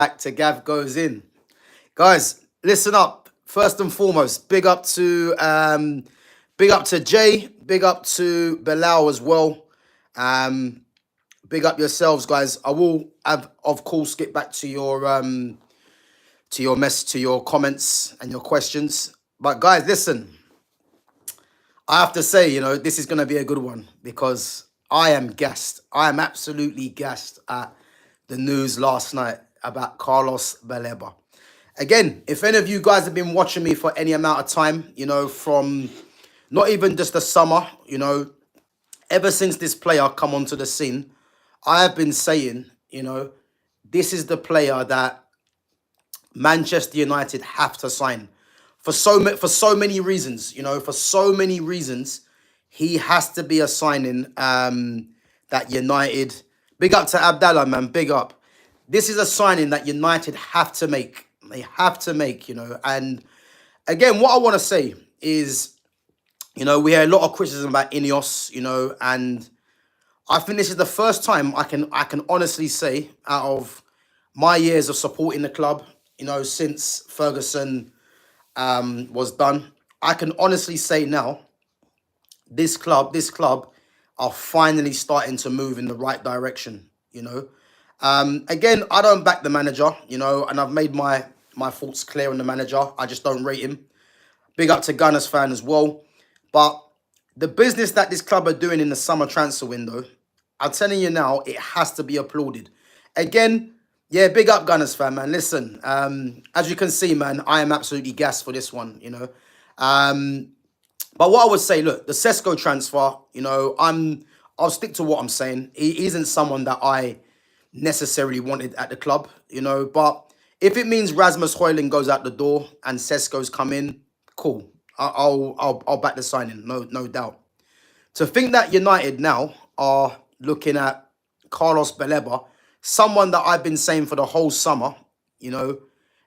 Back to Gav Goes In. Guys, listen up. First and foremost, big up to Jay, big up to Bilal as well. Um, Big up yourselves, guys. I will have, of course, get back to your comments and your questions. But guys, listen, I have to say, this is gonna be a good one because I am gassed. I am absolutely gassed at the news last night about Carlos Baleba. Again, if any of you guys have been watching me for any amount of time, from not even just the summer, ever since this player come onto the scene, I have been saying, this is the player that Manchester United have to sign for so many reasons. For so many reasons, he has to be a signing that United. Big up to Abdallah, man. Big up. This is a signing that United have to make. They have to make, And again, what I want to say is, we had a lot of criticism about Ineos, and I think this is the first time I can honestly say, out of my years of supporting the club, since Ferguson was done, I can honestly say now, this club are finally starting to move in the right direction. Again, I don't back the manager, and I've made my thoughts clear on the manager. I just don't rate him. Big up to Gunners fan as well. But the business that this club are doing in the summer transfer window, I'm telling you now, it has to be applauded. Again, yeah, big up Gunners fan, man. Listen, as you can see, man, I am absolutely gassed for this one, But what I would say, look, the Sesko transfer, I'll stick to what I'm saying. He isn't someone that I necessarily wanted at the club, But if it means Rasmus Højlund goes out the door and Sesko's come in, cool. I'll back the signing, no doubt. To think that United now are looking at Carlos Baleba, someone that I've been saying for the whole summer,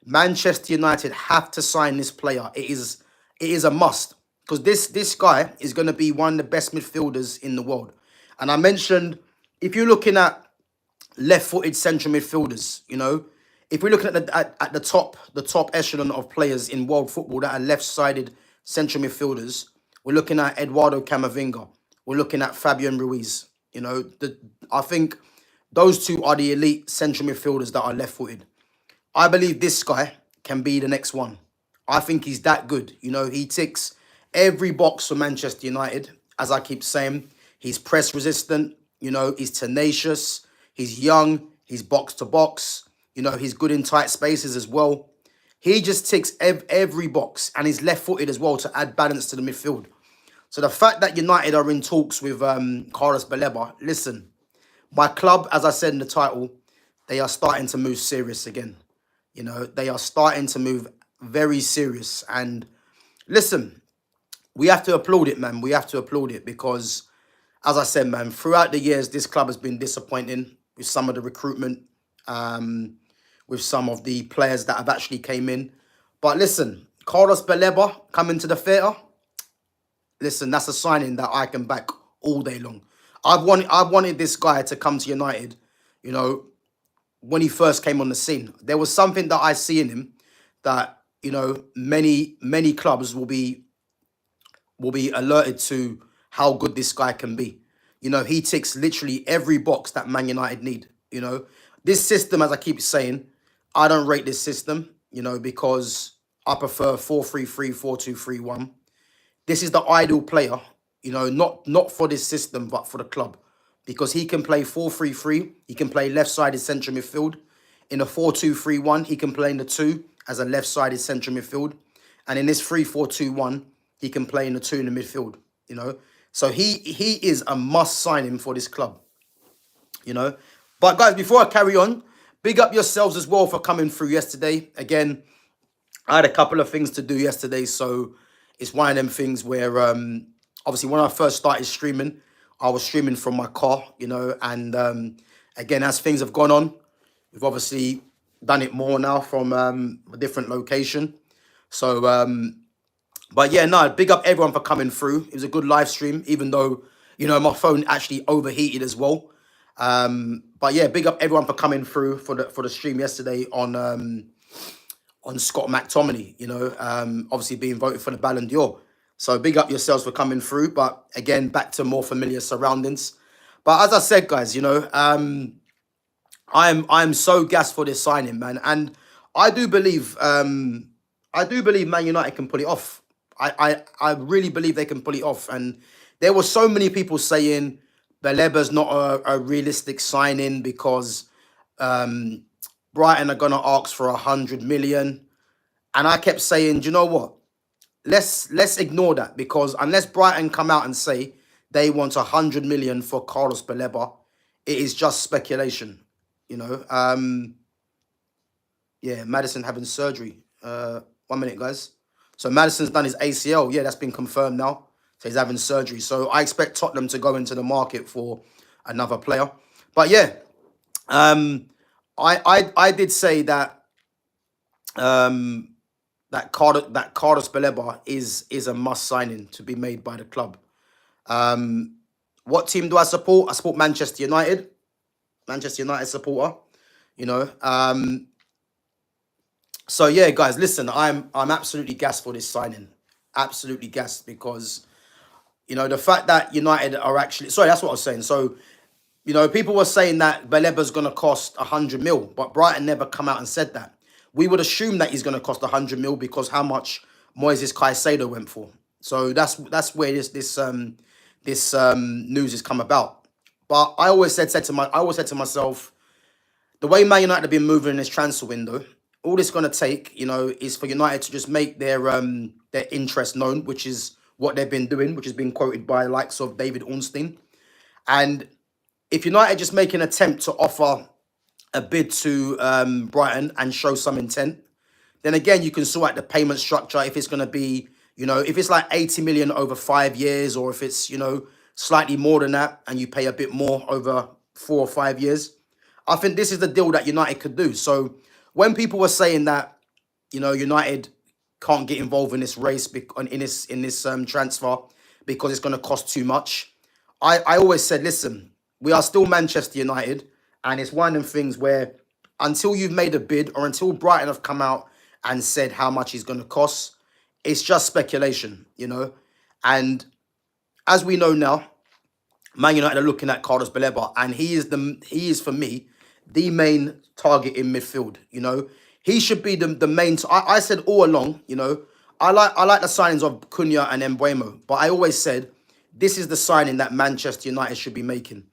Manchester United have to sign this player. It is a must because this guy is going to be one of the best midfielders in the world. And I mentioned, if you're looking at left-footed central midfielders, if we're looking at the top echelon of players in world football that are left-sided central midfielders, we're looking at Eduardo Camavinga. We're looking at Fabian Ruiz. I think those two are the elite central midfielders that are left-footed. I believe this guy can be the next one. I think he's that good. He ticks every box for Manchester United. As I keep saying, he's press resistant. He's tenacious. He's young. He's box to box. He's good in tight spaces as well. He just ticks every box, and he's left-footed as well to add balance to the midfield. So the fact that United are in talks with Carlos Baleba, listen, my club, as I said in the title, they are starting to move serious again. They are starting to move very serious. And listen, we have to applaud it, man. We have to applaud it because, as I said, man, throughout the years, this club has been disappointing with some of the recruitment, with some of the players that have actually came in. But listen, Carlos Baleba coming to the theatre, listen, that's a signing that I can back all day long. I've wanted this guy to come to United, when he first came on the scene. There was something that I see in him that, many clubs will be alerted to how good this guy can be. He ticks literally every box that Man United need. This system, as I keep saying, I don't rate this system, because I prefer 4-3-3, 4-2-3-1. This is the ideal player, not for this system, but for the club. Because he can play 4-3-3, he can play left-sided central midfield. In a 4-2-3-1, he can play in the 2 as a left-sided central midfield. And in this 3-4-2-1, he can play in the 2 in the midfield, So he is a must signing for this club, But guys, before I carry on, big up yourselves as well for coming through yesterday. Again, I had a couple of things to do yesterday, so it's one of them things where, obviously, when I first started streaming, I was streaming from my car, and again, as things have gone on, we've obviously done it more now from a different location. So, but yeah, no, big up everyone for coming through. It was a good live stream, even though, my phone actually overheated as well. But But yeah, big up everyone for coming through for the stream yesterday on Scott McTominay, obviously being voted for the Ballon d'Or. So big up yourselves for coming through. But again, back to more familiar surroundings. But as I said, guys, I'm so gassed for this signing, man. And I do believe Man United can pull it off. I really believe they can pull it off. And there were so many people saying Baleba's not a realistic signing because Brighton are gonna ask for 100 million. And I kept saying, do you know what? Let's ignore that, because unless Brighton come out and say they want 100 million for Carlos Baleba, it is just speculation. Yeah, Maddison having surgery. 1 minute, guys. So Maddison's done his ACL. Yeah, that's been confirmed now. So he's having surgery. So I expect Tottenham to go into the market for another player. But yeah, I did say that that Carlos Baleba is a must signing to be made by the club. What team do I support? I support Manchester United. Manchester United supporter. So yeah, guys, listen, I'm absolutely gassed for this signing. Absolutely gassed, because the fact that United are actually, sorry, that's what I was saying. So people were saying that Baleba's going to cost 100 mil, but Brighton never come out and said that. We would assume that he's going to cost 100 mil because how much Moises Caicedo went for. So that's where this news has come about. But I always said to myself, the way Man United have been moving in this transfer window, all it's going to take, is for United to just make their interest known, which is what they've been doing, which has been quoted by the likes of David Ornstein. And if United just make an attempt to offer a bid to Brighton and show some intent, then again, you can sort out the payment structure. If it's going to be, if it's like 80 million over 5 years, or if it's, slightly more than that and you pay a bit more over 4 or 5 years, I think this is the deal that United could do. So when people were saying that, United can't get involved in this race, in this transfer because it's going to cost too much, I always said, listen, we are still Manchester United, and it's one of them things where until you've made a bid or until Brighton have come out and said how much he's going to cost, it's just speculation, And as we know now, Man United are looking at Carlos Baleba, and he is for me the main target in midfield. He should be the main. I said all along, I like the signings of Cunha and Mbeumo, but I always said this is the signing that Manchester United should be making.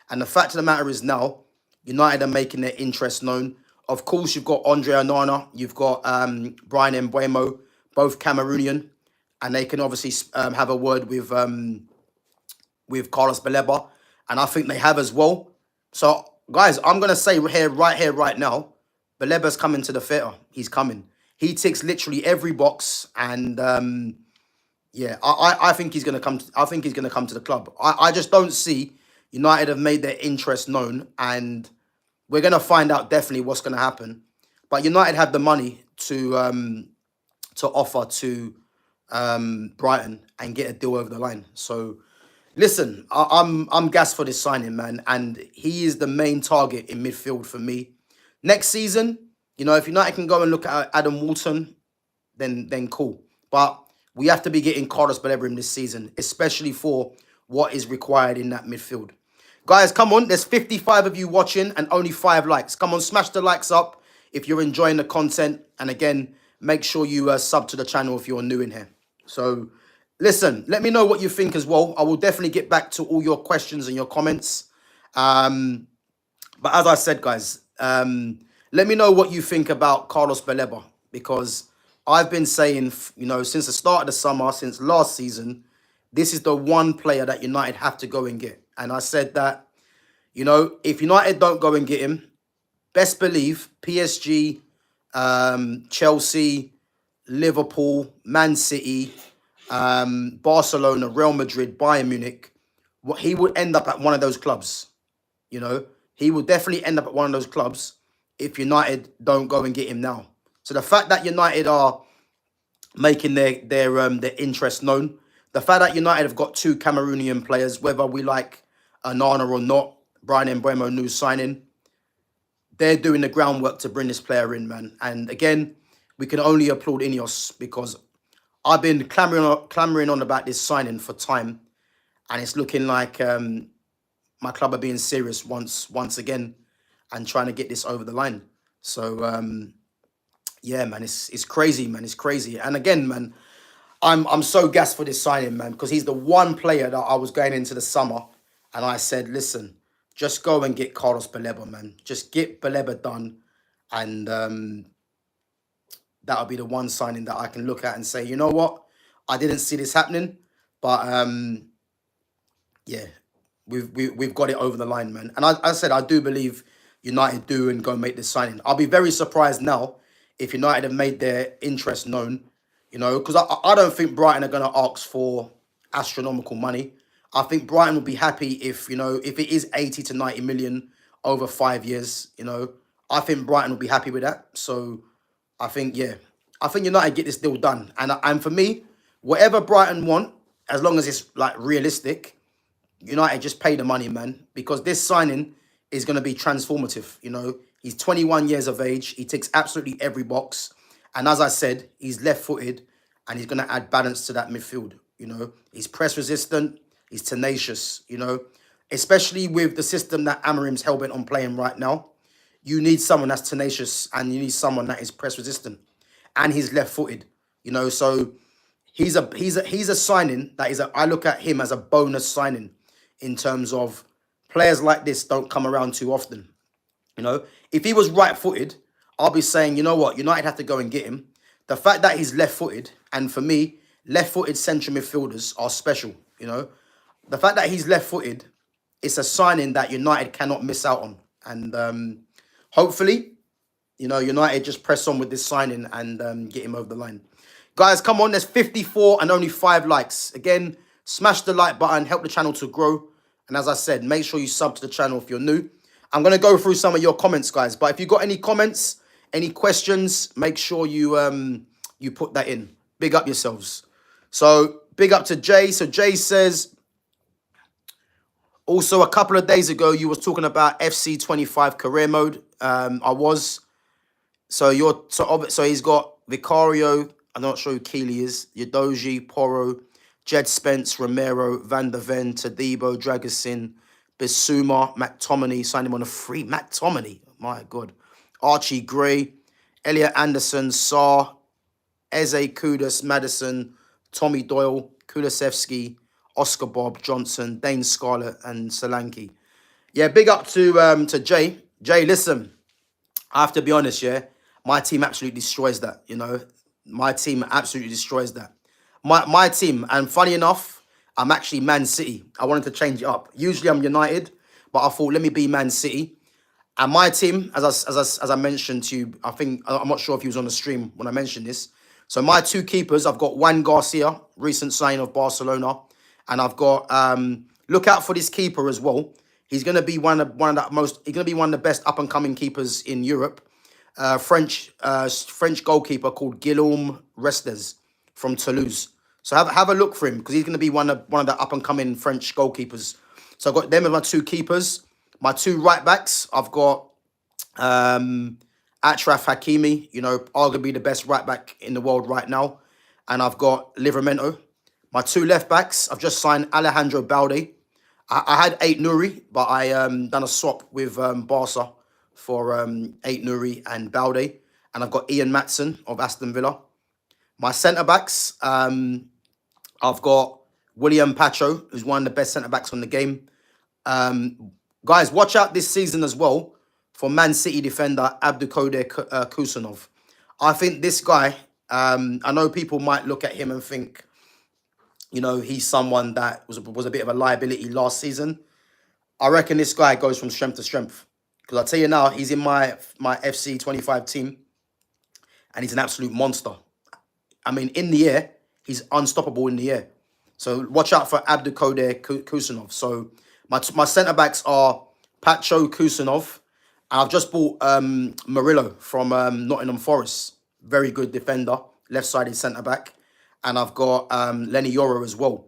And the fact of the matter is now, United are making their interest known. Of course, you've got Andre Onana, you've got Brian Mbeumo, both Cameroonian, and they can obviously have a word with Carlos Baleba, and I think they have as well. So, guys, I'm going to say right now, Baleba's coming to the theatre. He's coming. He ticks literally every box, and yeah, I think he's going to come. I think he's going to come to the club. I just don't see United have made their interest known, and we're going to find out definitely what's going to happen. But United have the money to offer to Brighton and get a deal over the line. So listen, I'm gassed for this signing, man, and he is the main target in midfield for me. Next season, if United can go and look at Adam Walton, then cool. But we have to be getting Carlos Baleba in this season, especially for what is required in that midfield. Guys, come on. There's 55 of you watching and only 5 likes. Come on, smash the likes up if you're enjoying the content. And again, make sure you sub to the channel if you're new in here. So, listen, let me know what you think as well. I will definitely get back to all your questions and your comments. But as I said, guys, let me know what you think about Carlos Baleba, because I've been saying, since the start of the summer, since last season, this is the one player that United have to go and get. And I said that, if United don't go and get him, best believe PSG, Chelsea, Liverpool, Man City, Barcelona, Real Madrid, Bayern Munich, he would end up at one of those clubs. He will definitely end up at one of those clubs if United don't go and get him now. So the fact that United are making their interest known, the fact that United have got 2 Cameroonian players, whether we like Onana or not, Brian Mbeumo, new signing, they're doing the groundwork to bring this player in, man. And again, we can only applaud Ineos because I've been clamoring on about this signing for time, and it's looking like my club are being serious once again and trying to get this over the line. So yeah, man, it's crazy, man. It's crazy. And again, man, I'm so gassed for this signing, man, because he's the one player that I was going into the summer and I said, listen, just go and get Carlos Baleba, man. Just get Baleba done, and that'll be the one signing that I can look at and say, you know what, I didn't see this happening, but yeah, we've got it over the line, man. And I said I do believe United do and go and make this signing. I'll be very surprised now if United have made their interest known, you know, because I don't think Brighton are going to ask for astronomical money. I think Brighton will be happy if, you know, if it is 80 to 90 million over 5 years, you know, I think Brighton will be happy with that. So I think, yeah, I think United get this deal done. And for me, whatever Brighton want, as long as it's like realistic, United just pay the money, man, because this signing is going to be transformative. You know, he's 21 years of age. He ticks absolutely every box. And as I said, he's left-footed and he's going to add balance to that midfield. You know, he's press resistant. He's tenacious, you know, especially with the system that Amarim's hell-bent on playing right now. You need someone that's tenacious and you need someone that is press resistant, and he's left-footed, you know. So he's a signing that is I look at him as a bonus signing in terms of players like this don't come around too often. You know, if he was right-footed, I'll be saying, you know what, United have to go and get him. The fact that he's left-footed, and for me, left-footed central midfielders are special, you know. The fact that he's left-footed, it's a signing that United cannot miss out on. And hopefully, you know, United just press on with this signing and get him over the line. Guys, come on, there's 54 and only 5 likes. Again, smash the like button, help the channel to grow. And as I said, make sure you sub to the channel if you're new. I'm going to go through some of your comments, guys. But if you've got any comments, any questions, make sure you you put that in. Big up yourselves. So, big up to Jay. So, Jay says, also, a couple of days ago, you was talking about FC25 career mode. I was. So, so he's got Vicario. I'm not sure who Keeley is. Yadoji, Porro, Jed Spence, Romero, Van der Ven, Tadibo, Dragosin, Bissouma, McTominay, signed him on a free. McTominay, my God. Archie Gray, Elliot Anderson, Sarr, Eze Kudus, Madison, Tommy Doyle, Kulusevski, Oscar Bob, Johnson, Dane Scarlett, and Solanke. Yeah, big up to Jay. Jay, listen, I have to be honest, yeah, my team absolutely destroys that, you know. My team absolutely destroys that. My team, and funny enough, I'm actually Man City. I wanted to change it up. Usually I'm United, but I thought, let me be Man City. And my team, as I mentioned to you, I think, I'm not sure if he was on the stream when I mentioned this. So my 2 keepers, I've got Juan Garcia, recent signing of Barcelona. And I've got look out for this keeper as well. He's going to be one of the best up and coming keepers in Europe. French goalkeeper called Guillaume Restes from Toulouse. So have a look for him because he's going to be one of the up and coming French goalkeepers. So I've got them as my 2 keepers. My 2 right backs, I've got Achraf Hakimi, you know, arguably the best right back in the world right now, and I've got Livramento. My 2 left backs, I've just signed Alejandro Balde. I had 8 Nuri, but I done a swap with Barca for 8 Nuri and Balde. And I've got Ian Matson of Aston Villa. My centre-backs, I've got William Pacho, who's one of the best centre-backs on the game. Guys, watch out this season as well for Man City defender Abdulkader Kusanov. I think this guy, I know people might look at him and think, you know, he's someone that was a bit of a liability last season. I reckon this guy goes from strength to strength. Because I'll tell you now, he's in my FC25 team. And he's an absolute monster. I mean, in the air, he's unstoppable in the air. So watch out for Abdulkader Kusanov. So my centre-backs are Pacho, Kusanov. And I've just bought Murillo from Nottingham Forest. Very good defender, left-sided centre-back. And I've got Lenny Yoro as well,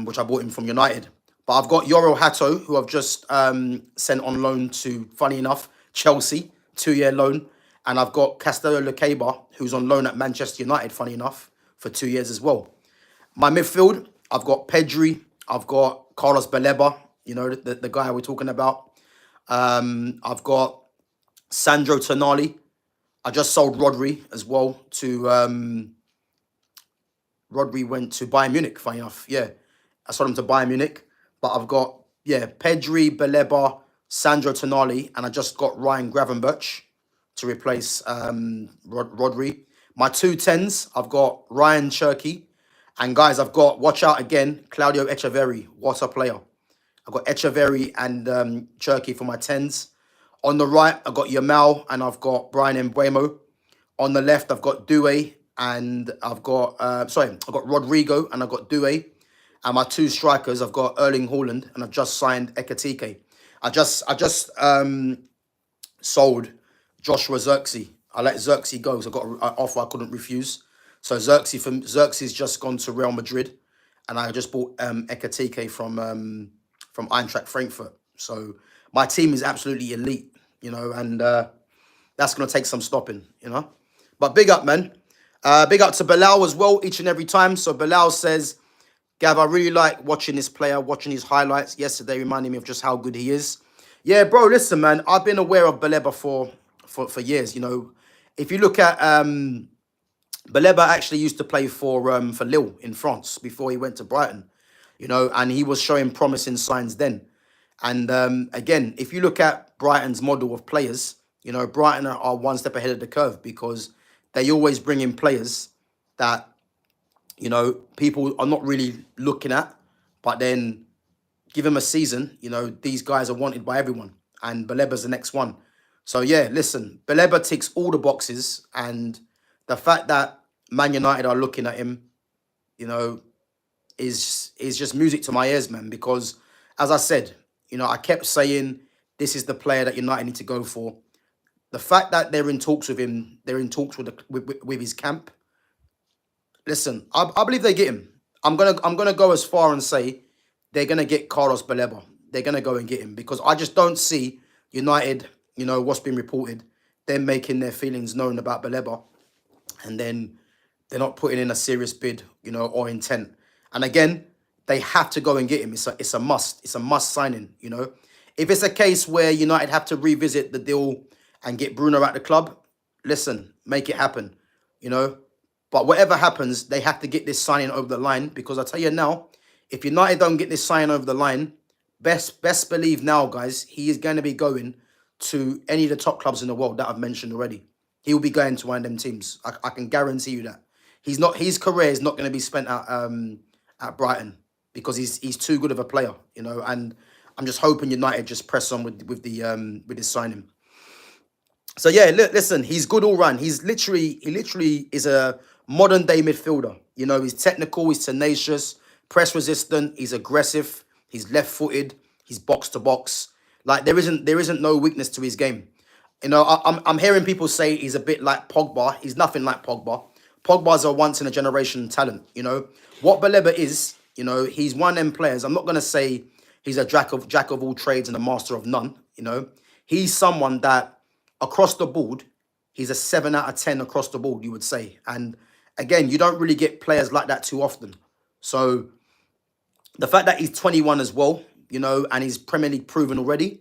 which I bought him from United. But I've got Yoro Hato, who I've just sent on loan to, funny enough, Chelsea, 2-year loan. And I've got Castello Lukeba, who's on loan at Manchester United, funny enough, for 2 years as well. My midfield, I've got Pedri, I've got Carlos Baleba, you know, the guy we're talking about. I've got Sandro Tonali. I just sold Rodri as well to Rodri went to Bayern Munich, funny enough. Yeah, I sold him to Bayern Munich. But I've got, yeah, Pedri, Baleba, Sandro Tonali, and I just got Ryan Gravenberch to replace Rodri. My 2 10s, I've got Ryan Cherky. And guys, I've got, watch out again, Claudio Echeverri. What a player. I've got Echeverri and Cherky for my 10s. On the right, I've got Yamal and I've got Brian Mbuemo. On the left, I've got Doué and I've got, I've got Rodrigo and I've got Doué. And my 2 strikers, I've got Erling Haaland and I've just signed Ekatike. I just sold Joshua Xerxes. I let Xerxes go because I got an offer I couldn't refuse. So Xerxes just gone to Real Madrid, and I just bought Ekatike from Eintracht Frankfurt. So my team is absolutely elite, you know, and that's gonna take some stopping, you know. But big up, man. Big up to Bilal as well, each and every time. So Bilal says, Gav, I really like watching this player, watching his highlights. Yesterday reminded me of just how good he is. Yeah, bro, listen, man. I've been aware of Baleba for years, you know. If you look at Baleba actually used to play for Lille in France before he went to Brighton, you know, and he was showing promising signs then. And again, if you look at Brighton's model of players, you know, Brighton are one step ahead of the curve because they always bring in players that, you know, people are not really looking at, but then give them a season, you know, these guys are wanted by everyone. And Baleba's the next one. So, yeah, listen, Baleba ticks all the boxes. And the fact that Man United are looking at him, you know, is just music to my ears, man. Because, as I said, you know, I kept saying this is the player that United need to go for. The fact that they're in talks with him, they're in talks with his camp. Listen, I believe they get him. I'm gonna go as far and say they're gonna get Carlos Baleba. They're gonna go and get him because I just don't see United, you know, what's been reported, them making their feelings known about Baleba, and then they're not putting in a serious bid, you know, or intent. And again, they have to go and get him. It's a must. It's a must signing, you know. If it's a case where United have to revisit the deal and get Bruno at the club, listen, make it happen, you know. But whatever happens, they have to get this signing over the line because I tell you now, if United don't get this signing over the line, best believe now, guys, he is going to be going to any of the top clubs in the world that I've mentioned already. He will be going to one of them teams. I can guarantee you that. His career is not going to be spent at Brighton because he's too good of a player, you know. And I'm just hoping United just press on with his signing. So yeah, listen, he's good all round. He literally is a modern day midfielder. You know, he's technical, he's tenacious, press resistant, he's aggressive, he's left footed, he's box to box. Like there isn't no weakness to his game. You know, I'm hearing people say he's a bit like Pogba. He's nothing like Pogba. Pogba's a once in a generation talent. You know what Baleba is. You know, he's one of them players. I'm not gonna say he's a jack of all trades and a master of none. You know, he's someone that across the board, he's a 7 out of 10 across the board, you would say. And again, you don't really get players like that too often. So the fact that he's 21 as well, you know, and he's Premier League proven already,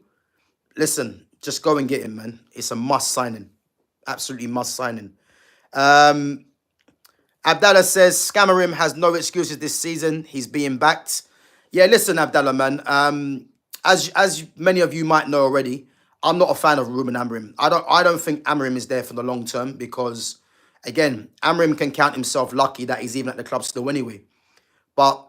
listen, just go and get him, man. It's a must signing. Absolutely must signing. Abdallah says, Scammerim has no excuses this season. He's being backed. Yeah, listen, Abdallah, man. As many of you might know already, I'm not a fan of Ruben Amorim. I don't think Amorim is there for the long term because, again, Amorim can count himself lucky that he's even at the club still anyway. But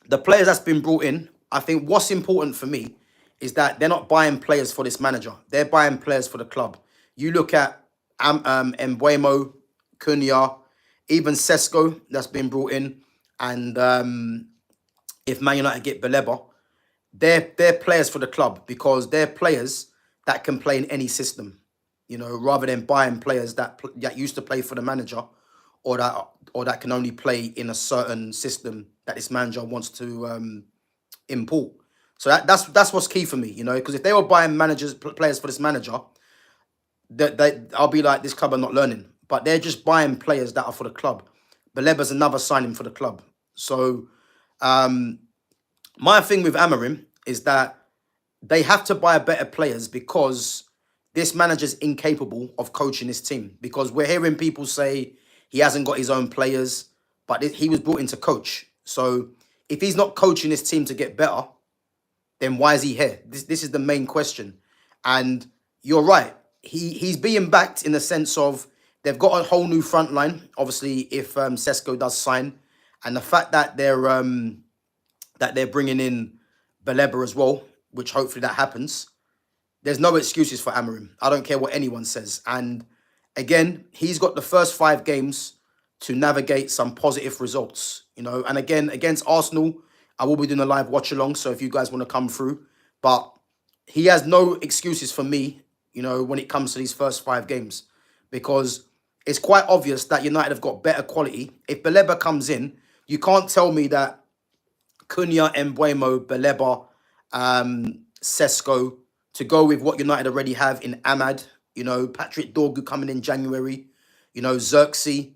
the players that's been brought in, I think what's important for me is that they're not buying players for this manager. They're buying players for the club. You look at Mbuemo, Cunha, even Sesko that's been brought in, and if Man United get Baleba, they're players for the club because they're players that can play in any system, you know, rather than buying players that used to play for the manager or that can only play in a certain system that this manager wants to import. So that's what's key for me, you know, because if they were buying players for this manager, I'll be like, this club are not learning. But they're just buying players that are for the club. Baleba's another signing for the club. So my thing with Amarim is that they have to buy better players because this manager's incapable of coaching this team. Because we're hearing people say he hasn't got his own players, but he was brought in to coach. So if he's not coaching this team to get better, then why is he here? This is the main question. And you're right. He's being backed in the sense of they've got a whole new front line. Obviously, if Sesko does sign, and the fact that they're bringing in Baleba as well, which hopefully that happens. There's no excuses for Amarim. I don't care what anyone says. And again, he's got the first 5 games to navigate some positive results, you know. And again, against Arsenal, I will be doing a live watch along. So if you guys want to come through, but he has no excuses for me, you know, when it comes to these first 5 games, because it's quite obvious that United have got better quality. If Baleba comes in, you can't tell me that Cunha, Embuemo, Baleba, Sesko, to go with what United already have in Ahmad, you know, Patrick Dorgu coming in January, you know, Xerxes,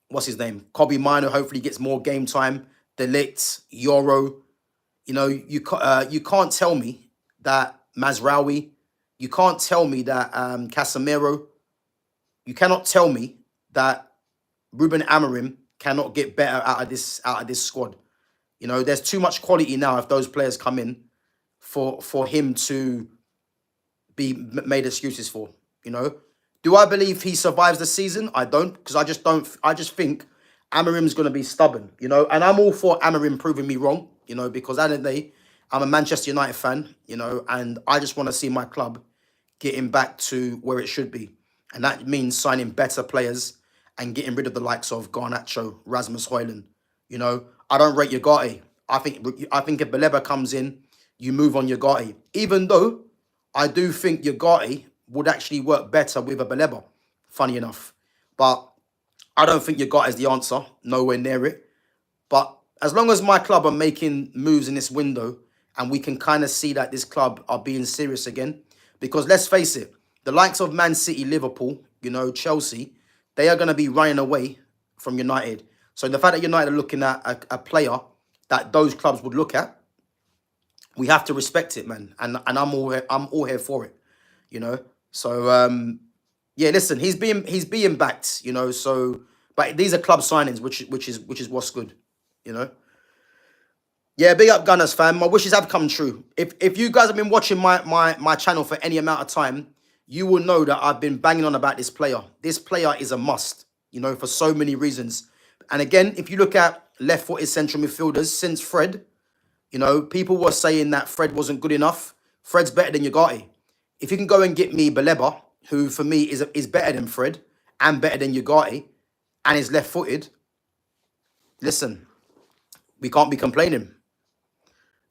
what's his name? Kobe Mino hopefully gets more game time. Delict, Yoro, you know, you can't tell me that Mazraoui, you can't tell me that Casemiro, you cannot tell me that Ruben Amorim cannot get better out of this squad. You know, there's too much quality now if those players come in for him to be made excuses for, you know. Do I believe he survives the season? I don't, because I just think Amarim's going to be stubborn, you know. And I'm all for Amarim proving me wrong, you know, because at the end of the day, I'm a Manchester United fan, you know, and I just want to see my club getting back to where it should be. And that means signing better players and getting rid of the likes of Garnacho, Rasmus Højlund. You know, I don't rate Ugarte. I think if Baleba comes in, you move on Ugarte. Even though I do think Ugarte would actually work better with a Baleba, funny enough. But I don't think Ugarte is the answer, nowhere near it. But as long as my club are making moves in this window and we can kind of see that this club are being serious again, because let's face it, the likes of Man City, Liverpool, you know, Chelsea, they are going to be running away from United. So the fact that United are looking at a player that those clubs would look at, we have to respect it, man. And I'm all here for it, you know. So yeah, listen, he's being backed, you know. So, but these are club signings, which is what's good, you know. Yeah, big up Gunners, fam. My wishes have come true. If you guys have been watching my channel for any amount of time, you will know that I've been banging on about this player. This player is a must, you know, for so many reasons. And again, if you look at left-footed central midfielders since Fred, you know, people were saying that Fred wasn't good enough. Fred's better than Ugarte. If you can go and get me Baleba, who for me is better than Fred and better than Ugarte, and is left-footed, listen, we can't be complaining.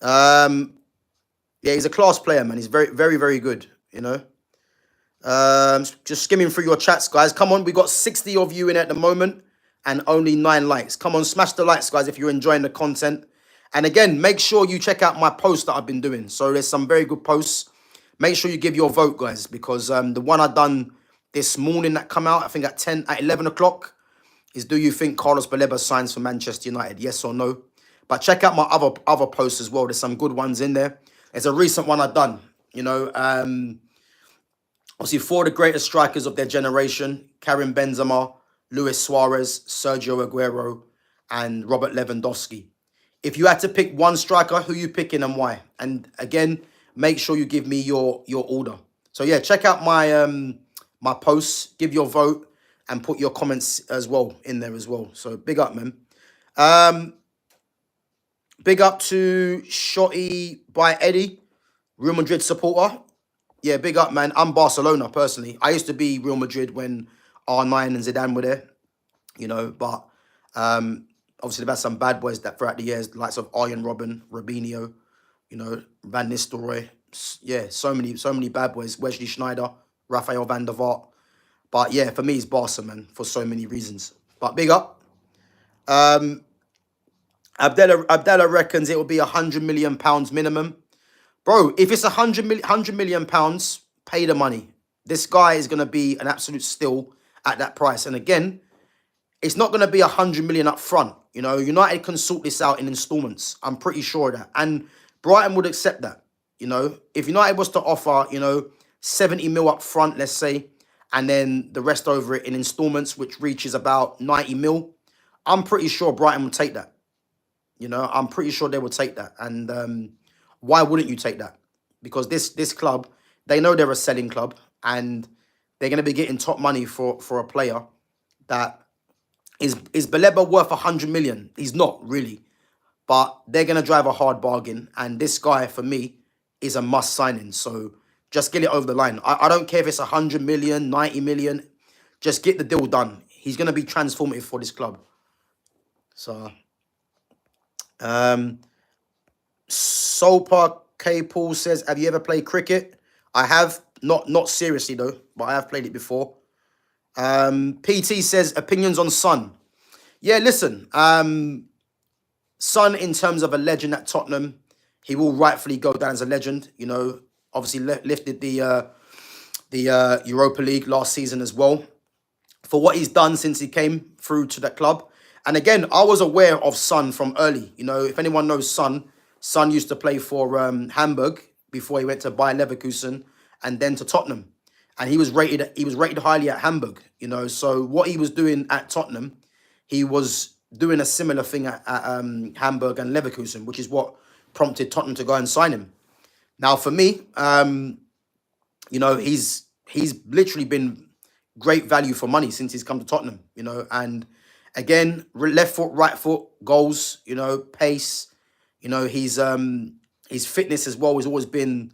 Yeah, he's a class player, man. He's very, very, very good, you know. Just skimming through your chats, guys. Come on, we got 60 of you in at the moment and only 9 likes. Come on, smash the likes, guys, if you're enjoying the content. And again, make sure you check out my posts that I've been doing. So there's some very good posts. Make sure you give your vote, guys, because the one I done this morning that come out, I think at 11 o'clock, is do you think Carlos Baleba signs for Manchester United? Yes or no? But check out my other posts as well. There's some good ones in there. There's a recent one I've done, you know, obviously 4 of the greatest strikers of their generation: Karim Benzema, Luis Suarez, Sergio Aguero, and Robert Lewandowski. If you had to pick one striker, who you picking and why? And again, make sure you give me your order. So yeah, check out my my posts, give your vote, and put your comments as well in there as well. So big up, man. Big up to Shotty by Eddie, Real Madrid supporter. Yeah, big up, man. I'm Barcelona, personally. I used to be Real Madrid when R9 and Zidane were there, you know, but obviously they've had some bad boys that throughout the years, the likes of Arjen Robben, Robinho, you know, Van Nistelrooy. Yeah, so many bad boys. Wesley Sneijder, Rafael van der Vaart. But yeah, for me, it's Barca, man, for so many reasons. But big up. Abdallah reckons it will be £100 million minimum. Bro, if it's £100 million, pay the money. This guy is going to be an absolute steal at that price. And again, it's not going to be 100 million up front. You know, United can sort this out in installments. I'm pretty sure of that. And Brighton would accept that. You know, if United was to offer, 70 mil up front, let's say, and then the rest over it in installments, which reaches about 90 mil, I'm pretty sure Brighton would take that. You know, I'm pretty sure they would take that. And why wouldn't you take that? Because this club, they know they're a selling club, and they're going to be getting top money for a player that is Baleba worth 100 million? He's not really, but they're going to drive a hard bargain. And this guy, for me, is a must signing. So just get it over the line. I don't care if it's 100 million, 90 million. Just get the deal done. He's going to be transformative for this club. So, Sopa K. Paul says, have you ever played cricket? I have. Not seriously, though, but I have played it before. PT says, opinions on Son. Yeah, listen. Son, in terms of a legend at Tottenham, he will rightfully go down as a legend. You know, obviously lifted the Europa League last season as well for what he's done since he came through to that club. And again, I was aware of Son from early. You know, if anyone knows Son used to play for Hamburg before he went to Bayer Leverkusen and then to Tottenham. And he was rated highly at Hamburg, you know. So what he was doing at Tottenham, he was doing a similar thing at Hamburg and Leverkusen, which is what prompted Tottenham to go and sign him. Now, for me, he's literally been great value for money since he's come to Tottenham, you know. And again, left foot, right foot, goals, you know, pace, you know, his fitness as well has always been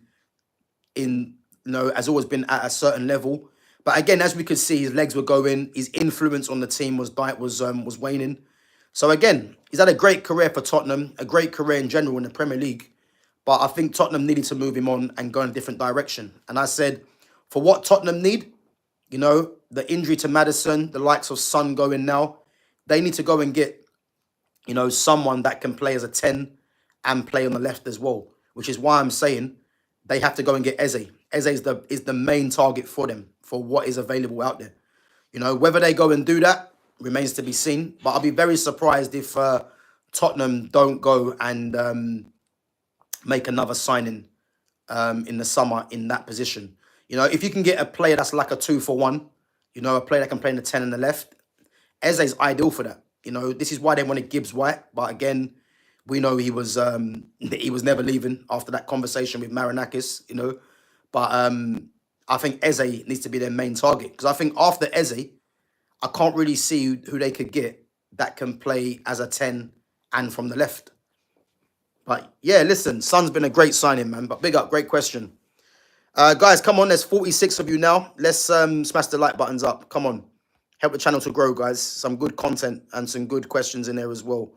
has always been at a certain level. But again, as we could see, his legs were going. His influence on the team was waning. So again, he's had a great career for Tottenham, a great career in general in the Premier League. But I think Tottenham needed to move him on and go in a different direction. And I said, for what Tottenham need, you know, the injury to Maddison, the likes of Son going now, they need to go and get, you know, someone that can play as a 10 and play on the left as well. Which is why I'm saying they have to go and get Eze. Eze is the main target for them, for what is available out there. You know, whether they go and do that remains to be seen. But I'll be very surprised if Tottenham don't go and make another signing in the summer in that position. You know, if you can get a player that's like a 2-for-1, you know, a player that can play in the 10 and the left, Eze is ideal for that. You know, this is why they wanted Gibbs White. But again, we know he was never leaving after that conversation with Marinakis, you know. But I think Eze needs to be their main target. Because I think after Eze, I can't really see who they could get that can play as a 10 and from the left. But yeah, listen, Son's been a great signing, man. But big up, great question. Guys, come on, there's 46 of you now. Let's smash the like buttons up. Come on. Help the channel to grow, guys. Some good content and some good questions in there as well.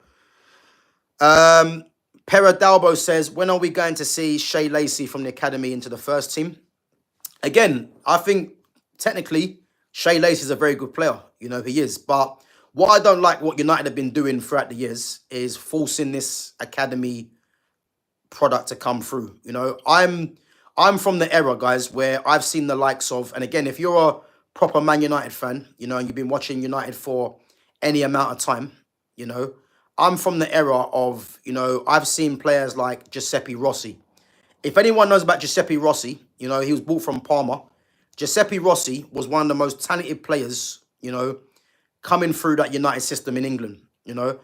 Peradalbo says, when are we going to see Shea Lacey from the academy into the first team? Again, I think technically Shea Lacey is a very good player. You know, he is. But what I don't like what United have been doing throughout the years is forcing this academy product to come through. You know, I'm from the era, guys, where I've seen the likes of, and again, if you're a proper Man United fan, you know, and you've been watching United for any amount of time, you know, I'm from the era of, you know, I've seen players like Giuseppe Rossi. If anyone knows about Giuseppe Rossi, you know, he was bought from Parma. Giuseppe Rossi was one of the most talented players, you know, coming through that United system in England, you know.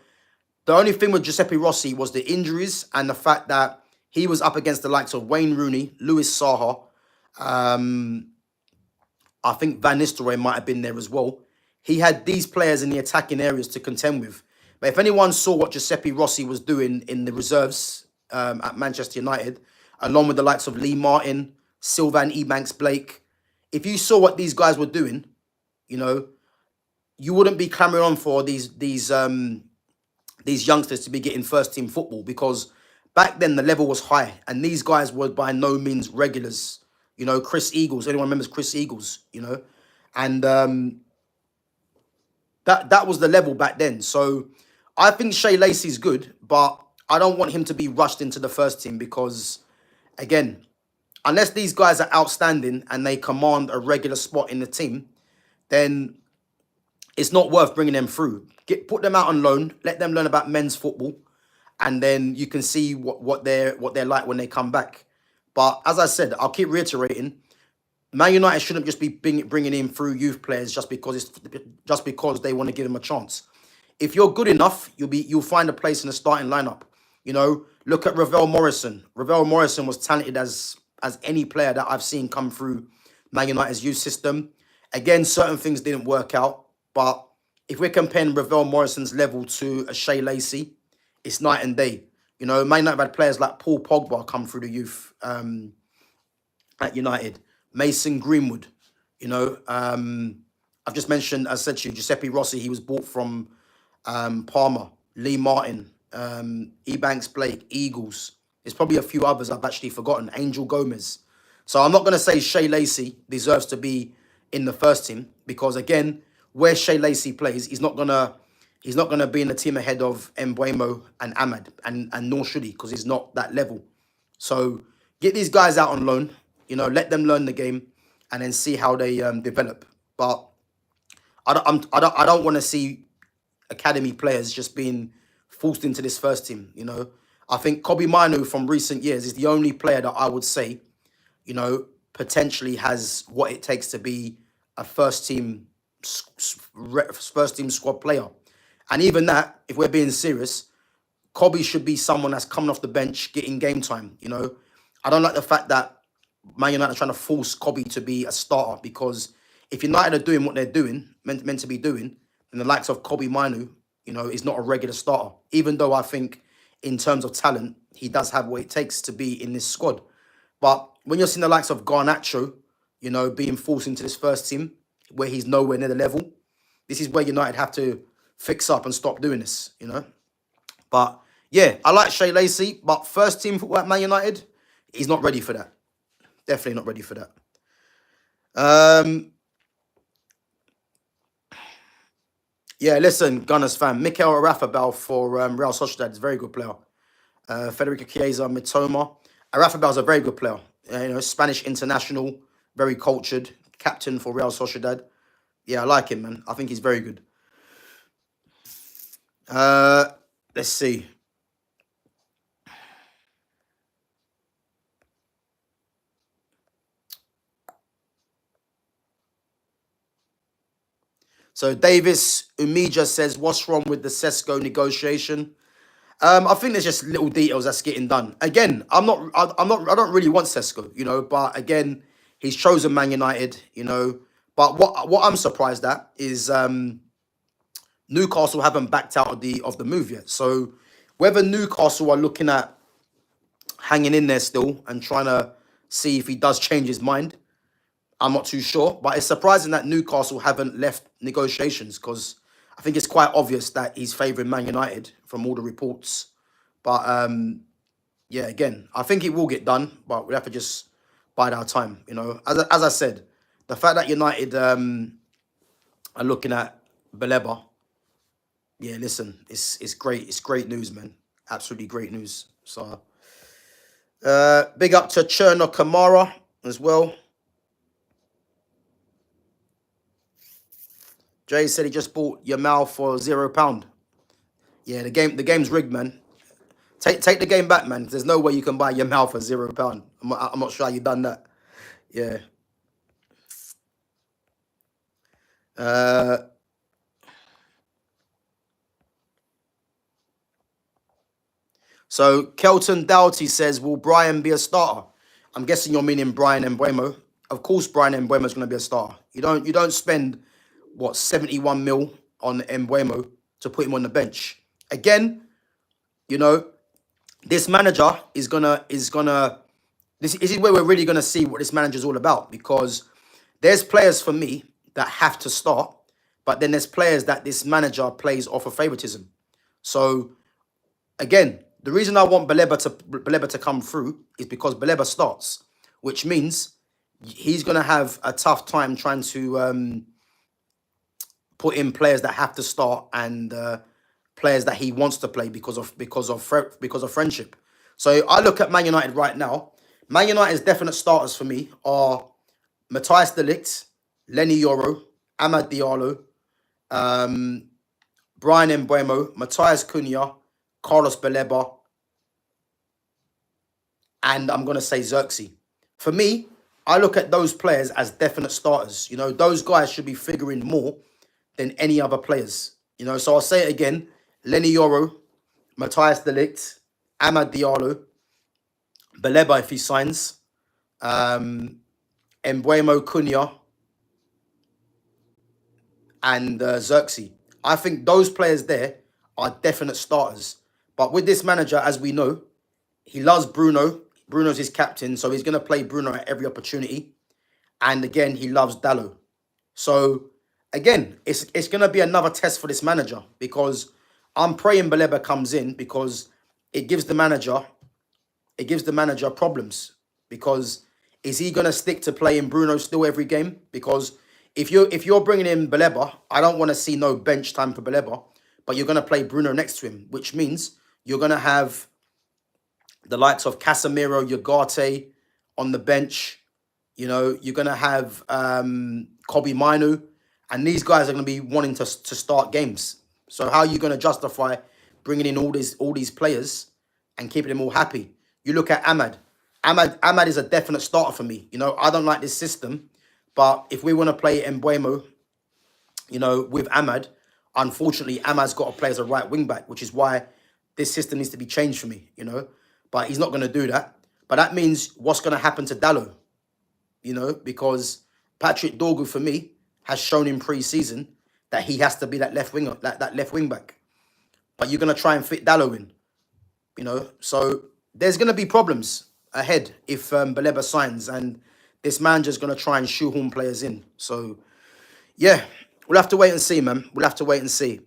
The only thing with Giuseppe Rossi was the injuries and the fact that he was up against the likes of Wayne Rooney, Louis Saha. I think Van Nistelrooy might have been there as well. He had these players in the attacking areas to contend with. But if anyone saw what Giuseppe Rossi was doing in the reserves at Manchester United, along with the likes of Lee Martin, Sylvan Ebanks-Blake, if you saw what these guys were doing, you know, you wouldn't be clamoring on for these youngsters to be getting first team football, because back then the level was high and these guys were by no means regulars. You know, Chris Eagles, anyone remembers Chris Eagles, you know, and that was the level back then. So I think Shea Lacey's good, but I don't want him to be rushed into the first team because, Again, unless these guys are outstanding and they command a regular spot in the team, then it's not worth bringing them through. Put them out on loan, let them learn about men's football, and then you can see what they're like when they come back. But as I said, I'll keep reiterating, Man United shouldn't just be bringing in through youth players just because they want to give them a chance. If you're good enough, you'll find a place in the starting lineup. You know, look at Ravel Morrison. Ravel Morrison was talented as any player that I've seen come through Man United's youth system. Again, certain things didn't work out, but if we're comparing Ravel Morrison's level to a Shea Lacey, it's night and day. You know, Man United had players like Paul Pogba come through the youth at United. Mason Greenwood, you know, I've just mentioned, as I said to you, Giuseppe Rossi, he was bought from Parma. Lee Martin, Ebanks Blake, Eagles. There's probably a few others I've actually forgotten. Angel Gomez. So I'm not going to say Shea Lacey deserves to be in the first team because, again, where Shea Lacey plays, he's not gonna be in the team ahead of Mbeumo and Ahmad, and nor should he because he's not that level. So get these guys out on loan. You know, let them learn the game, and then see how they develop. But I don't want to see academy players just being forced into this first team. You know, I think Kobe Manu from recent years is the only player that I would say, you know, potentially has what it takes to be a first team squad player. And even that, if we're being serious, Kobe should be someone that's coming off the bench, getting game time. You know, I don't like the fact that Man United are trying to force Kobe to be a starter, because if United are doing what they're doing, meant to be doing, then the likes of Kobe Manu, you know, is not a regular starter. Even though I think in terms of talent, he does have what it takes to be in this squad. But when you're seeing the likes of Garnacho, you know, being forced into this first team where he's nowhere near the level, this is where United have to fix up and stop doing this, you know. But yeah, I like Shea Lacey, but first team football at Man United, he's not ready for that. Definitely not ready for that. Yeah, listen, Gunners fan. Mikel Arafabal for Real Sociedad is a very good player. Federico Chiesa, Mitoma. Arafabal is a very good player. You know, Spanish international, very cultured, captain for Real Sociedad. Yeah, I like him, man. I think he's very good. Let's see. So Davis Umija says, what's wrong with the Sesko negotiation? I think there's just little details that's getting done. Again, I don't really want Sesko, you know, but again, he's chosen Man United, you know. But what I'm surprised at is Newcastle haven't backed out of the move yet. So whether Newcastle are looking at hanging in there still and trying to see if he does change his mind, I'm not too sure. But it's surprising that Newcastle haven't left negotiations, because I think it's quite obvious that he's favouring Man United from all the reports. But yeah, again, I think it will get done, but we have to just bide our time. You know, as I said, the fact that United are looking at Baleba, yeah, listen, it's great. It's great news, man. Absolutely great news. So big up to Cherno Kamara as well. Jay said he just bought Yamal for £0. Yeah, the game's rigged, man. Take the game back, man. There's no way you can buy Yamal for £0. I'm not sure how you done that. Yeah. So Kelton Doughty says, will Brian be a starter? I'm guessing you're meaning Brian Mbeumo. Of course, Brian Mbeumo is going to be a starter. You don't spend what 71 mil on Mbeumo to put him on the bench. Again, you know, this manager is gonna. This is where we're really gonna see what this manager is all about, because there's players for me that have to start, but then there's players that this manager plays off of favoritism. So again, the reason I want Baleba to come through is because Baleba starts, which means he's gonna have a tough time trying to put in players that have to start and players that he wants to play because of friendship. So I look at Man United right now. Man United's definite starters for me are Matthias de Ligt, Lenny Yoro, Amad Diallo, um, Brian Mbeumo, Matthias Cunha, Carlos Baleba, and I'm going to say Xerxes. For me, I look at those players as definite starters. You know, those guys should be figuring more than any other players. You know, so I'll say it again. Lenny Yoro, Matthias de Ligt, Amad Diallo, Baleba if he signs, Mbeumo Cunha, and Xerxes. I think those players there are definite starters. But with this manager, as we know, he loves Bruno. Bruno's his captain, so he's going to play Bruno at every opportunity. And again, he loves Dallo. So again, it's going to be another test for this manager because I'm praying Baleba comes in because it gives the manager problems because is he going to stick to playing Bruno still every game? Because if you're bringing in Baleba, I don't want to see no bench time for Baleba, but you're going to play Bruno next to him, which means you're going to have the likes of Casemiro, Ugarte on the bench. You know, you're going to have Kobe Mainu, and these guys are going to be wanting to start games. So how are you going to justify bringing in all these players and keeping them all happy? You look at Ahmad. Ahmad is a definite starter for me. You know, I don't like this system, but if we want to play Mbeumo, you know, with Ahmad, unfortunately, Ahmad's got to play as a right wing back, which is why this system needs to be changed for me, you know. But he's not going to do that. But that means what's going to happen to Dallo, you know, because Patrick Dorgu, for me, has shown in pre-season that he has to be that left winger, that left wing back. But you're going to try and fit Dallo in, you know. So there's going to be problems ahead if Baleba signs, and this manager's going to try and shoehorn players in. So, yeah, we'll have to wait and see, man. We'll have to wait and see.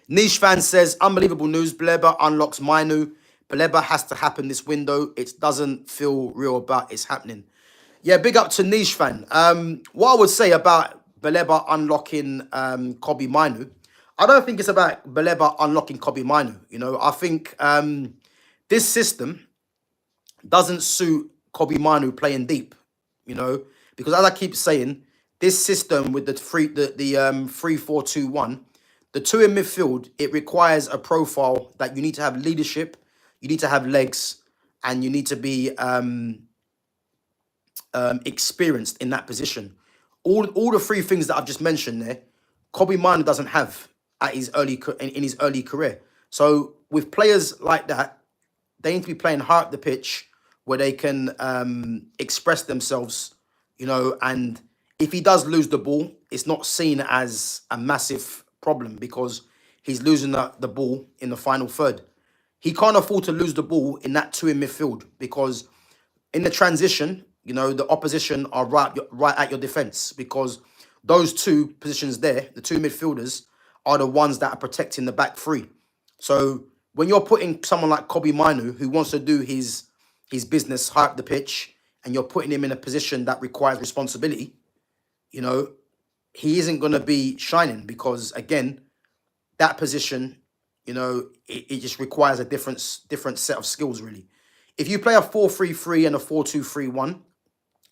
Niche fan says, unbelievable news. Baleba unlocks Mainu. Baleba has to happen this window. It doesn't feel real, but it's happening. Yeah, big up to Niche fan. What I would say about Baleba unlocking Kobe Mainu, I don't think it's about Baleba unlocking Kobe Mainu. You know, I think this system doesn't suit Kobe Mainu playing deep. You know, because as I keep saying, this system with the 3-4-2-1, the two in midfield, it requires a profile that you need to have leadership, you need to have legs, and you need to be experienced in that position. All the three things that I've just mentioned there, Kobe Manu doesn't have at his in his early career. So with players like that, they need to be playing high up the pitch where they can express themselves, you know. And if he does lose the ball, it's not seen as a massive problem because he's losing the ball in the final third. He can't afford to lose the ball in that two in midfield because in the transition, you know, the opposition are right at your defence because those two positions there, the two midfielders, are the ones that are protecting the back three. So when you're putting someone like Kobe Mainu, who wants to do his business high up the pitch, and you're putting him in a position that requires responsibility, you know, he isn't going to be shining because, again, that position, you know, it just requires a different set of skills, really. If you play a 4-3-3 and a 4-2-3-1,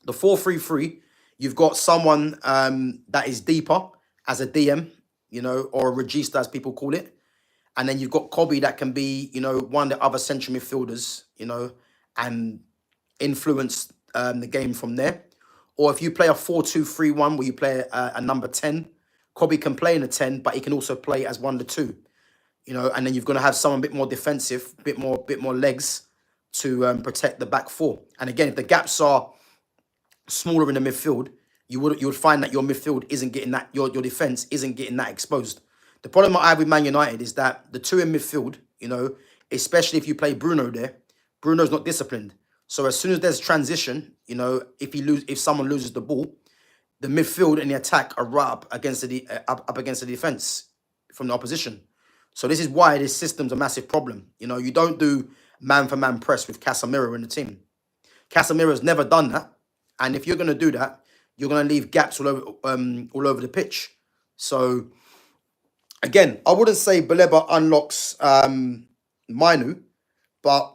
the 4-3-3, you've got someone that is deeper as a DM, you know, or a regista, as people call it. And then you've got Kobe that can be, you know, one of the other central midfielders, you know, and influence the game from there. Or if you play a 4-2-3-1 where you play a number 10, Kobe can play in a 10, but he can also play as 1 to 2, you know, and then you're going to have someone a bit more defensive, bit more legs to protect the back four. And again, if the gaps are smaller in the midfield, you would find that your midfield isn't getting that, your defense isn't getting that exposed. The problem I have with Man United is that the two in midfield, you know, especially if you play Bruno there, Bruno's not disciplined. So as soon as there's transition, you know, if someone loses the ball, the midfield and the attack are right up against the defense from the opposition. So this is why this system's a massive problem. You know, you don't do man-for-man press with Casemiro in the team. Casemiro's never done that. And if you're going to do that, you're going to leave gaps all over the pitch. So, again, I wouldn't say Baleba unlocks Mainu, but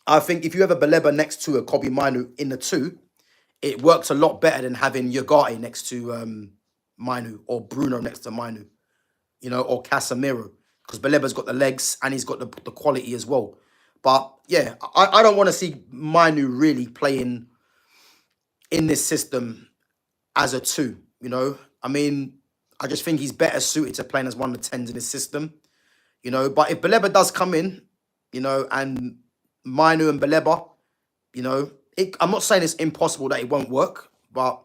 I think if you have a Baleba next to a Kobe Minu in the two, it works a lot better than having Yagati next to Minu, or Bruno next to Minu, you know, or Casemiro, because Baleba's got the legs and he's got the quality as well. But yeah, I don't want to see Minu really playing in this system as a two, you know. I mean, I just think he's better suited to playing as one of the tens in this system, you know. But if Baleba does come in, you know, and Minu and Baleba, you know, I'm not saying it's impossible that it won't work, but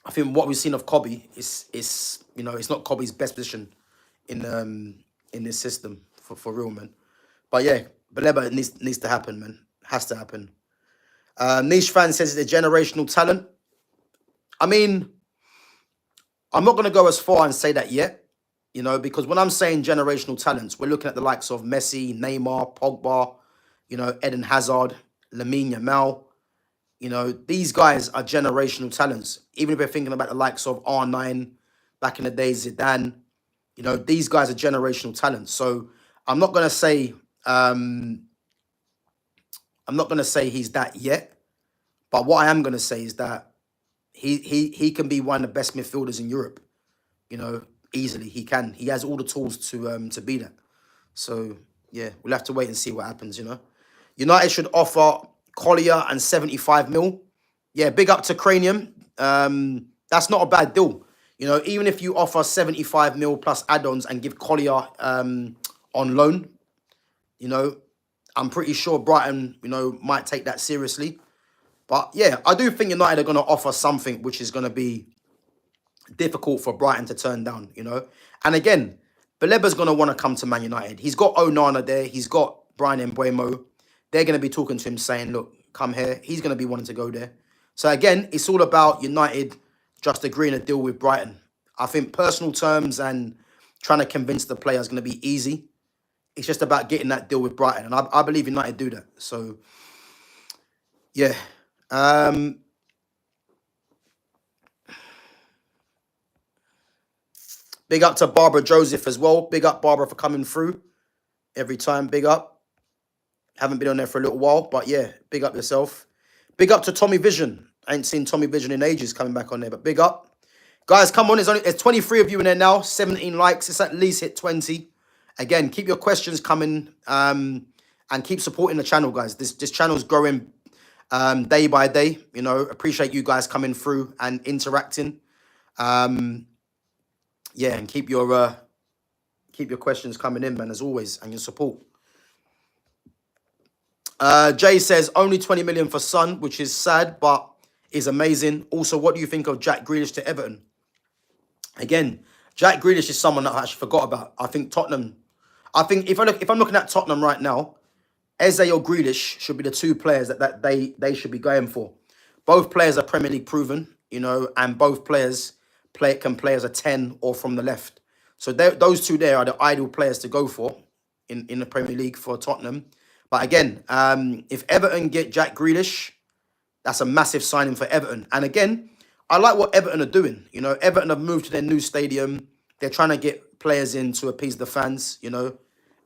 I think what we've seen of Kobe is you know, it's not Kobe's best position in this system for real, man. But yeah, Baleba needs to happen, man. Has to happen. Niche fan says it's a generational talent. I mean, I'm not gonna go as far and say that yet, you know, because when I'm saying generational talents, we're looking at the likes of Messi, Neymar, Pogba, you know, Eden Hazard, Lamine Yamal. You know, these guys are generational talents. Even if we're thinking about the likes of R9, back in the days, Zidane, you know, these guys are generational talents. So I'm not gonna say he's that yet. But what I am gonna say is that he can be one of the best midfielders in Europe. You know, easily he can. He has all the tools to be that. So yeah, we'll have to wait and see what happens. You know, United should offer Collier and 75 mil. Yeah, big up to Cranium. That's not a bad deal. You know, even if you offer 75 mil plus add-ons and give Collier on loan, you know, I'm pretty sure Brighton, you know, might take that seriously. But yeah, I do think United are going to offer something which is going to be difficult for Brighton to turn down, you know. And again, Baleba's going to want to come to Man United. He's got Onana there. He's got Brian Mbeumo. They're going to be talking to him saying, look, come here. He's going to be wanting to go there. So again, it's all about United just agreeing a deal with Brighton. I think personal terms and trying to convince the player is going to be easy. It's just about getting that deal with Brighton. And I believe United do that. So, yeah. Big up to Barbara Joseph as well. Big up, Barbara, for coming through every time. Big up. Haven't been on there for a little while, but yeah, big up yourself. Big up to Tommy Vision. I ain't seen Tommy Vision in ages coming back on there, but big up. Guys, come on. There's 23 of you in there now. 17 likes. It's at least hit 20. Again, keep your questions coming and keep supporting the channel, guys. This channel's growing day by day. You know, appreciate you guys coming through and interacting. Yeah, and keep your questions coming in, man, as always, and your support. Jay says only 20 million for Son, which is sad, but is amazing. Also, what do you think of Jack Grealish to Everton? Again, Jack Grealish is someone that I actually forgot about. I think Tottenham. I think if I'm looking at Tottenham right now, Eze or Grealish should be the two players that they should be going for. Both players are Premier League proven, you know, and both players can play as a 10 or from the left. So those two there are the ideal players to go for in the Premier League for Tottenham. But again, if Everton get Jack Grealish, that's a massive signing for Everton. And again, I like what Everton are doing. You know, Everton have moved to their new stadium. They're trying to get players in to appease the fans, you know.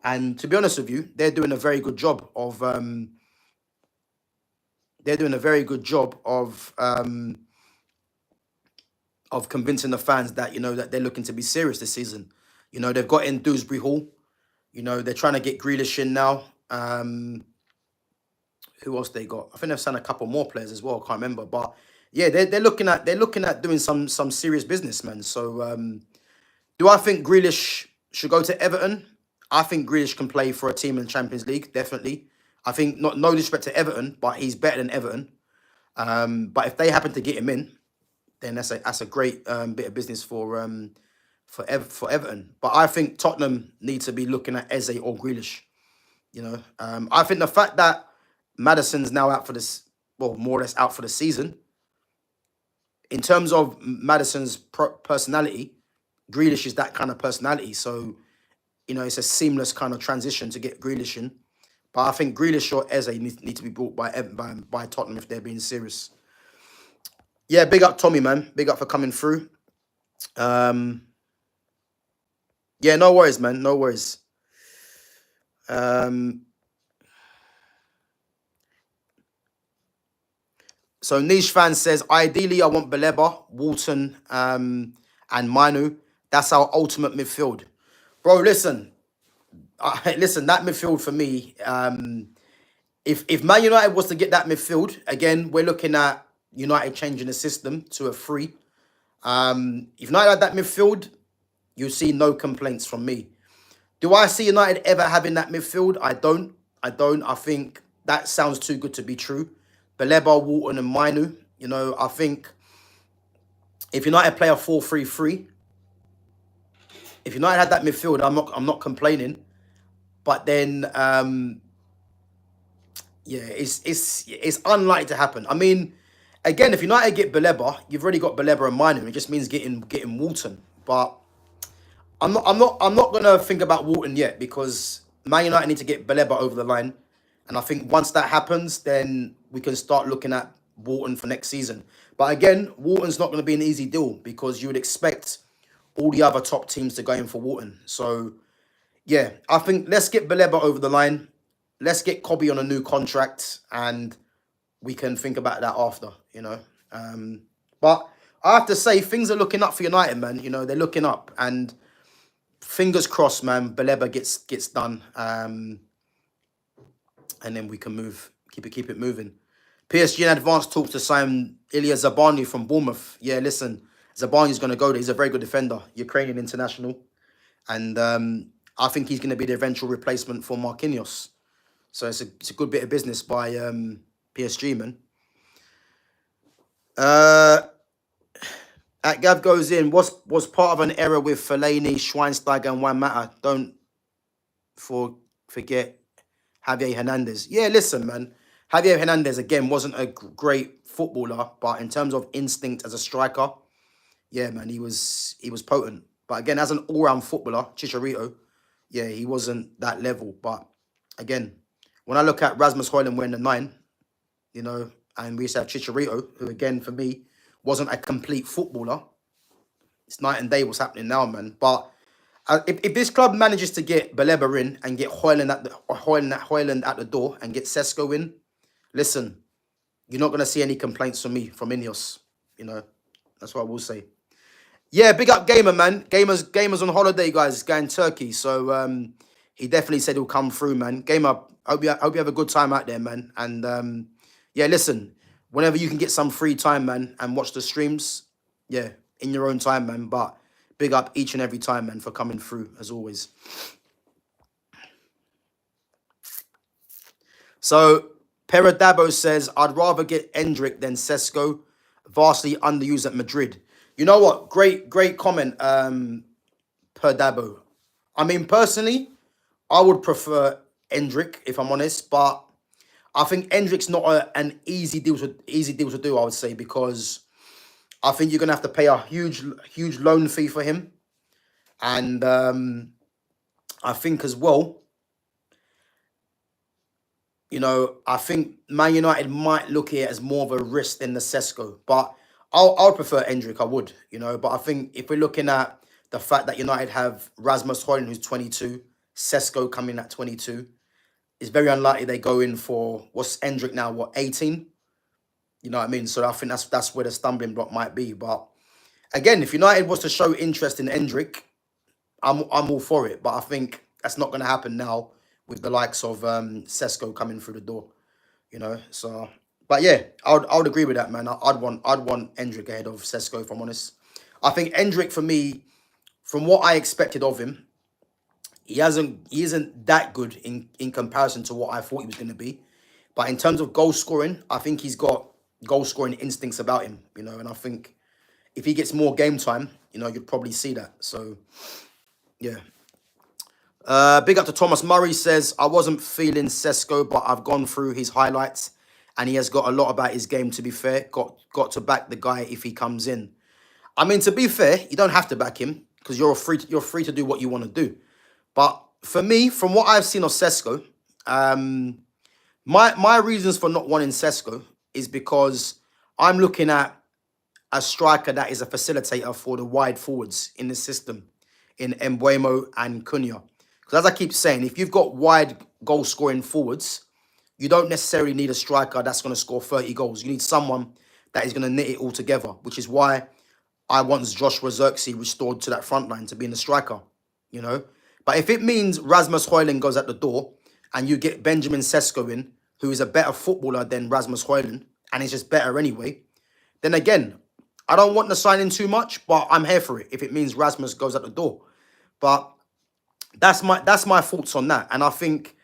And to be honest with you, they're doing a very good job of convincing the fans that, you know, that they're looking to be serious this season. You know, they've got in Dewsbury Hall. You know, they're trying to get Grealish in now. Who else they got? I think they've signed a couple more players as well. I can't remember, but yeah, they're looking at doing some serious business, man. So, do I think Grealish should go to Everton? I think Grealish can play for a team in the Champions League, definitely. I think no disrespect to Everton, but he's better than Everton. But if they happen to get him in, then that's a great bit of business for Everton. But I think Tottenham need to be looking at Eze or Grealish. You know, I think the fact that Maddison's now out for this, well, more or less out for the season. In terms of Maddison's personality, Grealish is that kind of personality. So, you know, it's a seamless kind of transition to get Grealish in. But I think Grealish or Eze need to be brought by Tottenham if they're being serious. Yeah, big up Tommy, man. Big up for coming through. Yeah, no worries, man. No worries. So Niche Fan says, ideally, I want Baleba, Walton, and Manu. That's our ultimate midfield. Bro, listen. Listen, that midfield for me, if Man United was to get that midfield, again, we're looking at United changing the system to a free. If United had that midfield, you see no complaints from me. Do I see United ever having that midfield? I don't. I think that sounds too good to be true. Baleba, Walton, and Manu. I think if United play a 4-3-3, if United had that midfield, I'm not complaining. But then, yeah, it's unlikely to happen. I mean, again, if United get Baleba, you've already got Baleba and Manu. It just means getting Walton. But I'm not gonna think about Walton yet because Man United need to get Baleba over the line, and I think once that happens, then we can start looking at Walton for next season. But again, Walton's not going to be an easy deal because you would expect all the other top teams to go in for Walton. So yeah, I think let's get Baleba over the line. Let's get Kobe on a new contract, and we can think about that after. But I have to say things are looking up for United, man. They're looking up, and fingers crossed, man. Baleba gets done, and then we can move, keep it moving. PSG in advance talks to sign Ilya Zabani from Bournemouth. Yeah, listen, Zabani's going to go there. He's a very good defender, Ukrainian international, and I think he's going to be the eventual replacement for Marquinhos. So it's a good bit of business by PSG, man. At GavGoesIn, was part of an error with Fellaini, Schweinsteiger, and Juan Mata. Don't forget Javier Hernandez. Yeah, listen, man. Javier Hernandez, again, wasn't a great footballer, but in terms of instinct as a striker, yeah, man, he was potent. But again, as an all-round footballer, Chicharito, yeah, he wasn't that level. But again, when I look at Rasmus Højlund wearing the 9, and we used to have Chicharito, who again, for me, wasn't a complete footballer. It's night and day what's happening now, man. But if this club manages to get Baleba in and get Højlund at the door and get Sesko in, listen, you're not going to see any complaints from me, from Ineos. That's what I will say. Yeah, big up Gamer, man. Gamer's on holiday, guys. He's going to Turkey. So he definitely said he'll come through, man. Gamer, hope you have a good time out there, man. And yeah, listen, whenever you can get some free time, man, and watch the streams, yeah, in your own time, man. But big up each and every time, man, for coming through, as always. So Peradabo says, I'd rather get Endrick than Sesko, vastly underused at Madrid. You know what? Great comment, Peradabo. I mean, personally, I would prefer Endrick, if I'm honest, but I think Endrick's not an easy deal to do, I would say, because I think you're going to have to pay a huge loan fee for him. And I think as well, I think Man United might look at it as more of a risk than the Sesko. But I would prefer Endrick, I would, But I think if we're looking at the fact that United have Rasmus Højlund, who's 22, Sesko coming at 22, it's very unlikely they go in for, what's Endrick now, 18? You know what I mean? So I think that's where the stumbling block might be. But again, if United was to show interest in Endrick, I'm all for it. But I think that's not going to happen now with the likes of Sesko coming through the door. So, but yeah, I would agree with that, man. I'd want Endrick ahead of Sesko, if I'm honest. I think Endrick, for me, from what I expected of him, he isn't that good in comparison to what I thought he was going to be. But in terms of goal scoring, I think he's got goal scoring instincts about him, and I think if he gets more game time, you'd probably see that. So, yeah. Big up to Thomas Murray says, I wasn't feeling Sesko, but I've gone through his highlights and he has got a lot about his game, to be fair. Got to back the guy if he comes in. I mean, to be fair, you don't have to back him because you're free to do what you want to do. But for me, from what I've seen of Sesko, my reasons for not wanting Sesko is because I'm looking at a striker that is a facilitator for the wide forwards in the system, in Mbeumo and Cunha. Because as I keep saying, if you've got wide goal-scoring forwards, you don't necessarily need a striker that's going to score 30 goals. You need someone that is going to knit it all together, which is why I want Joshua Zirkzee restored to that front line to being the striker, you know. But if it means Rasmus Højlund goes out the door and you get Benjamin Sesko in, who is a better footballer than Rasmus Højlund, and is just better anyway, then again, I don't want the signing too much, but I'm here for it if it means Rasmus goes out the door. But that's my thoughts on that. And I think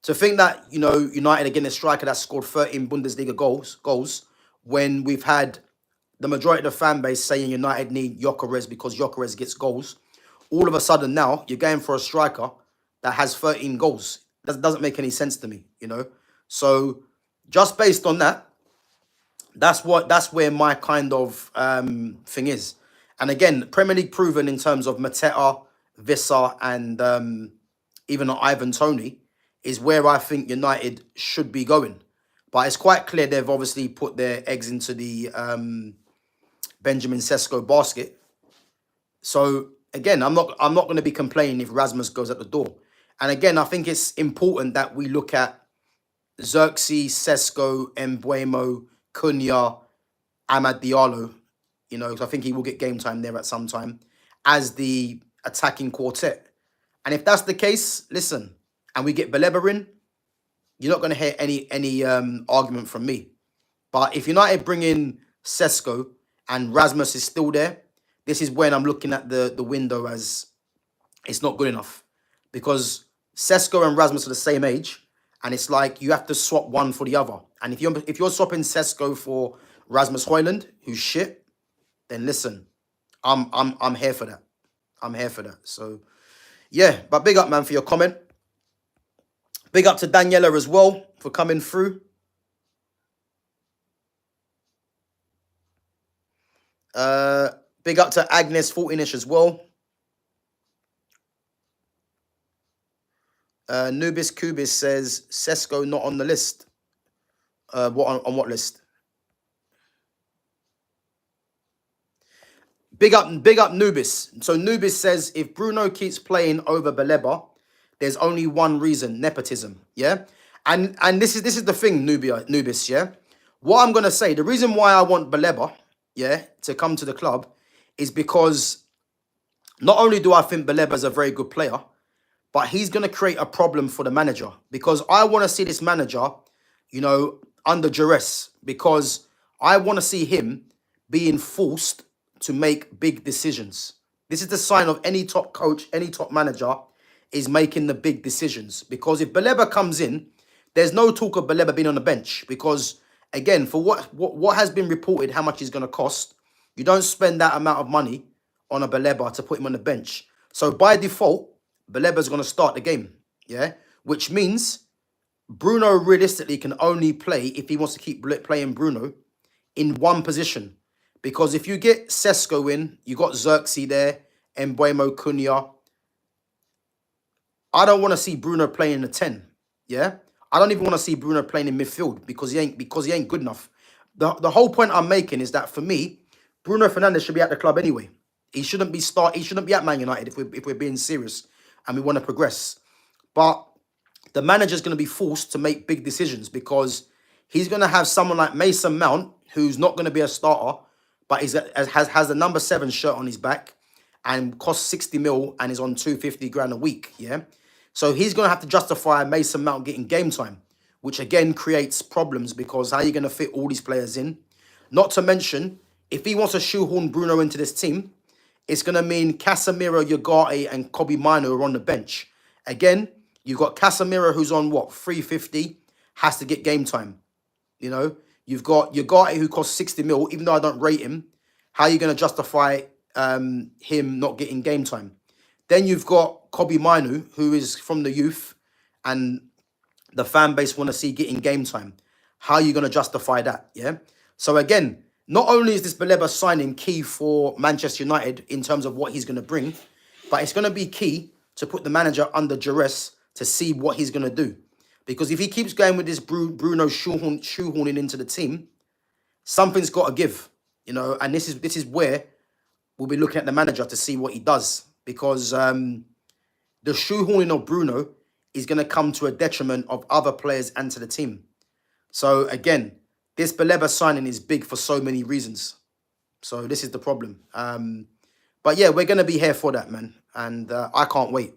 to think that, you know, United are getting a striker that scored 13 Bundesliga goals when we've had the majority of the fan base saying United need Gyökeres because Gyökeres gets goals. All of a sudden now, you're going for a striker that has 13 goals. That doesn't make any sense to me, you know. So just based on that, that's where my kind of thing is. And again, Premier League proven in terms of Mateta, Vissa, and even Ivan Toney is where I think United should be going. But it's quite clear they've obviously put their eggs into the Benjamin Sesko basket. So again, I'm not going to be complaining if Rasmus goes at the door. And again, I think it's important that we look at Zirkzee, Sesko, Mbeumo, Cunha, Amad Diallo, you know, because I think he will get game time there at some time, as the attacking quartet. And if that's the case, listen, and we get Baleba in, you're not going to hear any argument from me. But if United bring in Sesko and Rasmus is still there, this is when I'm looking at the window as it's not good enough. Because Sesko and Rasmus are the same age, and it's like you have to swap one for the other. And if you're swapping Sesko for Rasmus Højlund, who's shit, then listen, I'm here for that. I'm here for that. So yeah, but big up, man, for your comment. Big up to Daniela as well for coming through. Big up to Agnes 14ish as well. Nubis Kubis says Sesko not on the list. On what list? Big up Nubis. So Nubis says if Bruno keeps playing over Baleba, there's only one reason: nepotism. Yeah, and this is the thing, Nubis. Yeah, what I'm gonna say, the reason why I want Baleba, yeah, to come to the club, is because not only do I think Baleba's a very good player, but he's going to create a problem for the manager, because I want to see this manager, you know, under duress, because I want to see him being forced to make big decisions. This is the sign of any top coach, any top manager is making the big decisions. Because if Baleba comes in, there's no talk of Baleba being on the bench, because again, for what has been reported, how much he's going to cost, you don't spend that amount of money on a Baleba to put him on the bench. So by default, Baleba's going to start the game, yeah? Which means Bruno realistically can only play, if he wants to keep playing Bruno, in one position. Because if you get Sesko in, you got Zirkzee there, Mbeumo, Cunha. I don't want to see Bruno playing in the 10, yeah? I don't even want to see Bruno playing in midfield because he ain't good enough. The whole point I'm making is that for me, Bruno Fernandes should be at the club anyway. He shouldn't be at Man United if we're being serious and we want to progress. But the manager's going to be forced to make big decisions, because he's going to have someone like Mason Mount, who's not going to be a starter, but has the number 7 shirt on his back and costs 60 mil and is on 250 grand a week, yeah? So he's going to have to justify Mason Mount getting game time, which again creates problems, because how are you going to fit all these players in? Not to mention, if he wants to shoehorn Bruno into this team, it's going to mean Casemiro, Ugarte, and Kobe Mino are on the bench. Again, you've got Casemiro, who's on, 350, has to get game time. You know, you've got Ugarte, who costs 60 mil, even though I don't rate him. How are you going to justify him not getting game time? Then you've got Kobe Mino, who is from the youth, and the fan base want to see getting game time. How are you going to justify that? Yeah. So again, not only is this Baleba signing key for Manchester United in terms of what he's going to bring, but it's going to be key to put the manager under duress to see what he's going to do. Because if he keeps going with this Bruno shoehorning into the team, something's got to give, you know. And this is where we'll be looking at the manager to see what he does. Because the shoehorning of Bruno is going to come to a detriment of other players and to the team. So again, this Baleba signing is big for so many reasons. So this is the problem. But yeah, we're going to be here for that, man. And I can't wait.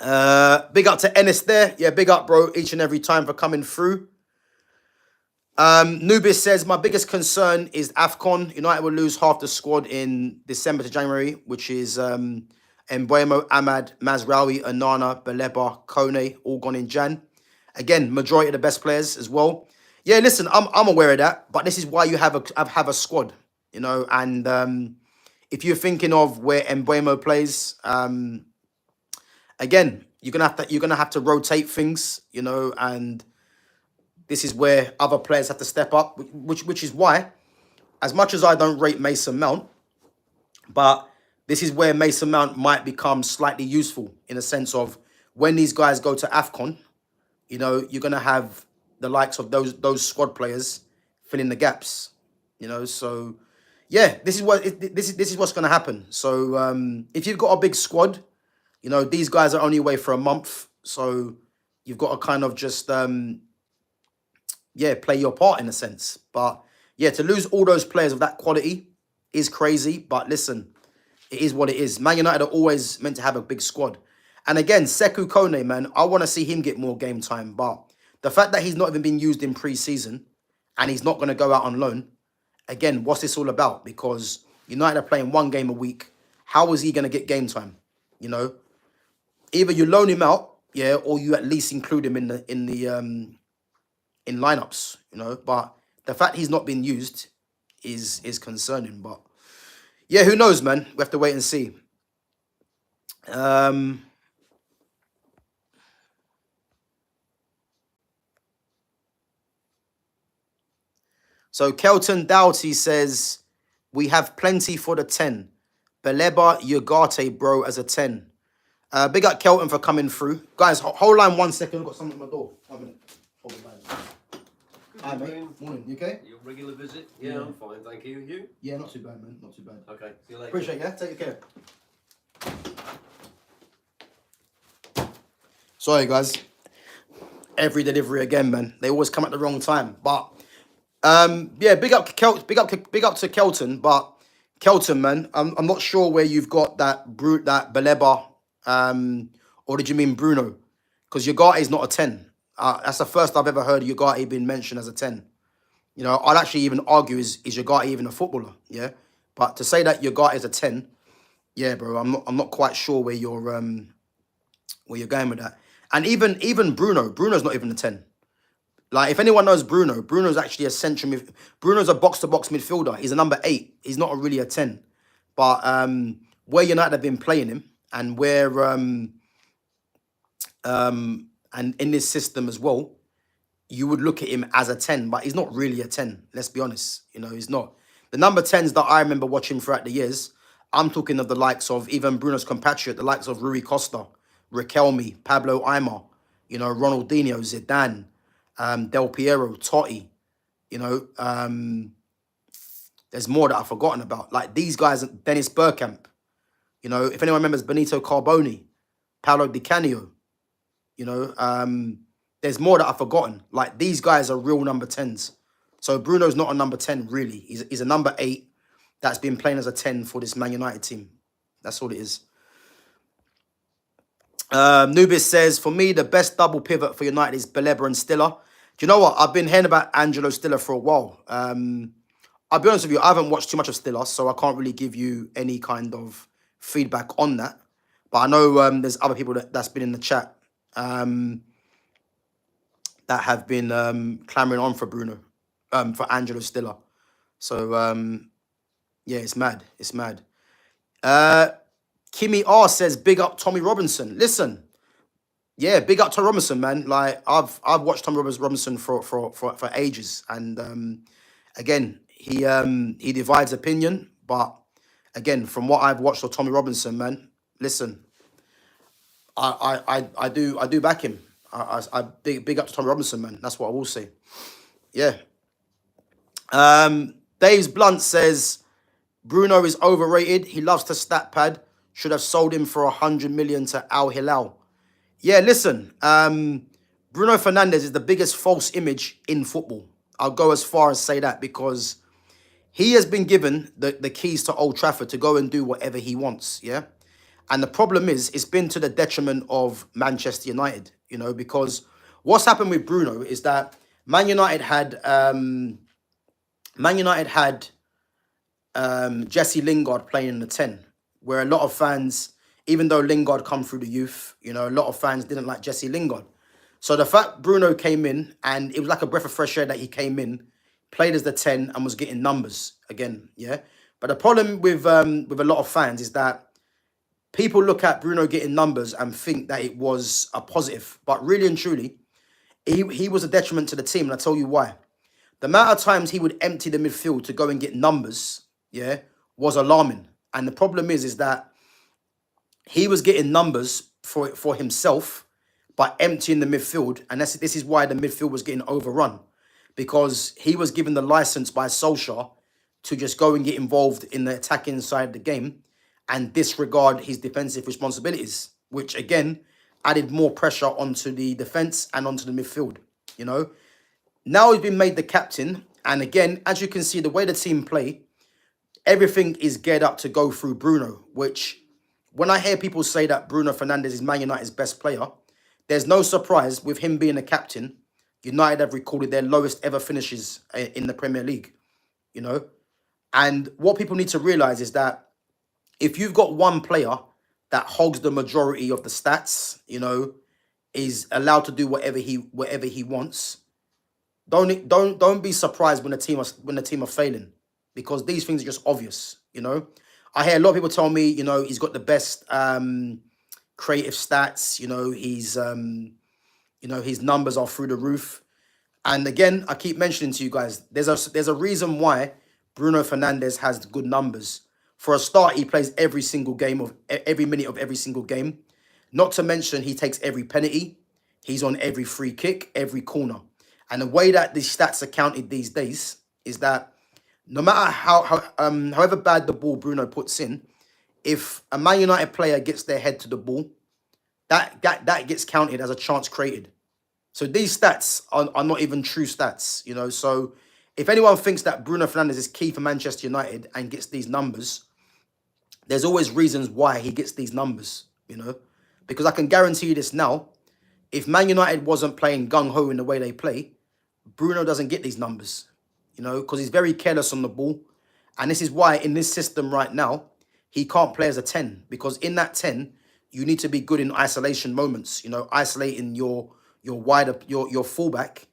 Big up to Ennis there. Yeah, big up, bro, each and every time for coming through. Nubis says, my biggest concern is AFCON. United will lose half the squad in December to January, which is Mbuemo, Ahmad, Mazraoui, Onana, Baleba, Kone, all gone in Jan. Again, majority of the best players as well. Yeah, listen, I'm aware of that, but this is why you have a squad, and if you're thinking of where Mbuemo plays, again, you're gonna have to rotate things, and this is where other players have to step up, which is why, as much as I don't rate Mason Mount, but this is where Mason Mount might become slightly useful in a sense of when these guys go to AFCON, you're gonna have the likes of those squad players filling the gaps, So yeah, this is what's gonna happen. So if you've got a big squad, these guys are only away for a month, so you've got to kind of just play your part in a sense. But yeah, to lose all those players of that quality is crazy. But listen, it is what it is. Man United are always meant to have a big squad. And again, Sekou Kone, man, I want to see him get more game time. But the fact that he's not even been used in pre-season and he's not going to go out on loan, again, what's this all about? Because United are playing one game a week. How is he going to get game time? Either you loan him out, or you at least include him in lineups, But the fact he's not been used is concerning. But yeah, who knows, man? We have to wait and see. So Kelton Doughty says, we have plenty for the 10. Baleba, Ugarte, bro, as a 10. Big up Kelton for coming through. Guys, hold line 1 second. I've got something at my door. 1 minute. Hold the line. Hi, mate. Morning. You okay? Your regular visit? Yeah, I'm fine. Thank you. You? Yeah, not too bad, man. Not too bad. Okay. See you later. Appreciate it, yeah? Take care. Sorry, guys. Every delivery again, man. They always come at the wrong time. But big up to Kelton. But Kelton, man, I'm not sure where you've got that Baleba, or did you mean Bruno? Because Ugarte is not a 10. That's the first I've ever heard Ugarte being mentioned as a 10. I'd actually even argue, is Ugarte even a footballer? Yeah. But to say that Ugarte is a 10, yeah, bro, I'm not quite sure where you're going with that. And even Bruno's not even a 10. Like, if anyone knows Bruno's actually a central Bruno's a box-to-box midfielder. He's a number 8. He's not really a 10. But where United have been playing him, and where and in this system as well, you would look at him as a 10, but he's not really a 10. Let's be honest. He's not. The number 10s that I remember watching throughout the years, I'm talking of the likes of even Bruno's compatriot, the likes of Rui Costa, Riquelme, Pablo Aimar, Ronaldinho, Zidane, Del Piero, Totti, there's more that I've forgotten about. Like these guys, Dennis Bergkamp, if anyone remembers Benito Carboni, Paolo Di Canio, there's more that I've forgotten. Like these guys are real number 10s. So Bruno's not a number 10, really. He's a number 8 that's been playing as a 10 for this Man United team. That's all it is. Nubis says, for me, the best double pivot for United is Baleba and Stiller. Do you know what? I've been hearing about Angelo Stiller for a while. I'll be honest with you, I haven't watched too much of Stiller, so I can't really give you any kind of feedback on that. But I know there's other people that's been in the chat that have been clamoring on for Bruno, for Angelo Stiller. So, yeah, it's mad. It's mad. Kimmy R says, big up Tommy Robinson. Listen, yeah, big up to Robinson, man. Like, I've watched Tommy Robinson for ages. And, again, he divides opinion. But, again, from what I've watched of Tommy Robinson, man, listen, I do back him. I big up to Tommy Robinson, man. That's what I will say. Yeah. Dave's Blunt says, Bruno is overrated. He loves to stat pad. Should have sold him for 100 million to Al Hilal. Yeah, listen. Bruno Fernandes is the biggest false image in football. I'll go as far as say that because he has been given the keys to Old Trafford to go and do whatever he wants. Yeah. And the problem is, it's been to the detriment of Manchester United, because what's happened with Bruno is that Man United had Man United had Jesse Lingard playing in the 10, where a lot of fans, even though Lingard come through the youth, a lot of fans didn't like Jesse Lingard. So the fact Bruno came in, and it was like a breath of fresh air that he came in, played as the 10 and was getting numbers again, yeah. But the problem with a lot of fans is that people look at Bruno getting numbers and think that it was a positive, but really and truly, he was a detriment to the team, and I'll tell you why. The amount of times he would empty the midfield to go and get numbers, yeah, was alarming. And the problem is that he was getting numbers for himself by emptying the midfield, and this is why the midfield was getting overrun, because he was given the license by Solskjaer to just go and get involved in the attacking side of the game and disregard his defensive responsibilities, which again added more pressure onto the defense and onto the midfield. Now he's been made the captain, and again, as you can see, the way the team play, everything is geared up to go through Bruno, which when I hear people say that Bruno Fernandes is Man United's best player, there's no surprise with him being a captain. United have recorded their lowest ever finishes in the Premier League, And what people need to realize is that if you've got one player that hogs the majority of the stats, is allowed to do whatever he wants, don't be surprised when the team are failing, because these things are just obvious. I hear a lot of people tell me, he's got the best creative stats. His numbers are through the roof. And again, I keep mentioning to you guys, there's a reason why Bruno Fernandes has good numbers. For a start, he plays every minute of every single game. Not to mention, he takes every penalty. He's on every free kick, every corner. And the way that these stats are counted these days is that no matter however bad the ball Bruno puts in, if a Man United player gets their head to the ball, that gets counted as a chance created. So these stats are not even true stats, So if anyone thinks that Bruno Fernandes is key for Manchester United and gets these numbers, there's always reasons why he gets these numbers, Because I can guarantee you this now, if Man United wasn't playing gung-ho in the way they play, Bruno doesn't get these numbers, because he's very careless on the ball. And this is why in this system right now, he can't play as a 10, because in that 10, you need to be good in isolation moments, isolating your fullback,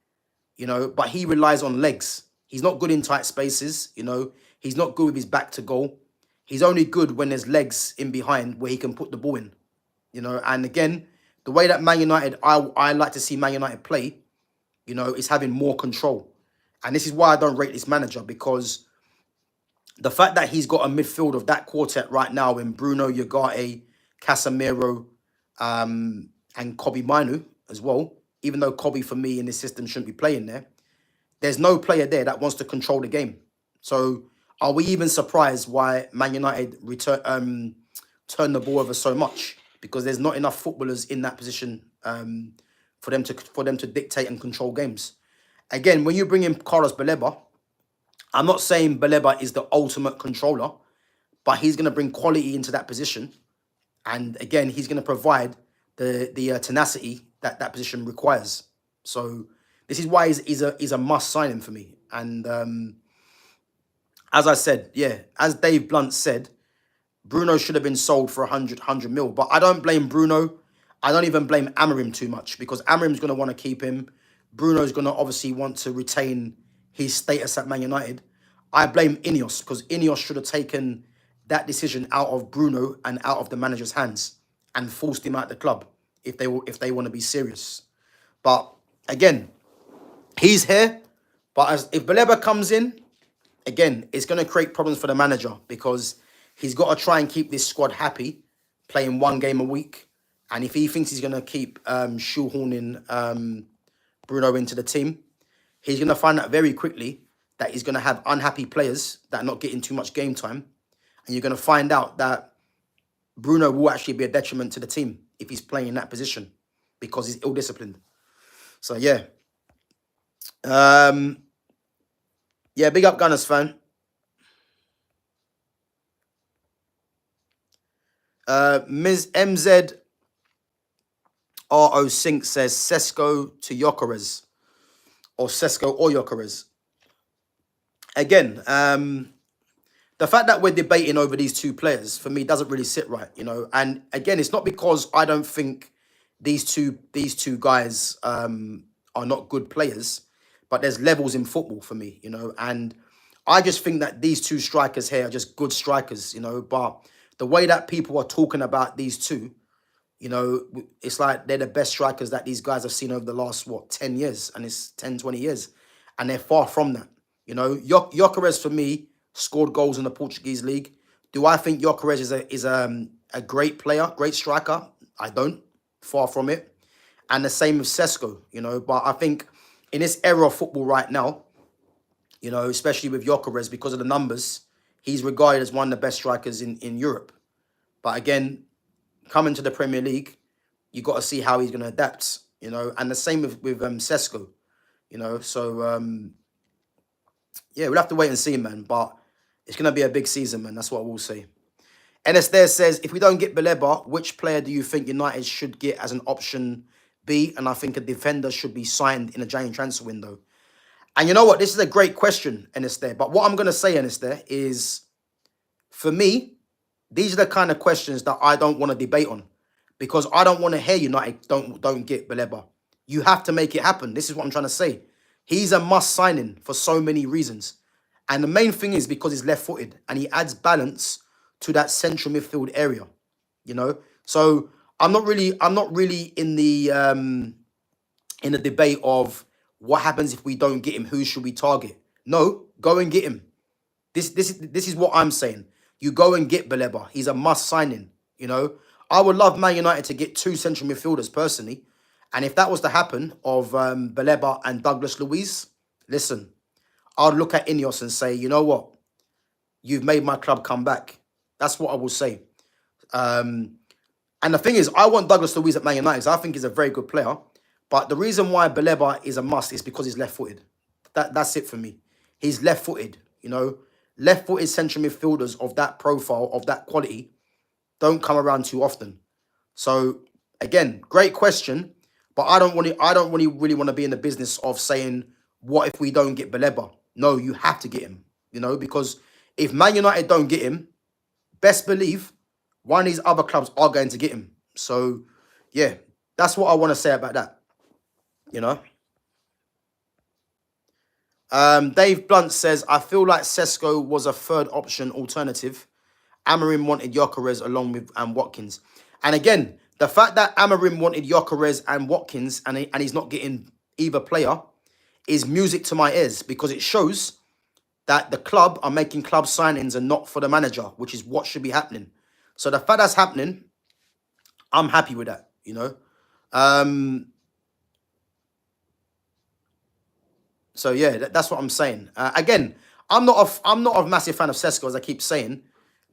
but he relies on legs. He's not good in tight spaces, he's not good with his back to goal. He's only good when there's legs in behind where he can put the ball in, and again, the way that Man United, I like to see Man United play, is having more control. And this is why I don't rate this manager, because the fact that he's got a midfield of that quartet right now in Bruno, Ugarte, Casemiro, and Kobe Minu as well, even though Kobe for me in this system shouldn't be playing there, there's no player there that wants to control the game. So are we even surprised why Man United turn the ball over so much? Because there's not enough footballers in that position for them to dictate and control games. Again, when you bring in Carlos Baleba, I'm not saying Baleba is the ultimate controller, but he's going to bring quality into that position. And again, he's going to provide the tenacity that position requires. So this is why he's a must signing for me. And as I said, as Dave Blunt said, Bruno should have been sold for 100 mil. But I don't blame Bruno. I don't even blame Amorim too much, because Amorim's going to want to keep him. Bruno's going to obviously want to retain his status at Man United. I blame Ineos, because Ineos should have taken that decision out of Bruno and out of the manager's hands and forced him out of the club if they want to be serious. But again, he's here. But if Baleba comes in, again, it's going to create problems for the manager, because he's got to try and keep this squad happy, playing one game a week. And if he thinks he's going to keep shoehorning Bruno into the team, he's going to find out very quickly that he's going to have unhappy players that are not getting too much game time. And you're going to find out that Bruno will actually be a detriment to the team if he's playing in that position. because he's ill-disciplined. So, yeah. Yeah, big up Gunners fan. Ms. MZ RO Sink says Sesko to Gyökeres. Or Sesko or Gyökeres. Again, the fact that we're debating over these two players, for me, doesn't really sit right, you know. And again, it's not because I don't think these two guys are not good players, but there's levels in football for me, you know. And I just think that these two strikers here are just good strikers, you know. But the way that people are talking about these two, you know, it's like they're the best strikers that these guys have seen over the last, 10 years? And it's 10, 20 years. And they're far from that. You know, Gyökeres, for me, scored goals in the Portuguese league. Do I think Gyökeres is a great player, great striker? I don't. Far from it. And the same with Sesko, you know. But I think in this era of football right now, you know, especially with Gyökeres, because of the numbers, he's regarded as one of the best strikers in Europe. But again, coming to the Premier League, you got to see how he's going to adapt, you know. And the same with Sesko, you know. So, yeah, we'll have to wait and see, man. But it's going to be a big season, man. That's what we'll see. NS there says, if we don't get Baleba, which player do you think United should get as an option B? And I think a defender should be signed in a January transfer window. And you know what? This is a great question, NS there. But what I'm going to say, NS there, is for me, these are the kind of questions that I don't want to debate on, because I don't want to hear United don't get Baleba. You have to make it happen. This is what I'm trying to say. He's a must signing for so many reasons. And the main thing is because he's left-footed and he adds balance to that central midfield area, you know. So I'm not really in the debate of what happens if we don't get him. Who should we target? No, go and get him. This is what I'm saying. You go and get Baleba. He's a must signing. You know, I would love Man United to get two central midfielders personally, and if that was to happen of Baleba and Douglas Luiz, listen, I'd look at Ineos and say, you know what, you've made my club come back. That's what I will say. And the thing is, I want Douglas Luiz at Man United because I think he's a very good player. But the reason why Baleba is a must is because he's left-footed. That's it for me. He's left-footed, you know. Left-footed central midfielders of that profile, of that quality, don't come around too often. So, again, great question. But I don't really want to be in the business of saying, what if we don't get Baleba? No, you have to get him, you know, because if Man United don't get him, best believe one of these other clubs are going to get him. So, yeah, that's what I want to say about that, you know. Dave Blunt says, I feel like Sesko was a third option alternative. Amorim wanted Gyökeres along with Watkins. And again, the fact that Amorim wanted Gyökeres and Watkins and he's not getting either player is music to my ears, because it shows that the club are making club signings and not for the manager, which is what should be happening. So the fact that's happening, I'm happy with that, you know. So yeah, that's what I'm saying. Again, I'm not a massive fan of Sesko, as I keep saying,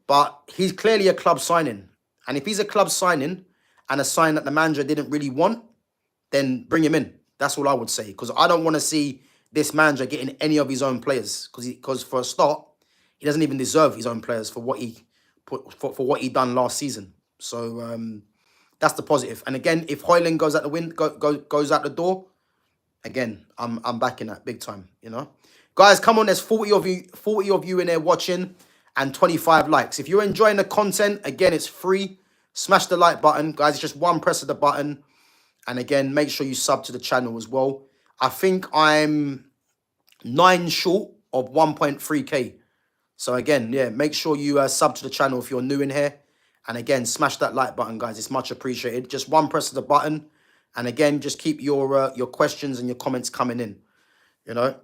but he's clearly a club signing. And if he's a club signing and a sign that the manager didn't really want, then bring him in. That's all I would say, because I don't want to see this manager getting any of his own players, because for a start, he doesn't even deserve his own players for what he for what he done last season. So that's the positive. And again, if Højlund goes out the goes out the door, again, I'm backing that big time, you know. Guys, come on, there's 40 of you in there watching and 25 likes. If you're enjoying the content, again, it's free. Smash the like button. Guys, it's just one press of the button. And again, make sure you sub to the channel as well. I think I'm 9 short of 1.3k. So again, yeah, make sure you sub to the channel if you're new in here. And again, smash that like button, guys. It's much appreciated. Just one press of the button. And again, just keep your questions and your comments coming in, you know.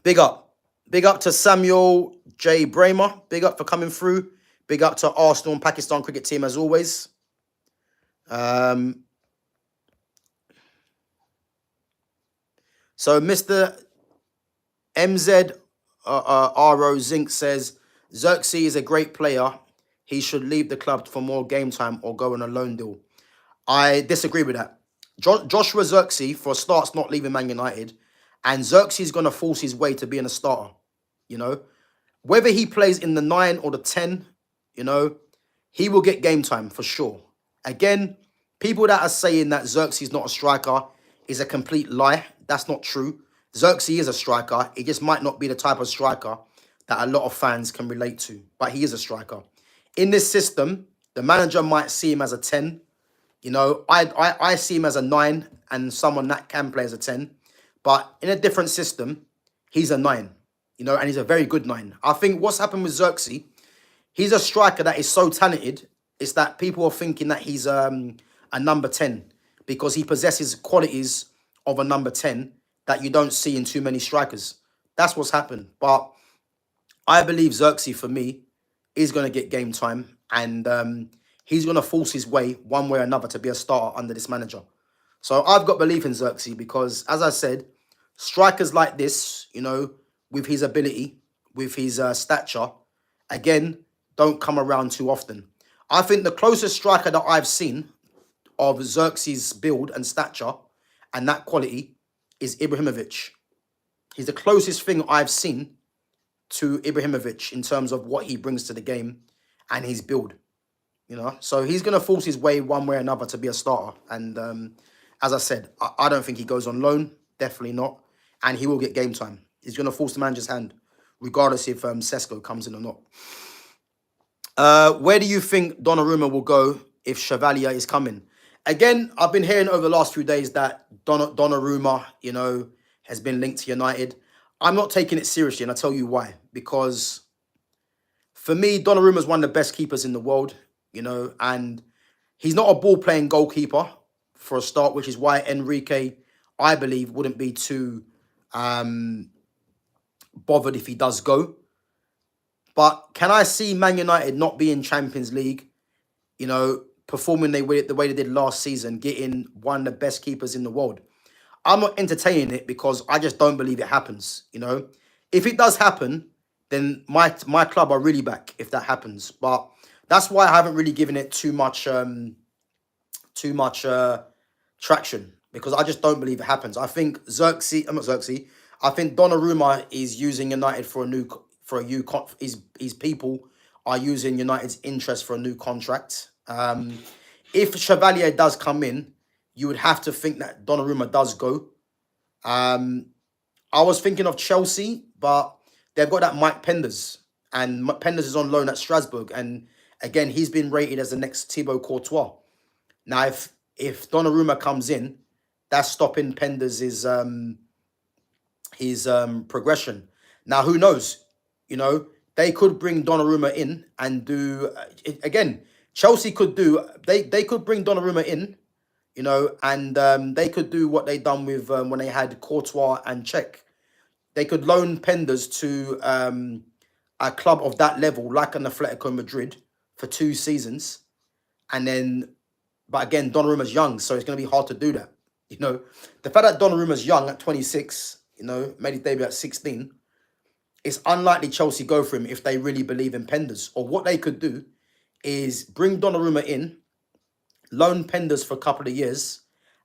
Big up. Big up to Samuel J. Bramer. Big up for coming through. Big up to Arsenal and Pakistan cricket team as always. So Mr. MZ RO Zinc says, Xerxes is a great player. He should leave the club for more game time or go on a loan deal. I disagree with that. Joshua Zirkzee, for a start, is not leaving Man United. And Zirkzee is going to force his way to being a starter. You know, whether he plays in the 9 or the 10, you know, he will get game time for sure. Again, people that are saying that Xerxes is not a striker is a complete lie. That's not true. Xerxes is a striker. He just might not be the type of striker that a lot of fans can relate to, but he is a striker. In this system, the manager might see him as a 10. You know, I see him as a 9 and someone that can play as a 10. But in a different system, he's a 9. You know, and he's a very good 9. I think what's happened with Xerxes, he's a striker that is so talented, is that people are thinking that he's a number 10 because he possesses qualities of a number 10 that you don't see in too many strikers. That's what's happened. But I believe Xerxes, for me, is going to get game time. And he's going to force his way, one way or another, to be a starter under this manager. So I've got belief in Xerxes because, as I said, strikers like this, you know, with his ability, with his stature, again, don't come around too often. I think the closest striker that I've seen of Xerxes' build and stature and that quality is Ibrahimovic. He's the closest thing I've seen to Ibrahimovic in terms of what he brings to the game and his build. You know, so he's going to force his way one way or another to be a starter. And as I said, I don't think he goes on loan. Definitely not. And he will get game time. He's going to force the manager's hand, regardless if Sesko comes in or not. Where do you think Donnarumma will go if Chevalier is coming? Again, I've been hearing over the last few days that Donnarumma, you know, has been linked to United. I'm not taking it seriously, and I'll tell you why. Because for me, Donnarumma is one of the best keepers in the world, you know, and he's not a ball-playing goalkeeper for a start, which is why Enrique, I believe, wouldn't be too bothered if he does go. But can I see Man United not being Champions League, you know, performing the way they did last season, getting one of the best keepers in the world? I'm not entertaining it because I just don't believe it happens, you know. If it does happen, then my club are really back if that happens. But that's why I haven't really given it too much traction, because I just don't believe it happens. I think I think Donnarumma is using United his people are using United's interest for a new contract. If Chevalier does come in, you would have to think that Donnarumma does go. I was thinking of Chelsea, but they've got that Mike Penders, and Penders is on loan at Strasbourg, and again, he's been rated as the next Thibaut Courtois. Now, if Donnarumma comes in, that's stopping Penders' his progression. Now, who knows? You know, they could bring Donnarumma in and do again. Chelsea could do. They could bring Donnarumma in, you know, and they could do what they done with when they had Courtois and Cech. They could loan Penders to a club of that level, like an Atletico Madrid, for 2 seasons, and then. But again, Donnarumma's young, so it's going to be hard to do that. You know, the fact that Donnarumma's young at 26, you know, made his debut at 16, it's unlikely Chelsea go for him if they really believe in Penders. Or what they could do is bring Donnarumma in, loan Penders for a couple of years,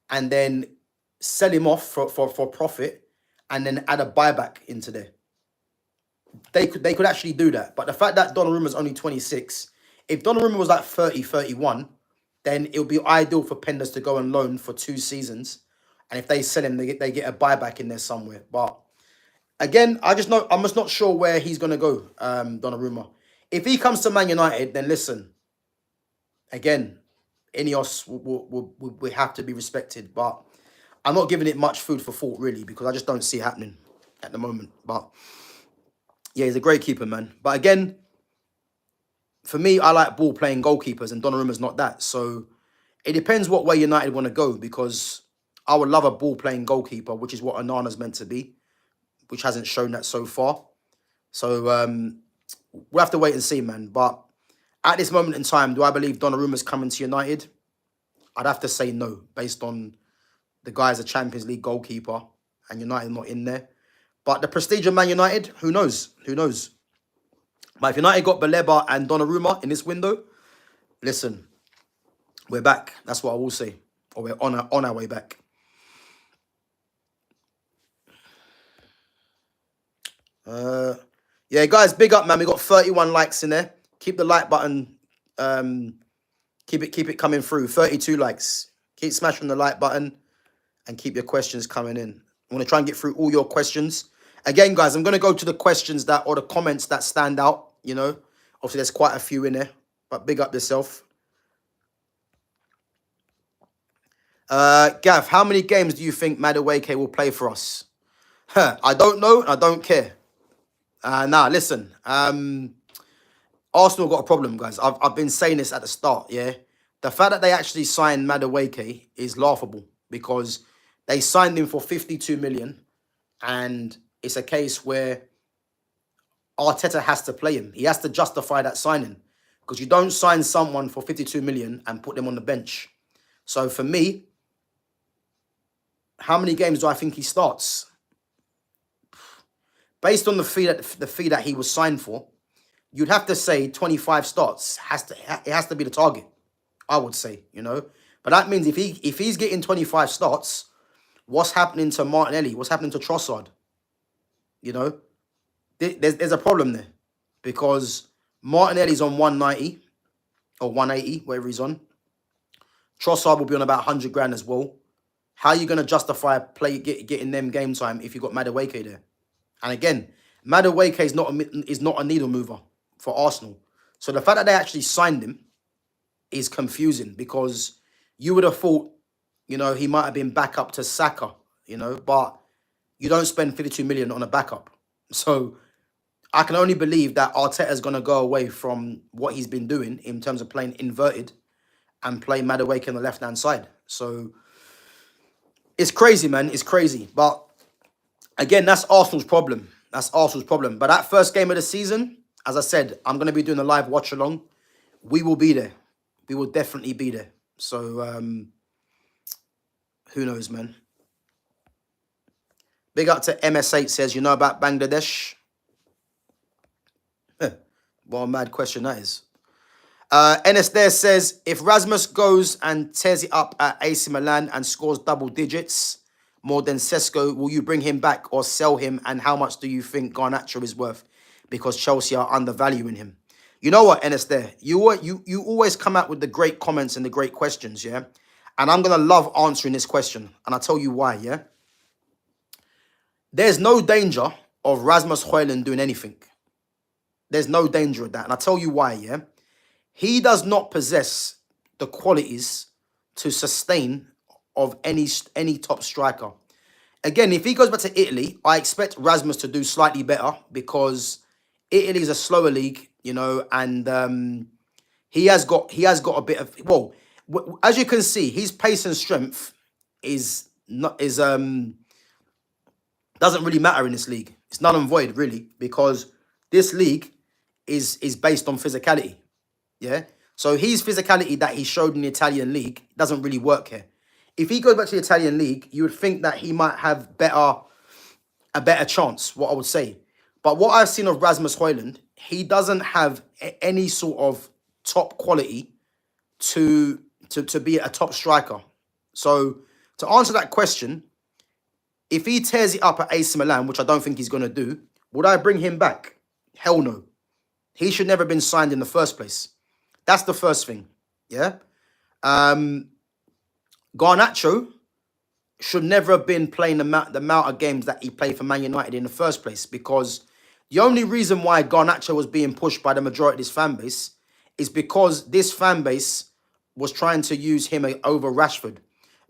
and then sell him off for profit, and then add a buyback into there. They could actually do that. But the fact that Donnarumma's only 26, if Donnarumma was like 30, 31, then it would be ideal for Penders to go on loan for 2 seasons. And if they sell him, they get a buyback in there somewhere. But again, I'm just not sure where he's going to go, Donnarumma. If he comes to Man United, then listen, again, Ineos will have to be respected. But I'm not giving it much food for thought, really, because I just don't see it happening at the moment. But yeah, he's a great keeper, man. But again, for me, I like ball-playing goalkeepers, and Donnarumma's not that. So it depends what way United want to go, because I would love a ball-playing goalkeeper, which is what Onana's meant to be, which hasn't shown that so far. So we'll have to wait and see, man. But at this moment in time, do I believe Donnarumma's coming to United? I'd have to say no, based on the guy's a Champions League goalkeeper and United not in there. But the prestige of Man United, who knows? Who knows? But if United got Baleba and Donnarumma in this window, listen, we're back. That's what I will say. Or we're on our way back. Yeah, guys, big up, man. We got 31 likes in there. Keep the like button. Keep it coming through. 32 likes. Keep smashing the like button and keep your questions coming in. I want to try and get through all your questions. Again, guys, I'm going to go to the questions or the comments that stand out. You know, obviously there's quite a few in there, but big up yourself. Gav, how many games do you think Madueke will play for us? I don't know and I don't care. Listen. Arsenal got a problem, guys. I've been saying this at the start, yeah? The fact that they actually signed Madueke is laughable because they signed him for 52 million and it's a case where Arteta has to play him. He has to justify that signing because you don't sign someone for 52 million and put them on the bench. So for me, how many games do I think he starts? Based on the fee that he was signed for, you'd have to say 25 starts. It has to be the target, I would say, you know. But that means if he's getting 25 starts, what's happening to Martinelli? What's happening to Trossard? You know, there's a problem there because Martinelli's on 190 or 180, whatever he's on. Trossard will be on about 100 grand as well. How are you going to justify getting them game time if you've got Madueke there? And again, Madueke is not a needle mover for Arsenal. So the fact that they actually signed him is confusing because you would have thought, you know, he might have been back up to Saka, you know, but you don't spend 52 million on a backup. So I can only believe that Arteta's going to go away from what he's been doing in terms of playing inverted and play Madueke on the left-hand side. So it's crazy, man. It's crazy. But again, that's Arsenal's problem. That's Arsenal's problem. But that first game of the season, as I said, I'm going to be doing a live watch-along. We will be there. We will definitely be there. So, who knows, man? Big up to MS8 says, you know about Bangladesh? What a mad question that is. Enes there says, if Rasmus goes and tears it up at AC Milan and scores double digits, more than Sesko, will you bring him back or sell him? And how much do you think Garnacho is worth? Because Chelsea are undervaluing him. You know what, Enes there? You always come out with the great comments and the great questions, yeah? And I'm going to love answering this question. And I'll tell you why, yeah? There's no danger of Rasmus Højlund doing anything. There's no danger of that. And I'll tell you why, yeah? He does not possess the qualities to sustain of any top striker. Again, if he goes back to Italy, I expect Rasmus to do slightly better because Italy is a slower league, you know, and he has got a bit of, well, as you can see, his pace and strength doesn't really matter in this league. It's null and void, really, because this league is based on physicality. Yeah. So his physicality that he showed in the Italian league doesn't really work here. If he goes back to the Italian league, you would think that he might have a better chance, what I would say. But what I've seen of Rasmus Højlund, he doesn't have any sort of top quality to be a top striker. So to answer that question, if he tears it up at AC Milan, which I don't think he's going to do, would I bring him back? Hell no. He should never have been signed in the first place. That's the first thing. Yeah. Garnacho should never have been playing the amount of games that he played for Man United in the first place, because the only reason why Garnacho was being pushed by the majority of this fan base is because this fan base was trying to use him over Rashford.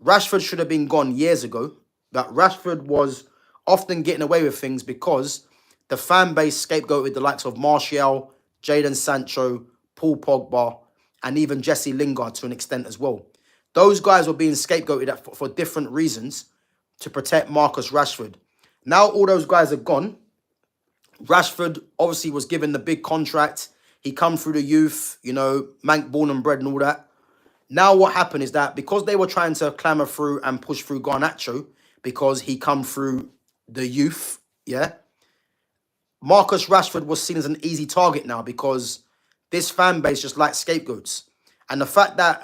Rashford should have been gone years ago, but Rashford was often getting away with things because the fan base scapegoated the likes of Martial, Jadon Sancho, Paul Pogba, and even Jesse Lingard to an extent as well. Those guys were being scapegoated for different reasons to protect Marcus Rashford. Now all those guys are gone. Rashford obviously was given the big contract. He come through the youth, you know, Mank born and bred and all that. Now what happened is that because they were trying to clamor through and push through Garnacho because he come through the youth, yeah, Marcus Rashford was seen as an easy target now because this fan base just likes scapegoats. And the fact that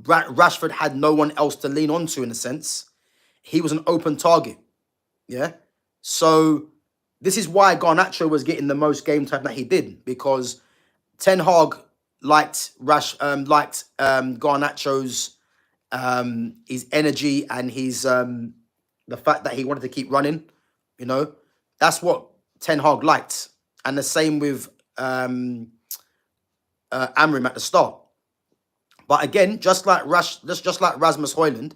Rashford had no one else to lean onto, in a sense, he was an open target. Yeah. So this is why Garnacho was getting the most game time that he did, because Ten Hag liked Garnacho's his energy and his the fact that he wanted to keep running. You know, that's what Ten Hag liked, and the same with Amrim at the start. But again, just like Rasmus Højlund,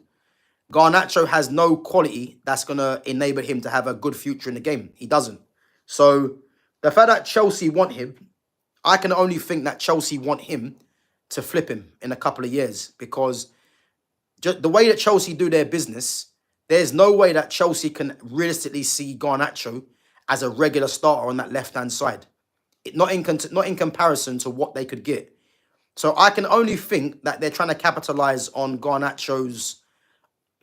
Garnacho has no quality that's gonna enable him to have a good future in the game. He doesn't. So the fact that Chelsea want him, I can only think that Chelsea want him to flip him in a couple of years, because just the way that Chelsea do their business, there's no way that Chelsea can realistically see Garnacho as a regular starter on that left-hand side. Not in comparison to what they could get. So I can only think that they're trying to capitalize on Garnacho's,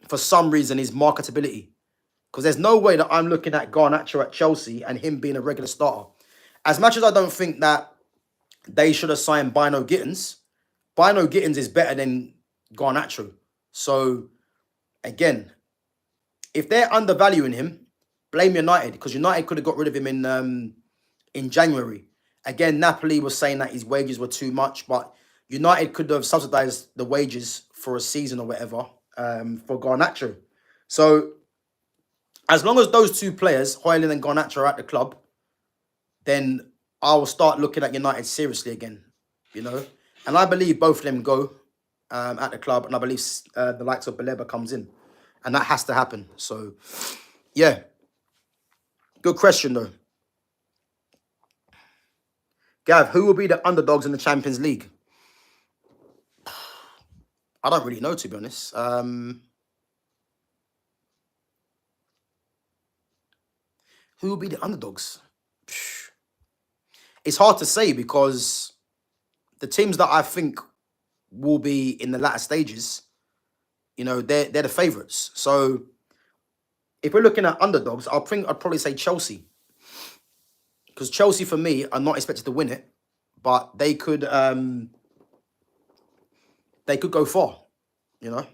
for some reason, his marketability. Because there's no way that I'm looking at Garnacho at Chelsea and him being a regular starter. As much as I don't think that they should have signed Bino Gittins is better than Garnacho. So, again, if they're undervaluing him, blame United, because United could have got rid of him in January. Again, Napoli was saying that his wages were too much, but United could have subsidized the wages for a season or whatever for Garnacho. So, as long as those two players, Højlund and Garnacho, are at the club, then I will start looking at United seriously again, you know. And I believe both of them go at the club, and I believe the likes of Baleba comes in. And that has to happen. So, yeah. Good question, though. Gav, who will be the underdogs in the Champions League? I don't really know, to be honest. Who will be the underdogs? It's hard to say, because the teams that I think will be in the latter stages, you know, they're the favourites. So if we're looking at underdogs, I'd probably say Chelsea. Because Chelsea, for me, are not expected to win it, but they could go far, you know.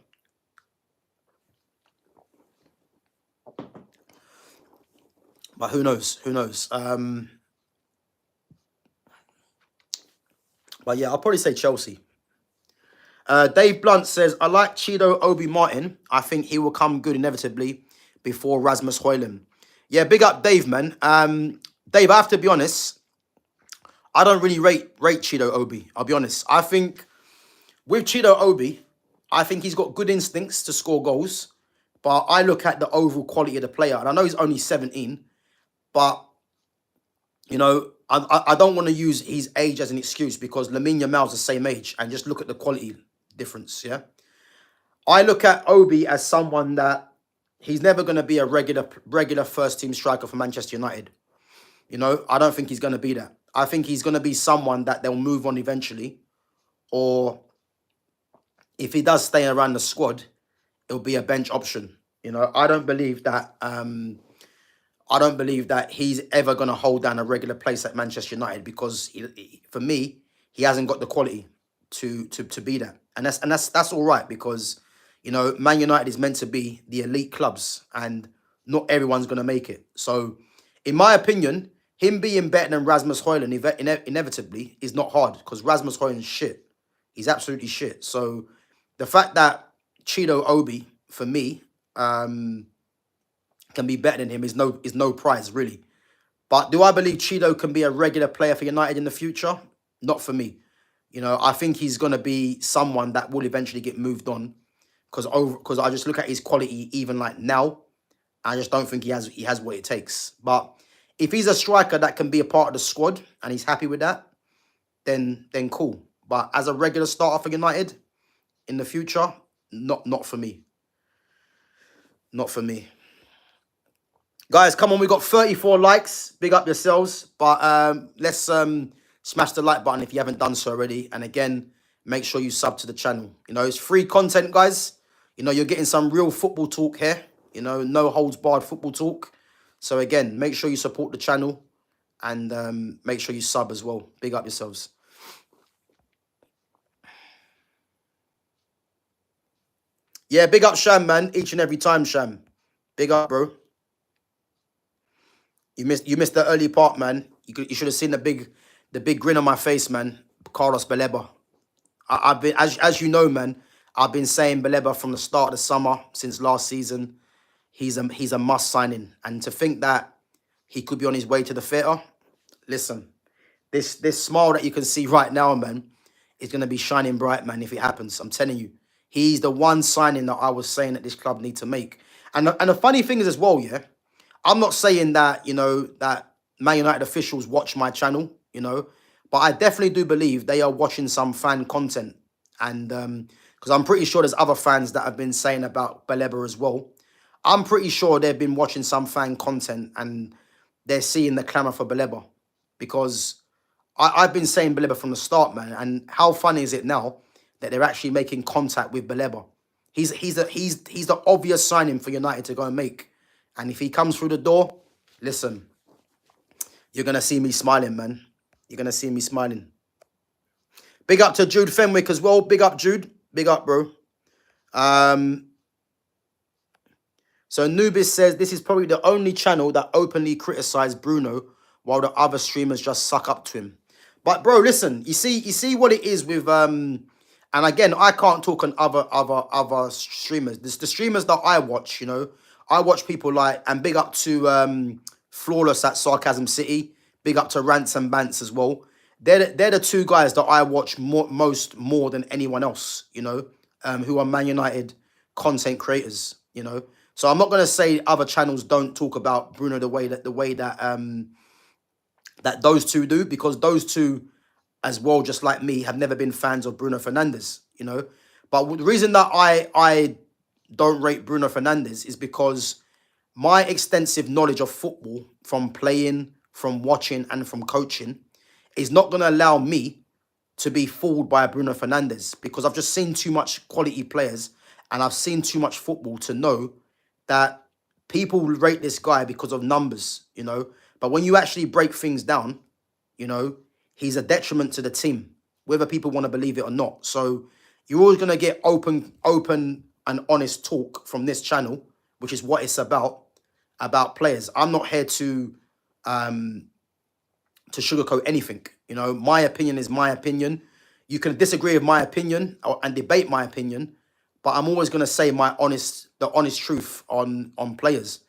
But who knows? Who knows? But yeah, I'll probably say Chelsea. Dave Blunt says, I like Chido Obi Martin. I think he will come good inevitably before Rasmus Højlund. Yeah, big up Dave, man. Dave, I have to be honest, I don't really rate Chido Obi. I'll be honest. I think with Chido Obi, I think he's got good instincts to score goals. But I look at the overall quality of the player. And I know he's only 17. But, you know, I don't want to use his age as an excuse, because Lamine Yamal's the same age. And just look at the quality difference, yeah? I look at Obi as someone that he's never going to be a regular first-team striker for Manchester United. You know, I don't think he's going to be that. I think he's going to be someone that they'll move on eventually. Or if he does stay around the squad, it'll be a bench option. You know, I don't believe that he's ever going to hold down a regular place at Manchester United, because for me, he hasn't got the quality to be that. And that's all right, because, you know, Man United is meant to be the elite clubs, and not everyone's going to make it. So, in my opinion, him being better than Rasmus Højlund inevitably is not hard, because Rasmus Højlund's shit. He's absolutely shit. So the fact that Chido Obi, for me, can be better than him is no prize, really. But do I believe Chido can be a regular player for United in the future? Not for me. You know, I think he's going to be someone that will eventually get moved on, because I just look at his quality even like now. I just don't think he has what it takes. But if he's a striker that can be a part of the squad and he's happy with that, then cool. But as a regular starter for United in the future, not for me. Not for me. Guys, come on, we got 34 likes. Big up yourselves. But let's smash the like button if you haven't done so already. And again, make sure you sub to the channel. You know, it's free content, guys. You know, you're getting some real football talk here. You know, no holds barred football talk. So again, make sure you support the channel, and make sure you sub as well. Big up yourselves. Yeah, big up Sham, man. Each and every time, Sham. Big up, bro. You missed the early part, man. You should have seen the big grin on my face, man. Carlos Baleba. I've been as you know, man. I've been saying Baleba from the start of the summer since last season. He's a must signing, and to think that he could be on his way to the theatre. Listen, this smile that you can see right now, man, is gonna be shining bright, man. If it happens, I'm telling you, he's the one signing that I was saying that this club need to make. And the funny thing is as well, yeah. I'm not saying that, that Man United officials watch my channel, but I definitely do believe they are watching some fan content. And because I'm pretty sure there's other fans that have been saying about Baleba as well. I'm pretty sure they've been watching some fan content and they're seeing the clamour for Baleba. Because I've been saying Baleba from the start, man. And how funny is it now that they're actually making contact with Baleba? He's the obvious signing for United to go and make. And if he comes through the door, listen, you're going to see me smiling, man. You're going to see me smiling. Big up to Jude Fenwick as well. Big up, Jude. Big up, bro. So Nubis says, this is probably the only channel that openly criticized Bruno while the other streamers just suck up to him. But, bro, listen, you see what it is with... And again, I can't talk on other streamers. The streamers that I watch, I watch people like, and big up to Flawless at Sarcasm City, big up to Rants and Bants as well. They're the two guys that I watch more than anyone else, who are Man United content creators, So I'm not gonna say other channels don't talk about Bruno the way that that those two do, because those two as well, just like me, have never been fans of Bruno Fernandes, But the reason that I don't rate Bruno Fernandes is because my extensive knowledge of football from playing, from watching, and from coaching is not going to allow me to be fooled by Bruno Fernandes, because I've just seen too much quality players and I've seen too much football to know that people rate this guy because of numbers, But when you actually break things down, he's a detriment to the team, whether people want to believe it or not. So you're always going to get open and honest talk from this channel, which is what it's about players. I'm not here to sugarcoat anything. My opinion is my opinion. You can disagree with my opinion and debate my opinion, but I'm always going to say the honest truth on players.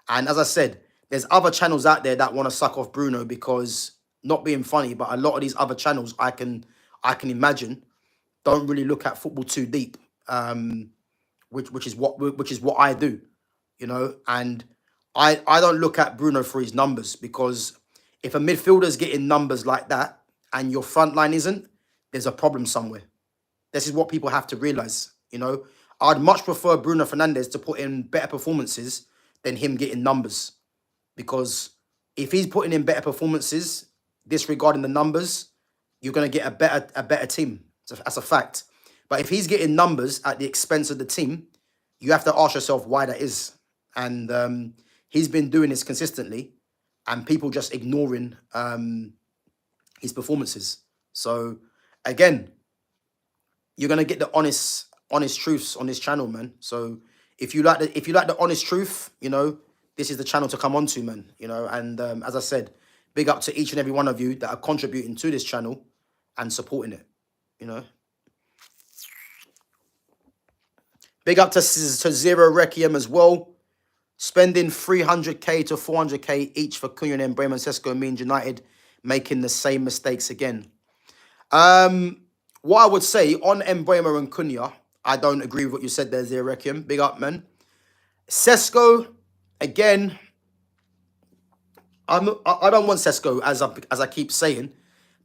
And as I said, there's other channels out there that want to suck off Bruno because, not being funny, but a lot of these other channels I can imagine don't really look at football too deep. Which is what I do, and I don't look at Bruno for his numbers, because if a midfielder's getting numbers like that and your front line isn't, there's a problem somewhere. This is what people have to realize, I'd much prefer Bruno Fernandes to put in better performances than him getting numbers, because if he's putting in better performances, disregarding the numbers, you're going to get a better team. That's a fact. But if he's getting numbers at the expense of the team, you have to ask yourself why that is. And he's been doing this consistently, and people just ignoring his performances. So again, you're gonna get the honest truths on this channel, man. So if you like the honest truth, this is the channel to come on to, man. And as I said, big up to each and every one of you that are contributing to this channel and supporting it. Big up to Zero Requiem as well. Spending 300k to 400k each for Cunha and Bremen Sesko means United making the same mistakes again. What I would say on Mbeumo and Cunha, I don't agree with what you said there, Zero Requiem. Big up, man. Sesko, again, I don't want Sesko, as I keep saying.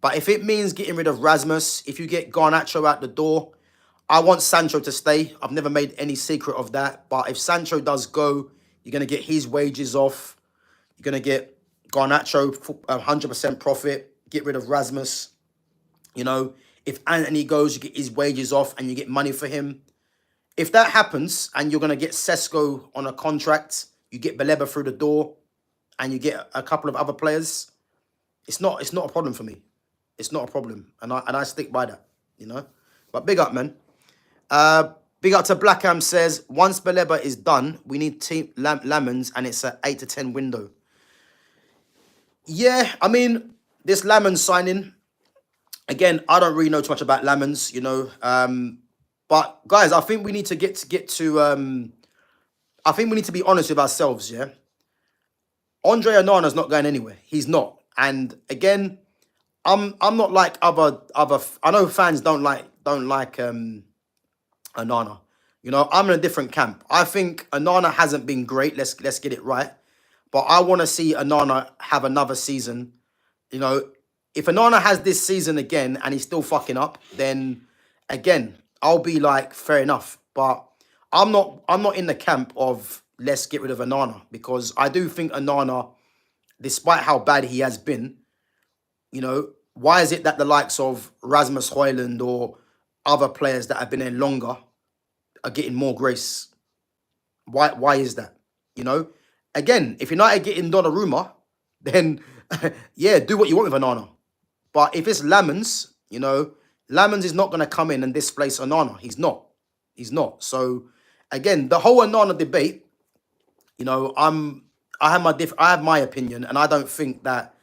But if it means getting rid of Rasmus, if you get Garnacho out the door, I want Sancho to stay. I've never made any secret of that. But if Sancho does go, you're going to get his wages off. You're going to get Garnacho 100% profit. Get rid of Rasmus. If Anthony goes, you get his wages off and you get money for him. If that happens and you're going to get Sesko on a contract, you get Baleba through the door and you get a couple of other players, it's not a problem for me. It's not a problem. And I stick by that, But big up, man. Big up to Blackham says, once Baleba is done, we need team Lamens and it's an 8 to 10 window. Yeah, I mean, this Lamens signing, again, I don't really know too much about Lamens, you know. But guys, I think we need to get to I think we need to be honest with ourselves, yeah. Andre Onana's not going anywhere. He's not. And again, I'm not like other I know fans don't like Onana. You know, I'm in a different camp. I think Onana hasn't been great. Let's get it right. But I want to see Onana have another season. You know, if Onana has this season again and he's still fucking up, then again, I'll be like, fair enough. But I'm not in the camp of let's get rid of Onana, because I do think Onana, despite how bad he has been, you know, why is it that the likes of Rasmus Højlund or other players that have been there longer are getting more grace? Why is that? You know, again, if United getting Donnarumma, then yeah, do what you want with Onana. But if it's Lamens, you know, Lamens is not going to come in and displace Onana. He's not. He's not. So again, the whole Onana debate, you know, I have my opinion, and I don't think that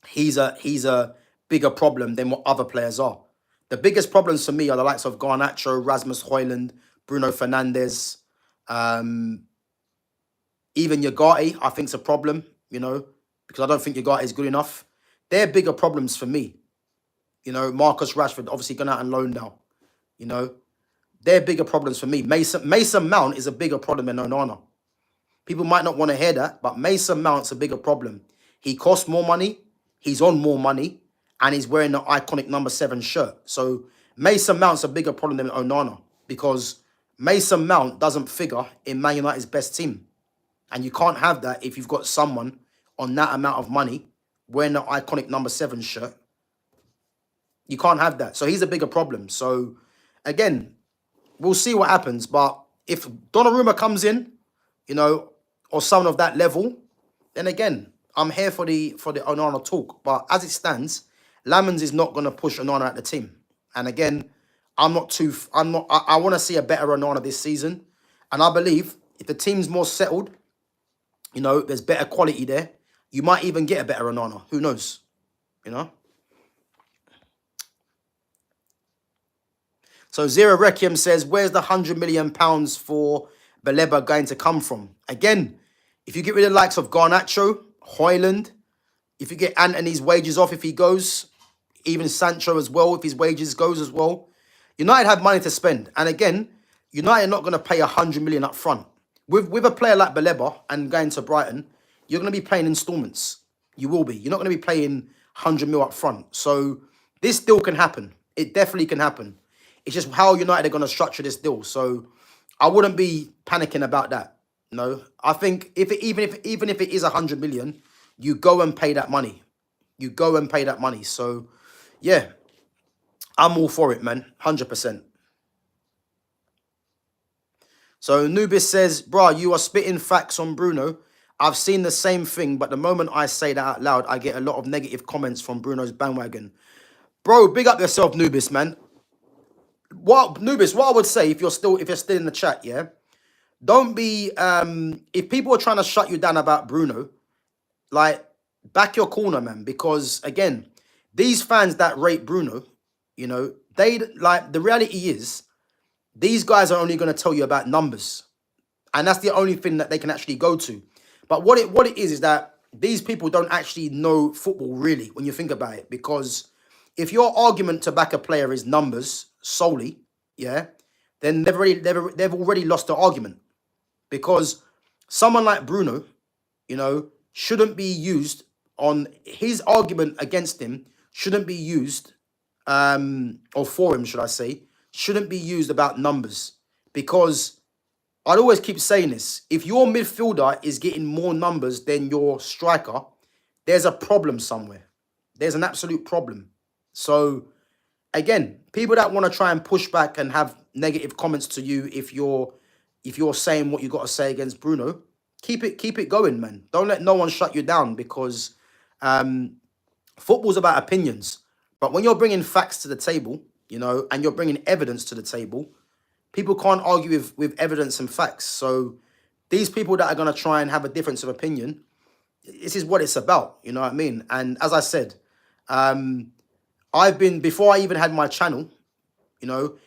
he's a bigger problem than what other players are. The biggest problems for me are the likes of Garnacho, Rasmus Højlund, Bruno Fernandes, even Ugarte, I think is a problem, you know, because I don't think Ugarte is good enough. They're bigger problems for me. You know, Marcus Rashford obviously gone out on loan now. You know, they're bigger problems for me. Mason Mount is a bigger problem than Onana. People might not want to hear that, but Mason Mount's a bigger problem. He costs more money, he's on more money, and he's wearing the iconic number 7 shirt. So Mason Mount's a bigger problem than Onana, because Mason Mount doesn't figure in Man United's best team. And you can't have that if you've got someone on that amount of money wearing the iconic number 7 shirt. You can't have that. So he's a bigger problem. So again, we'll see what happens. But if Donnarumma comes in, or someone of that level, then again, I'm here for the Onana talk. But as it stands, Lamens is not going to push Onana at the team. And again, I want to see a better Onana this season. And I believe if the team's more settled, there's better quality there, you might even get a better Onana. Who knows? So Zero Requiem says, where's the £100 million for Baleba going to come from? Again, if you get rid of the likes of Garnacho, Højlund, if you get Anthony's wages off if he goes, even Sancho as well, if his wages goes as well, United have money to spend. And again, United are not going to pay 100 million up front. With a player like Baleba and going to Brighton, you're going to be paying installments. You will be. You're not going to be paying 100 mil up front. So this deal can happen. It definitely can happen. It's just how United are going to structure this deal. So I wouldn't be panicking about that. I think even if it is 100 million, you go and pay that money. You go and pay that money. So yeah, I'm all for it, man. 100%. So Nubis says, bruh, you are spitting facts on Bruno. I've seen the same thing, but the moment I say that out loud, I get a lot of negative comments from Bruno's bandwagon. Bro, big up yourself, Nubis, man. Nubis, what I would say, if you're still in the chat, yeah, don't be if people are trying to shut you down about Bruno, like, back your corner, man, because again, these fans that rate Bruno, they like, the reality is these guys are only going to tell you about numbers, and that's the only thing that they can actually go to. But what it is that these people don't actually know football really when you think about it, because if your argument to back a player is numbers solely, yeah, then they've already lost the argument, because someone like Bruno, shouldn't be used on his argument against him, shouldn't be used, or for him, should I say, shouldn't be used about numbers, because I'd always keep saying this. If your midfielder is getting more numbers than your striker, there's a problem somewhere. There's an absolute problem. So again, people that want to try and push back and have negative comments to you if you're saying what you got to say against Bruno, keep it going, man. Don't let no one shut you down, because football's about opinions. But when you're bringing facts to the table, you know, and you're bringing evidence to the table, people can't argue with evidence and facts. So these people that are going to try and have a difference of opinion, this is what it's about, you know what I mean? And as I said, before I even had my channel, you know,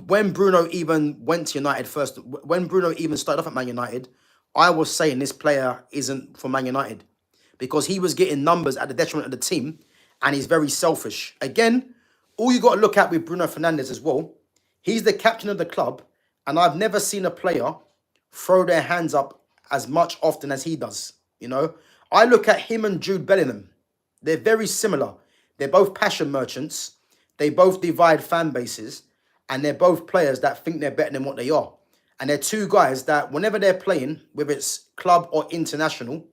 when Bruno even went to United first, when Bruno even started off at Man United, I was saying this player isn't for Man United because he was getting numbers at the detriment of the team and he's very selfish. Again, all you got to look at with Bruno Fernandes as well, he's the captain of the club and I've never seen a player throw their hands up as much often as he does, you know. I look at him and Jude Bellingham. They're very similar. They're both passion merchants. They both divide fan bases. And they're both players that think they're better than what they are. And they're two guys that whenever they're playing, whether it's club or international,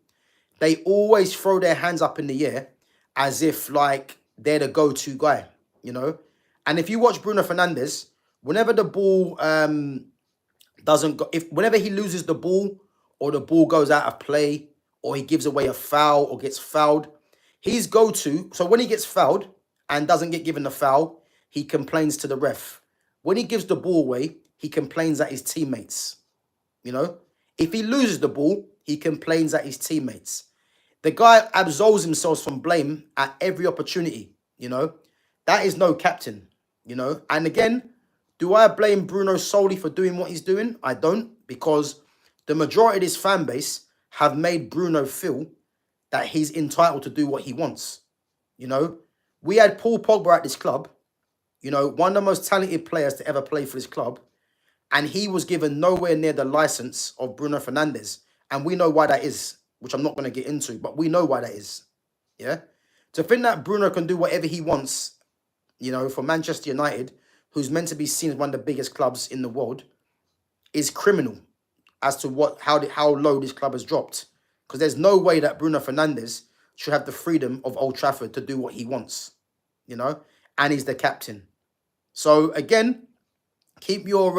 they always throw their hands up in the air as if like they're the go-to guy, you know. And if you watch Bruno Fernandes, whenever the ball whenever he loses the ball or the ball goes out of play or he gives away a foul or gets fouled, his go-to, so when he gets fouled and doesn't get given the foul, he complains to the ref. When he gives the ball away, he complains at his teammates, you know. If he loses the ball, he complains at his teammates. The guy absolves himself from blame at every opportunity, you know. That is no captain, you know. And again, do I blame Bruno solely for doing what he's doing? I don't, because the majority of his fan base have made Bruno feel that he's entitled to do what he wants, you know. We had Paul Pogba at this club, you know, one of the most talented players to ever play for this club, and he was given nowhere near the license of Bruno Fernandes. And we know why that is, which I'm not going to get into, but we know why that is, yeah? To think that Bruno can do whatever he wants, you know, for Manchester United, who's meant to be seen as one of the biggest clubs in the world, is criminal as to how low this club has dropped. Because there's no way that Bruno Fernandes should have the freedom of Old Trafford to do what he wants, you know? And he's the captain. So again, keep your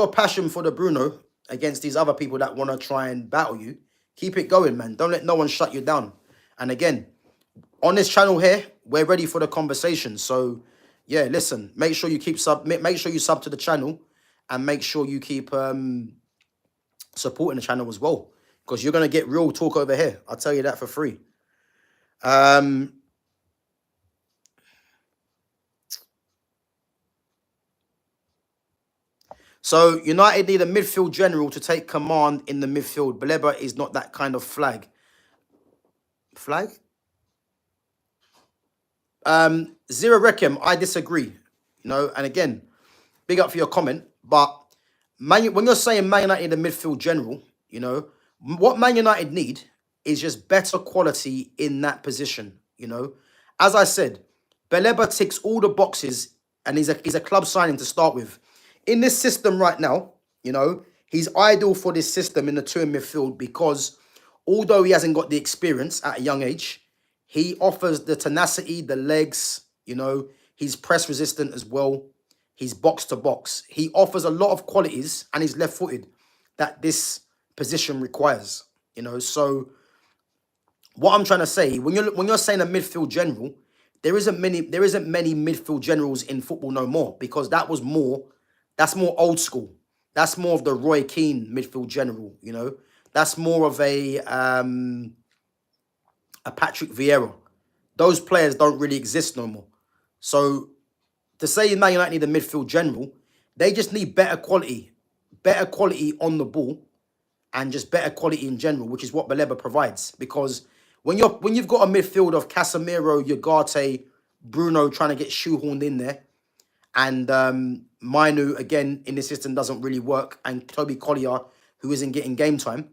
passion for the Bruno against these other people that want to try and battle you. Keep it going, man. Don't let no one shut you down. And again, on this channel here, we're ready for the conversation. So yeah, listen, make sure you make sure you sub to the channel and make sure you keep supporting the channel as well. Because you're gonna get real talk over here. I'll tell you that for free. So United need a midfield general to take command in the midfield. Baleba is not that kind of flag. Flag? Zero Rechem, I disagree. You know, and again, big up for your comment. But when you're saying Man United need a midfield general, you know, what Man United need is just better quality in that position. You know, as I said, Baleba ticks all the boxes, and he's a club signing to start with. In this system right now, you know, he's ideal for this system in the two in midfield because although he hasn't got the experience at a young age, he offers the tenacity, the legs, you know, he's press resistant as well. He's box to box. He offers a lot of qualities and he's left footed that this position requires, you know. So what I'm trying to say, when you're saying a midfield general, there isn't many midfield generals in football no more because that's more old school. That's more of the Roy Keane midfield general, you know. That's more of a Patrick Vieira. Those players don't really exist no more. So to say Man United need a midfield general, they just need better quality on the ball and just better quality in general, which is what Baleba provides. Because when you've got a midfield of Casemiro, Ugarte, Bruno trying to get shoehorned in there, and Mainu, again, in the system doesn't really work, and Toby Collier, who isn't getting game time,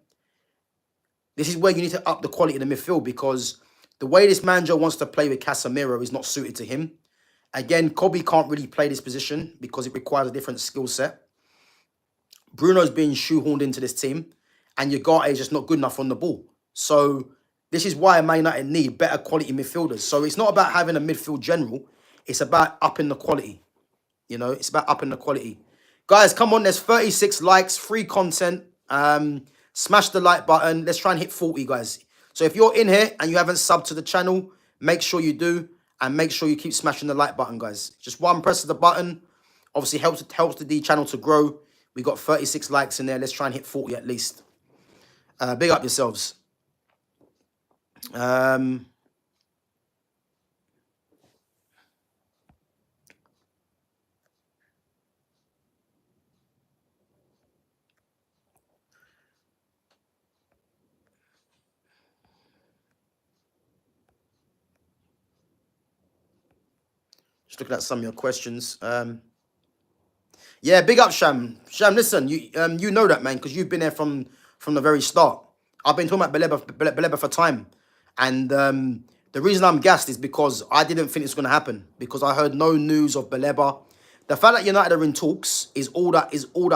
this is where you need to up the quality of the midfield because the way this manager wants to play with Casemiro is not suited to him. Again, Kobe can't really play this position because it requires a different skill set. Bruno's being shoehorned into this team, and Ugarte is just not good enough on the ball. So this is why Man United need better quality midfielders. So it's not about having a midfield general. It's about upping the quality. You know, it's about upping the quality. Guys, come on, there's 36 likes, free content. Smash the like button. Let's try and hit 40, guys. So if you're in here and you haven't subbed to the channel, make sure you do. and make sure you keep smashing the like button, guys. Just one press of the button obviously helps the D channel to grow. We got 36 likes in there. Let's try and hit 40 at least. Big up yourselves. Just looking at some of your questions. Yeah, big up, Sham. Sham, listen, you know that, man, because you've been there from the very start. I've been talking about Baleba for time. And the reason I'm gassed is because I didn't think it's going to happen. Because I heard no news of Baleba. The fact that United are in talks is all that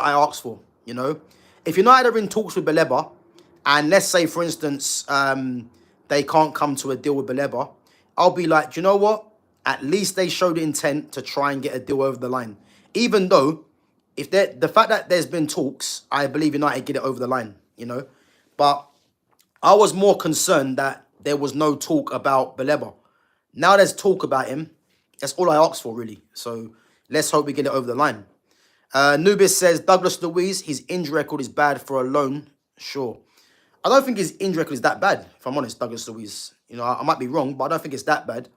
I asked for, you know. If United are in talks with Baleba, and let's say, for instance, they can't come to a deal with Baleba, I'll be like, do you know what? At least they showed intent to try and get a deal over the line. Even though, if the fact that there's been talks, I believe United get it over the line, you know. But I was more concerned that there was no talk about Baleba. Now there's talk about him. That's all I asked for, really. So let's hope we get it over the line. Nubis says, Douglas Luiz, his injury record is bad for a loan. Sure. I don't think his injury record is that bad, if I'm honest, Douglas Luiz. You know, I might be wrong, but I don't think it's that bad.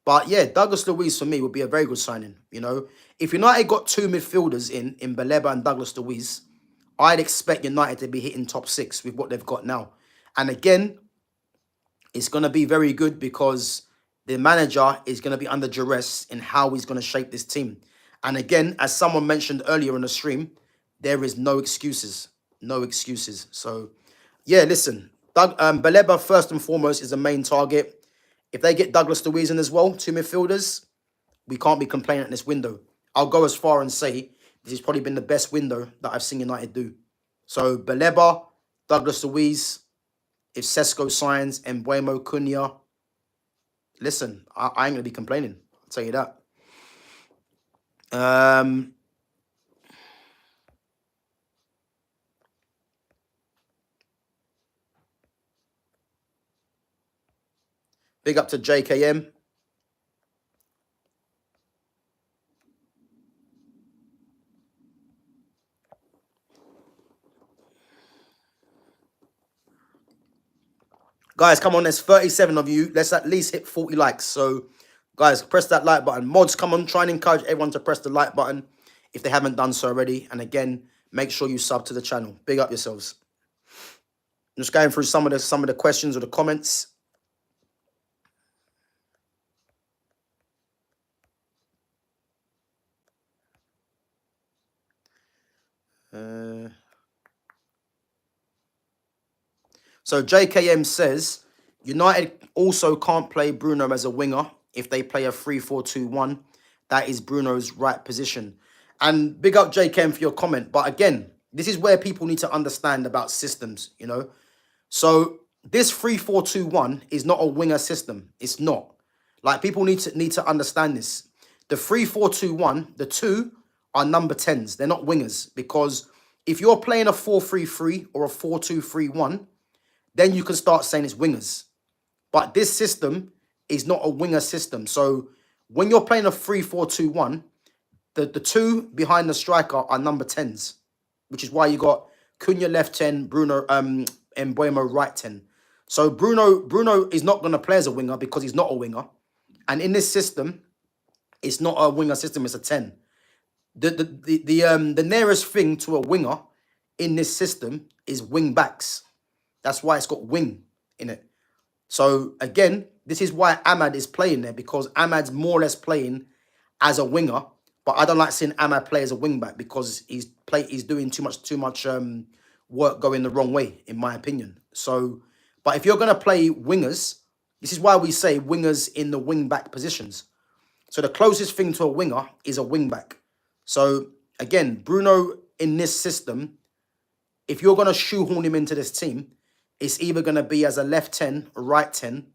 But yeah, Douglas Luiz for me would be a very good signing, you know. If United got two midfielders in Baleba and Douglas Luiz, I'd expect United to be hitting top 6 with what they've got now. And again, it's going to be very good because the manager is going to be under duress in how he's going to shape this team. And again, as someone mentioned earlier in the stream, there is no excuses. No excuses. So, yeah, listen. Baleba, first and foremost, is the main target. If they get Douglas Luiz in as well, two midfielders, we can't be complaining at this window. I'll go as far and say this has probably been the best window that I've seen United do. So, Baleba, Douglas Luiz, if Sesko signs, Mbeumo, Cunha, listen, I ain't going to be complaining. I'll tell you that. Big up to JKM. Guys, come on, there's 37 of you. Let's at least hit 40 likes. So, guys, press that like button. Mods, come on, try and encourage everyone to press the like button if they haven't done so already. And again, make sure you sub to the channel. Big up yourselves. I'm just going through some of the questions or the comments. So JKM says, United also can't play Bruno as a winger if they play a 3-4-2-1. That is Bruno's right position. And big up JKM for your comment. But again, this is where people need to understand about systems, you know. So this 3-4-2-1 is not a winger system. It's not. Like, people need to understand this. The 3-4-2-1, the two are number 10s. They're not wingers. Because if you're playing a 4-3-3 or a 4-2-3-1, then you can start saying it's wingers. But this system is not a winger system. So when you're playing a 3-4-2-1, the two behind the striker are number 10s, which is why you got Cunha left 10, Bruno, and Mbeumo right 10. So Bruno is not going to play as a winger because he's not a winger. And in this system, it's not a winger system, it's a 10. The nearest thing to a winger in this system is wing backs. That's why it's got wing in it. So again, this is why Ahmad is playing there, because Ahmad's more or less playing as a winger. But I don't like seeing Ahmad play as a wing back because he's doing too much work going the wrong way, in my opinion. So, but if you're gonna play wingers, this is why we say wingers in the wing back positions. So the closest thing to a winger is a wing back. So again, Bruno in this system, if you're gonna shoehorn him into this team, it's either going to be as a left 10, a right 10,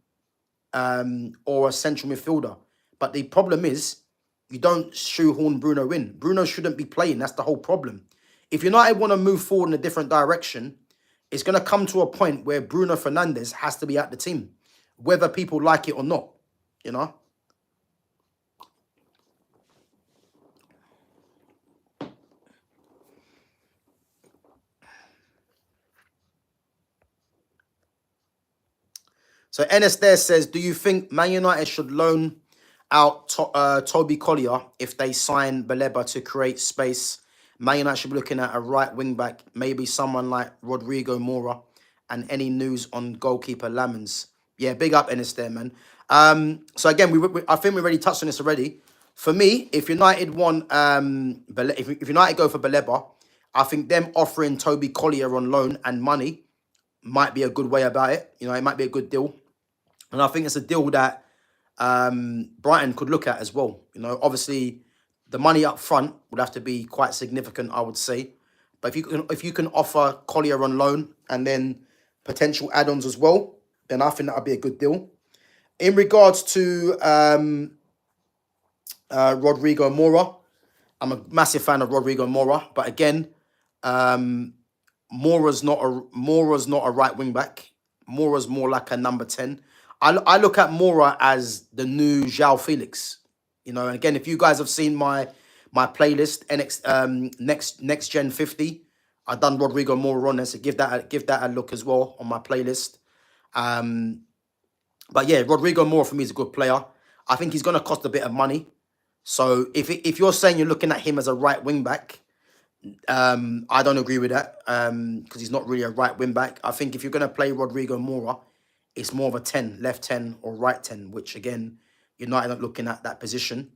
or a central midfielder. But the problem is, you don't shoehorn Bruno in. Bruno shouldn't be playing. That's the whole problem. If United want to move forward in a different direction, it's going to come to a point where Bruno Fernandes has to be at the team, whether people like it or not, you know? So Ennis there says, do you think Man United should loan out Toby Collier if they sign Baleba to create space? Man United should be looking at a right wing back, maybe someone like Rodrigo Mora, and any news on goalkeeper Lamens. Yeah, big up Ennis there, man. So again, I think we already touched on this already. For me, if United want if United go for Baleba, I think them offering Toby Collier on loan and money might be a good way about it. You know, it might be a good deal. And I think it's a deal that Brighton could look at as well. You know, obviously the money up front would have to be quite significant, I would say. But if you can offer Collier on loan and then potential add-ons as well, then I think that would be a good deal. In regards to Rodrigo Mora, I'm a massive fan of Rodrigo Mora, but again, Mora's not a right wing back. Mora's more like a number 10. I look at Mora as the new João Felix. You know, and again, if you guys have seen my playlist, next Gen 50, I've done Rodrigo Mora on there, so give that a look as well on my playlist. But yeah, Rodrigo Mora for me is a good player. I think he's going to cost a bit of money. So if you're saying you're looking at him as a right wing back, I don't agree with that because he's not really a right wing back. I think if you're going to play Rodrigo Mora, it's more of a 10, left 10 or right 10, which again, United not looking at that position.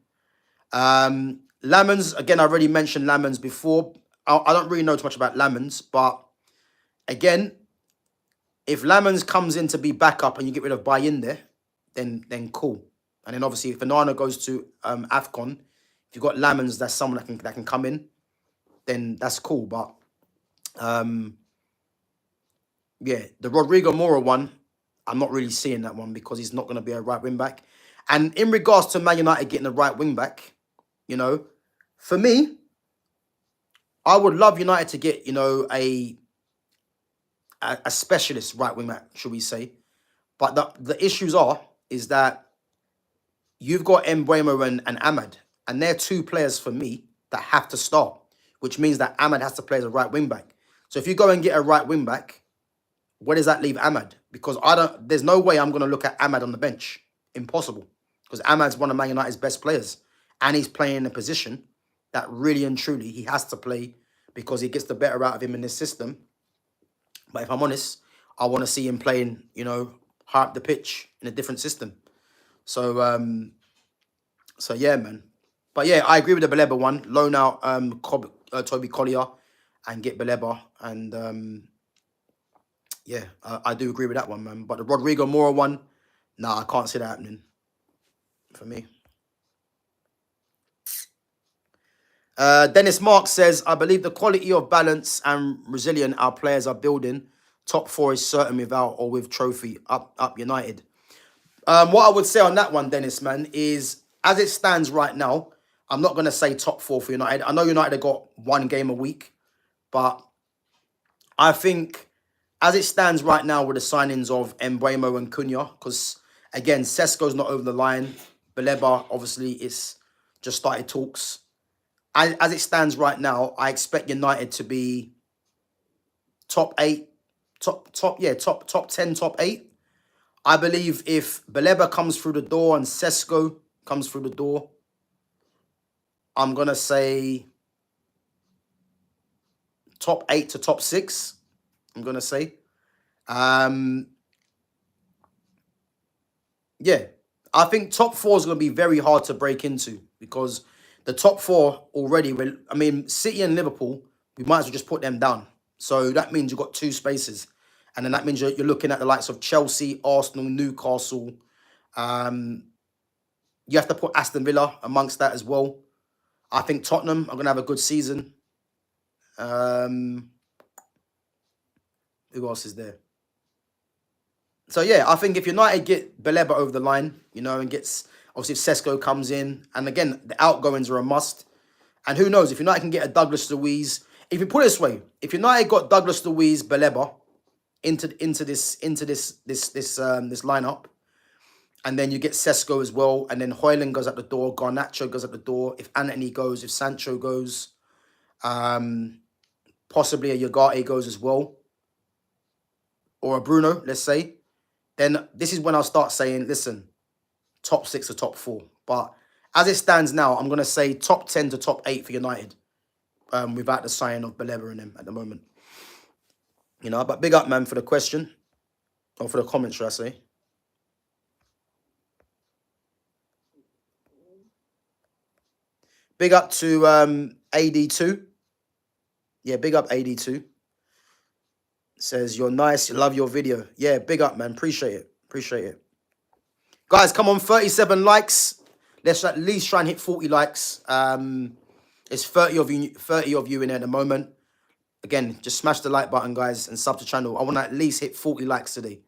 Lamens, again, I already mentioned Lamens before. I don't really know too much about Lamens, but again, if Lamens comes in to be backup and you get rid of Bayin there, then cool. And then obviously if Fernandes goes to AFCON, if you've got Lamens, that's someone that can come in, then that's cool. But yeah, the Rodrigo Mora one, I'm not really seeing that one because he's not going to be a right wing back. And in regards to Man United getting a right wing back, you know, for me, I would love United to get, you know, a specialist right wing back, should we say. But the issues is that you've got Mbeumo and Ahmad, and they're two players for me that have to start, which means that Ahmad has to play as a right wing back. So if you go and get a right wing back, where does that leave Ahmad? Because there's no way I'm going to look at Ahmad on the bench. Impossible. Because Ahmad's one of Man United's best players. And he's playing in a position that really and truly he has to play because he gets the better out of him in this system. But if I'm honest, I want to see him playing, you know, high up the pitch in a different system. So, so yeah, man. But yeah, I agree with the Baleba one. Loan out Toby Collier and get Baleba. And yeah, I do agree with that one, man. But the Rodrigo Mora one, nah, I can't see that happening for me. Dennis Mark says, I believe the quality of balance and resilient our players are building. Top 4 is certain without or with trophy. Up United. What I would say on that one, Dennis, man, is as it stands right now, I'm not going to say top 4 for United. I know United have got one game a week, but I think as it stands right now with the signings of Mbeumo and Cunha, because again, Sesko's not over the line. Baleba, obviously, it's just started talks. As it stands right now, I expect United to be top 8, top 10, top 8. I believe if Baleba comes through the door and Sesko comes through the door, I'm going to say top 8 to top 6, I'm going to say. Yeah, I think top 4 is going to be very hard to break into because the top 4 already, I mean, City and Liverpool, we might as well just put them down. So that means you've got 2 spaces. And then that means you're looking at the likes of Chelsea, Arsenal, Newcastle. You have to put Aston Villa amongst that as well. I think Tottenham are going to have a good season. Who else is there? So, yeah, I think if United get Baleba over the line, you know, and gets, obviously, if Sesko comes in, and again, the outgoings are a must. And who knows, if United can get a Douglas Luiz, if you put it this way, if United got Douglas Luiz, Baleba into this lineup, and then you get Sesko as well, and then Højlund goes at the door, Garnacho goes at the door, if Anthony goes, if Sancho goes, possibly a Ugarte goes as well, or a Bruno, let's say, then this is when I'll start saying, listen, top 6 to top 4. But as it stands now, I'm going to say top 10 to top 8 for United without the signing of Baleba and them at the moment. You know, but big up, man, for the question. Or for the comment, should I say. Big up to AD2. Yeah, big up AD2. Says, you're nice. Love your video. Yeah, big up, man. Appreciate it. Appreciate it. Guys, come on, 37 likes. Let's at least try and hit 40 likes. It's 30 of you in there at the moment. Again, just smash the like button, guys, and sub to the channel. I want to at least hit 40 likes today.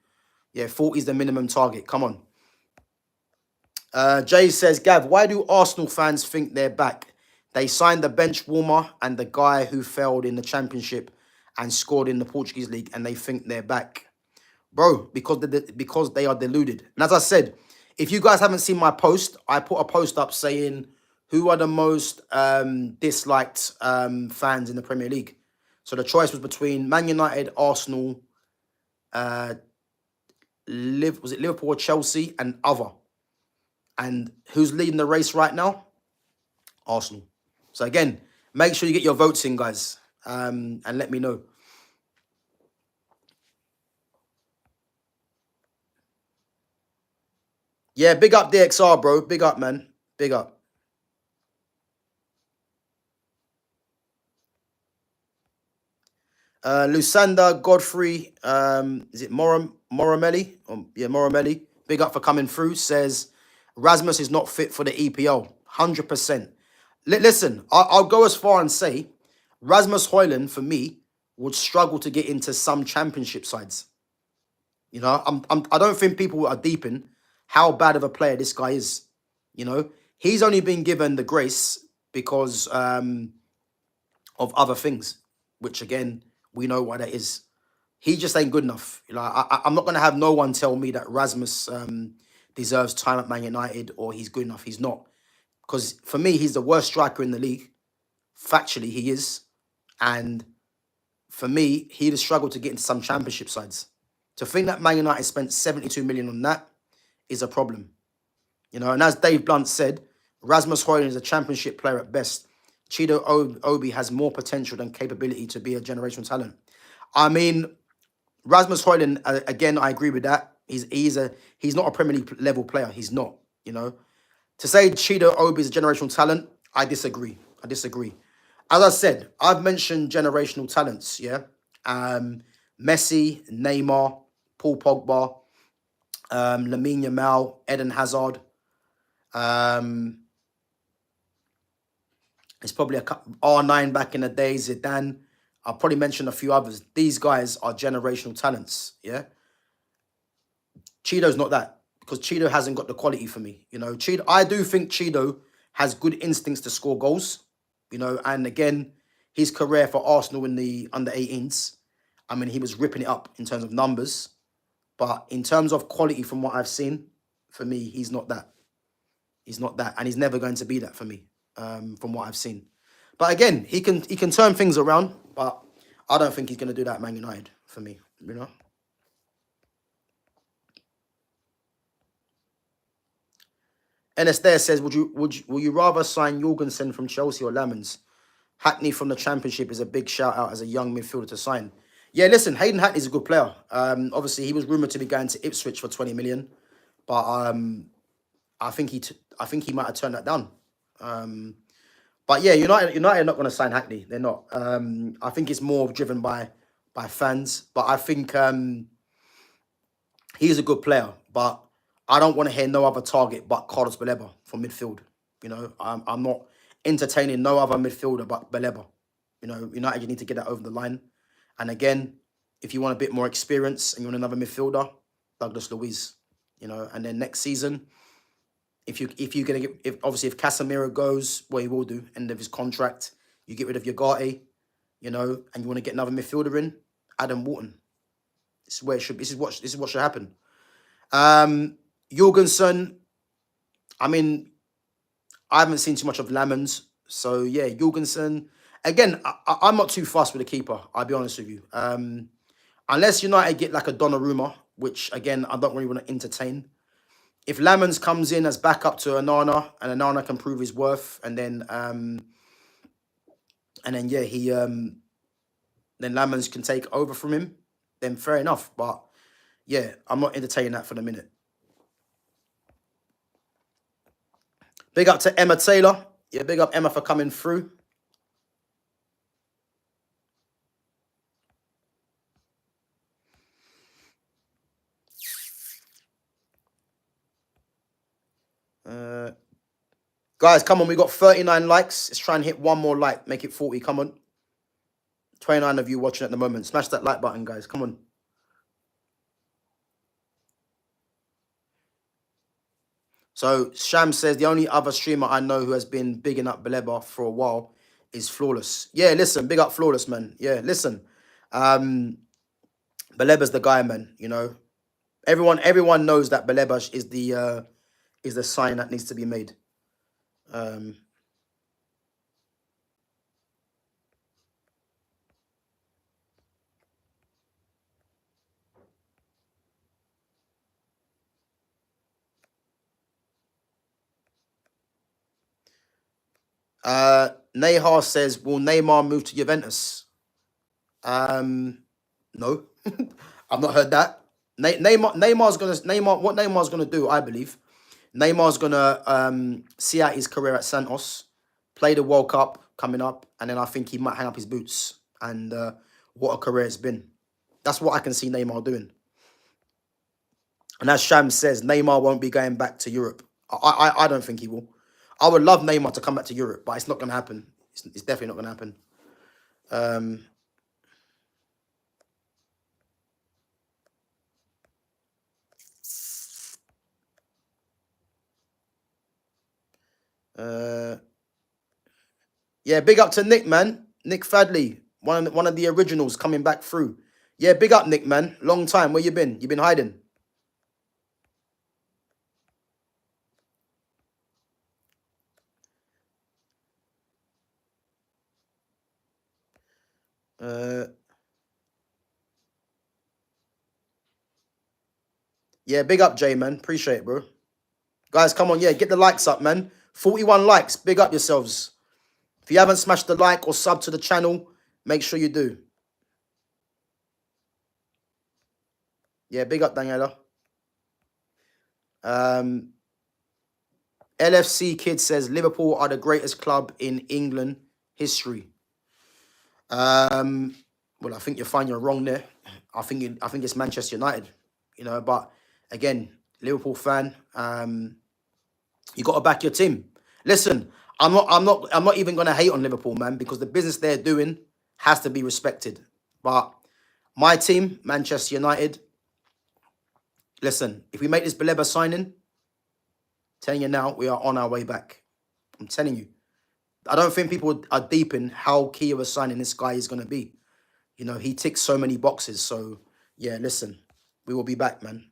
Yeah, 40 is the minimum target. Come on. Jay says, Gav, why do Arsenal fans think they're back? They signed the bench warmer and the guy who failed in the Championship and scored in the Portuguese League, and they think they're back. Bro, because they are deluded. And as I said, if you guys haven't seen my post, I put a post up saying who are the most disliked fans in the Premier League. So the choice was between Man United, Arsenal, was it Liverpool or Chelsea, and other. And who's leading the race right now? Arsenal. So again, make sure you get your votes in, guys, and let me know. Yeah, big up DXR, bro. Big up, man. Big up. Lusanda Godfrey, is it Moramelli? Yeah, Moramelli. Big up for coming through. Says, Rasmus is not fit for the EPL. 100%. Listen, I'll go as far and say Rasmus Højlund, for me, would struggle to get into some Championship sides. You know, I don't think people are deep in how bad of a player this guy is. You know, he's only been given the grace because of other things, which again, we know why that is. He just ain't good enough. You know, I'm not going to have no one tell me that Rasmus deserves time at Man United or he's good enough. He's not. Because for me, he's the worst striker in the league. Factually, he is. And for me, he'd have struggled to get into some Championship sides. To think that Man United spent 72 million on that is a problem. You know, and as Dave Blunt said, Rasmus Højlund is a Championship player at best. Chido Obi has more potential than capability to be a generational talent. I mean, Rasmus Højlund, again, I agree with that. He's not a Premier League level player. He's not, you know. To say Chido Obi is a generational talent, I disagree. As I said, I've mentioned generational talents, yeah. Messi, Neymar, Paul Pogba, Lamine Yamal, Eden Hazard. It's probably a R9 back in the day, Zidane. I'll probably mention a few others. These guys are generational talents, yeah? Chido's not that, because Chido hasn't got the quality for me. You know, I do think Chido has good instincts to score goals, you know, and again, his career for Arsenal in the under-18s, I mean, he was ripping it up in terms of numbers, but in terms of quality from what I've seen, for me, he's not that. He's not that, and he's never going to be that for me, from what I've seen. But again, he can turn things around, but I don't think he's going to do that at Man United for me, you know. NS there says, will you rather sign Jorgensen from Chelsea or Lamens? Hackney from the Championship is a big shout out as a young midfielder to sign. Yeah, listen, Hayden Hackney's a good player. Obviously, he was rumoured to be going to Ipswich for 20 million, but I think he might have turned that down. But yeah, United are not going to sign Hackney. They're not. I think it's more driven by fans. But I think he's a good player. But I don't want to hear no other target but Carlos Baleba for midfield. You know, I'm not entertaining no other midfielder but Baleba. You know, United, you need to get that over the line. And again, if you want a bit more experience and you want another midfielder, Douglas Luiz. You know, and then next season, if Casemiro goes, well, he will do, end of his contract, you get rid of Ugarte, you know, and you want to get another midfielder in, Adam Wharton. This is where it should. This is what should happen. Jorgensen, I mean, I haven't seen too much of Lamens, so yeah, Jorgensen. Again, I'm not too fussed with the keeper. I'll be honest with you. Unless United get like a Donnarumma, which again I don't really want to entertain. If Lamans comes in as backup to Onana, and Onana can prove his worth, and then yeah, he then Lamans can take over from him, then fair enough. But yeah, I'm not entertaining that for the minute. Big up to Emma Taylor. Yeah, big up Emma for coming through. Guys, come on. We got 39 likes. Let's try and hit one more like. Make it 40. Come on. 29 of you watching at the moment. Smash that like button, guys. Come on. So Sham says the only other streamer I know who has been bigging up Baleba for a while is Flawless. Yeah, listen, big up Flawless, man. Yeah, listen. Baleba's the guy, man. You know, everyone knows that Baleba is the sign that needs to be made. Nahar says, will Neymar move to Juventus? No. I've not heard that. What Neymar's gonna do, I believe. Neymar's gonna see out his career at Santos, play the World Cup coming up, and then I think he might hang up his boots. And what a career it's been. That's what I can see Neymar doing. And as Sham says, Neymar won't be going back to Europe. I don't think he will. I would love Neymar to come back to Europe, but it's not going to happen. It's definitely not going to happen. Yeah, big up to Nick, man. Nick Fadley, one of the originals coming back through. Yeah, big up, Nick, man. Long time. Where you been? You been hiding? Yeah, big up, Jay, man. Appreciate it, bro. Guys, come on, yeah, get the likes up, man. 41 likes. Big up yourselves. If you haven't smashed the like or sub to the channel, make sure you do. Yeah, big up, Daniela. LFC Kid says Liverpool are the greatest club in England history. Well, I think you'll find you're wrong there. I think it's Manchester United, you know. But again, Liverpool fan, you got to back your team. Listen, I'm not even gonna hate on Liverpool, man, because the business they're doing has to be respected. But my team, Manchester United. Listen, if we make this Baleba signing, telling you now, we are on our way back. I'm telling you. I don't think people are deep in how key of a signing this guy is going to be. You know, he ticks so many boxes. So, yeah, listen, we will be back, man.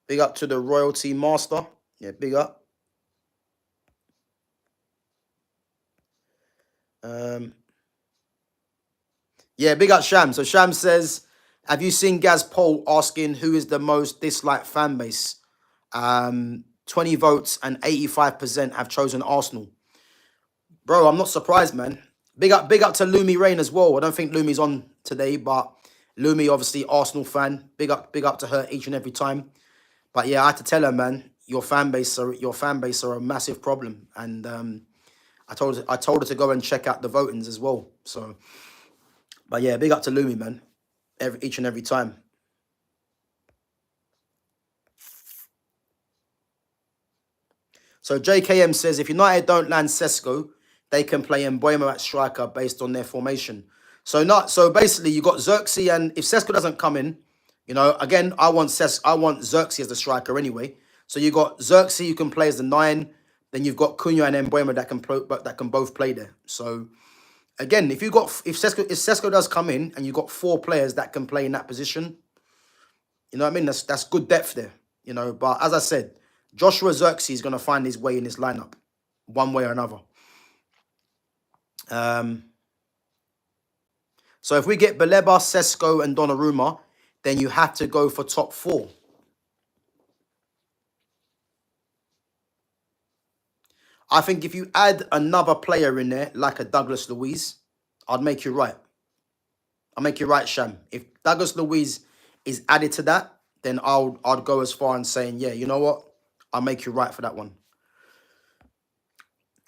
Big up to the royalty master. Yeah, big up. Yeah, big up Sham. So Sham says, have you seen Gaz poll asking who is the most disliked fan base? 20 votes and 85% have chosen Arsenal. Bro, I'm not surprised, man. Big up to Lumi Rain as well. I don't think Lumi's on today, but Lumi, obviously Arsenal fan. Big up to her each and every time. But yeah, I had to tell her, man, your fan base are a massive problem. And I told her to go and check out the votings as well. So, but yeah, big up to Lumi, man. Each and every time. So JKM says, if United don't land Sesko, they can play Mbuemo at striker based on their formation. So basically you got Xerxes, and if Sesko doesn't come in, you know, again, I want Xerxes as the striker anyway. So you got Xerxes, you can play as the 9. Then you've got Cunha and Mbuemo that can both play there. So again, if Sesko does come in and you've got 4 players that can play in that position, you know what I mean? That's good depth there, you know. But as I said, Joshua Zirkzee is going to find his way in this lineup, one way or another. So if we get Baleba, Sesko, and Donnarumma, then you have to go for top 4. I think if you add another player in there, like a Douglas Luiz, I'd make you right. I'll make you right, Sham. If Douglas Luiz is added to that, then I'd go as far and saying, yeah, you know what? I'll make you right for that one.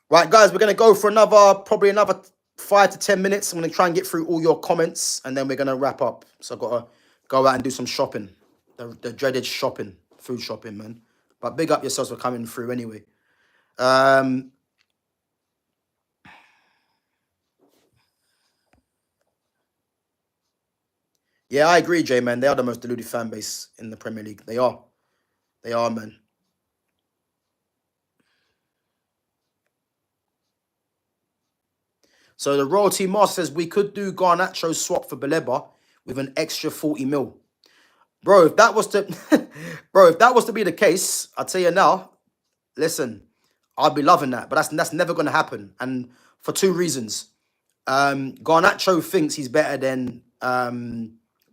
Right, guys, we're going to go for probably another 5 to 10 minutes. I'm going to try and get through all your comments, and then we're going to wrap up. So I've got to go out and do some shopping. The dreaded shopping, food shopping, man. But big up yourselves for coming through anyway. Yeah, I agree, Jay, man. They are the most deluded fan base in the Premier League. They are. They are, man. So the Royalty Master says we could do Garnacho swap for Baleba with an extra 40 mil. Bro, if that was to if that was to be the case, I'll tell you now, listen, I'd be loving that. But that's never gonna happen. And for 2 reasons. Garnacho thinks he's better than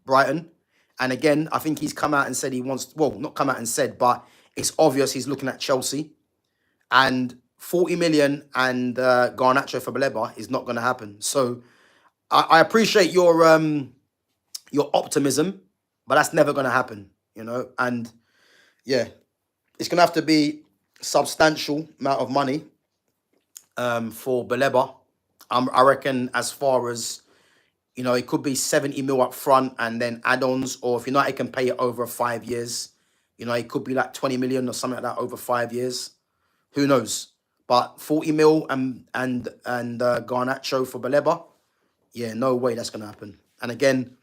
Brighton. And again, I think he's come out and said he wants, well, not come out and said, but it's obvious he's looking at Chelsea. And 40 million and Garnacho for Baleba is not going to happen. So I appreciate your optimism, but that's never going to happen, you know. And yeah, it's going to have to be substantial amount of money for Baleba. I reckon as far as, you know, it could be 70 mil up front and then add-ons, or if United can pay it over 5 years, you know, it could be like 20 million or something like that over 5 years. Who knows? But 40 mil and Garnacho for Baleba, yeah, no way that's going to happen. And again,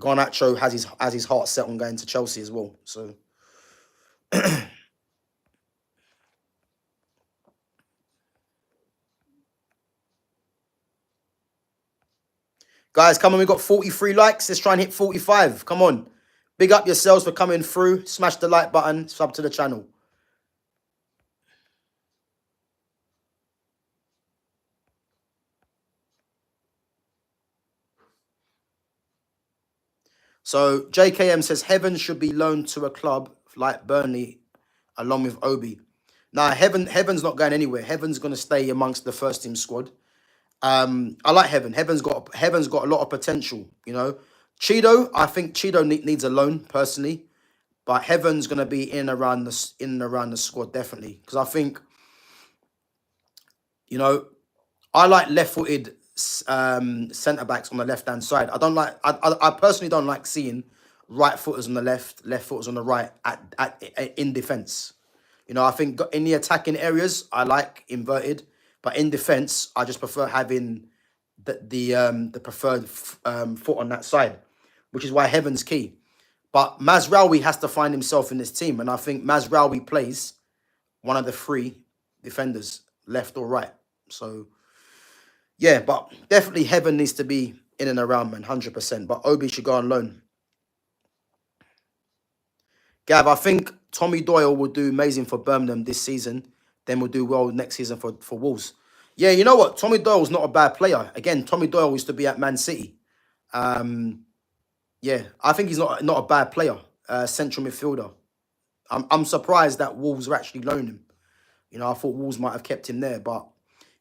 Garnacho has his heart set on going to Chelsea as well. So, guys, come on, we got 43 likes. Let's try and hit 45. Come on. Big up yourselves for coming through. Smash the like button. Sub to the channel. So JKM says Heaven should be loaned to a club like Burnley along with Obi. Now, Heaven's not going anywhere. Heaven's going to stay amongst the first team squad. I like Heaven. Heaven's got a lot of potential, you know. Cheeto, I think Cheeto needs a loan personally, but Heaven's going to be in and around the squad definitely, because I think, you know, I like left-footed centre backs on the left hand side. I personally don't like seeing right footers on the left footers on the right in defence. You know, I think in the attacking areas I like inverted, but in defence I just prefer having the preferred foot on that side, which is why Heaven's key. But Mazraoui has to find himself in this team, and I think Mazraoui plays one of the 3 defenders, left or right. So yeah, but definitely Heaven needs to be in and around, man, 100%. But Obi should go on loan. Gav, I think Tommy Doyle will do amazing for Birmingham this season. Then we'll do well next season for Wolves. Yeah, you know what? Tommy Doyle's not a bad player. Again, Tommy Doyle used to be at Man City. Yeah, I think he's not a bad player. Central midfielder. I'm surprised that Wolves are actually loaning him. You know, I thought Wolves might have kept him there, but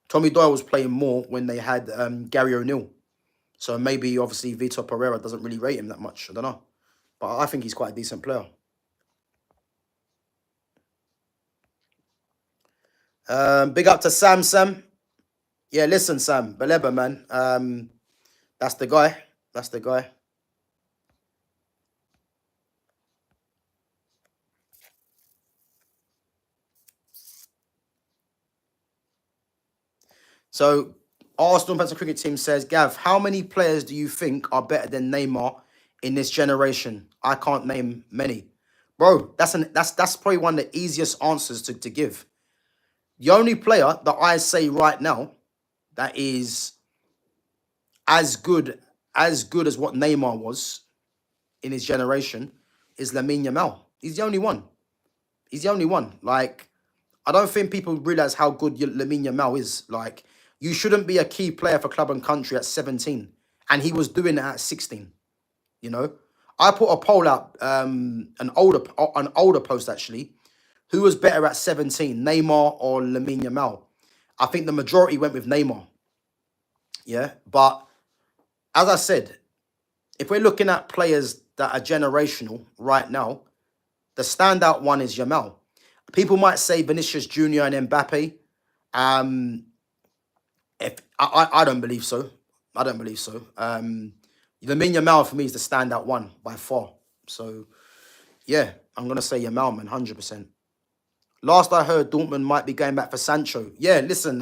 Tommy Doyle was playing more when they had Gary O'Neill. So maybe, obviously, Vitor Pereira doesn't really rate him that much. I don't know. But I think he's quite a decent player. Big up to Sam. Yeah, listen, Sam. Baleba, man. That's the guy. That's the guy. So, Arsenal Pencil Cricket Team says, Gav, how many players do you think are better than Neymar in this generation? I can't name many. Bro, that's probably one of the easiest answers to give. The only player that I say right now that is as good as what Neymar was in his generation is Lamine Yamal. He's the only one. He's the only one. Like, I don't think people realize how good Lamine Yamal is. Like, you shouldn't be a key player for club and country at 17, and he was doing it at 16. You know, I put a poll out, an older post actually. Who was better at 17, Neymar or Lamine Yamal? I think the majority went with Neymar. Yeah, but as I said, if we're looking at players that are generational right now, the standout one is Yamal. People might say Vinicius Junior and Mbappe. If I don't believe so. I don't believe so. Lamine Yamal for me is the standout one by far. So yeah, I'm gonna say Yamal, man, 100%. Last I heard, Dortmund might be going back for Sancho. Yeah, listen,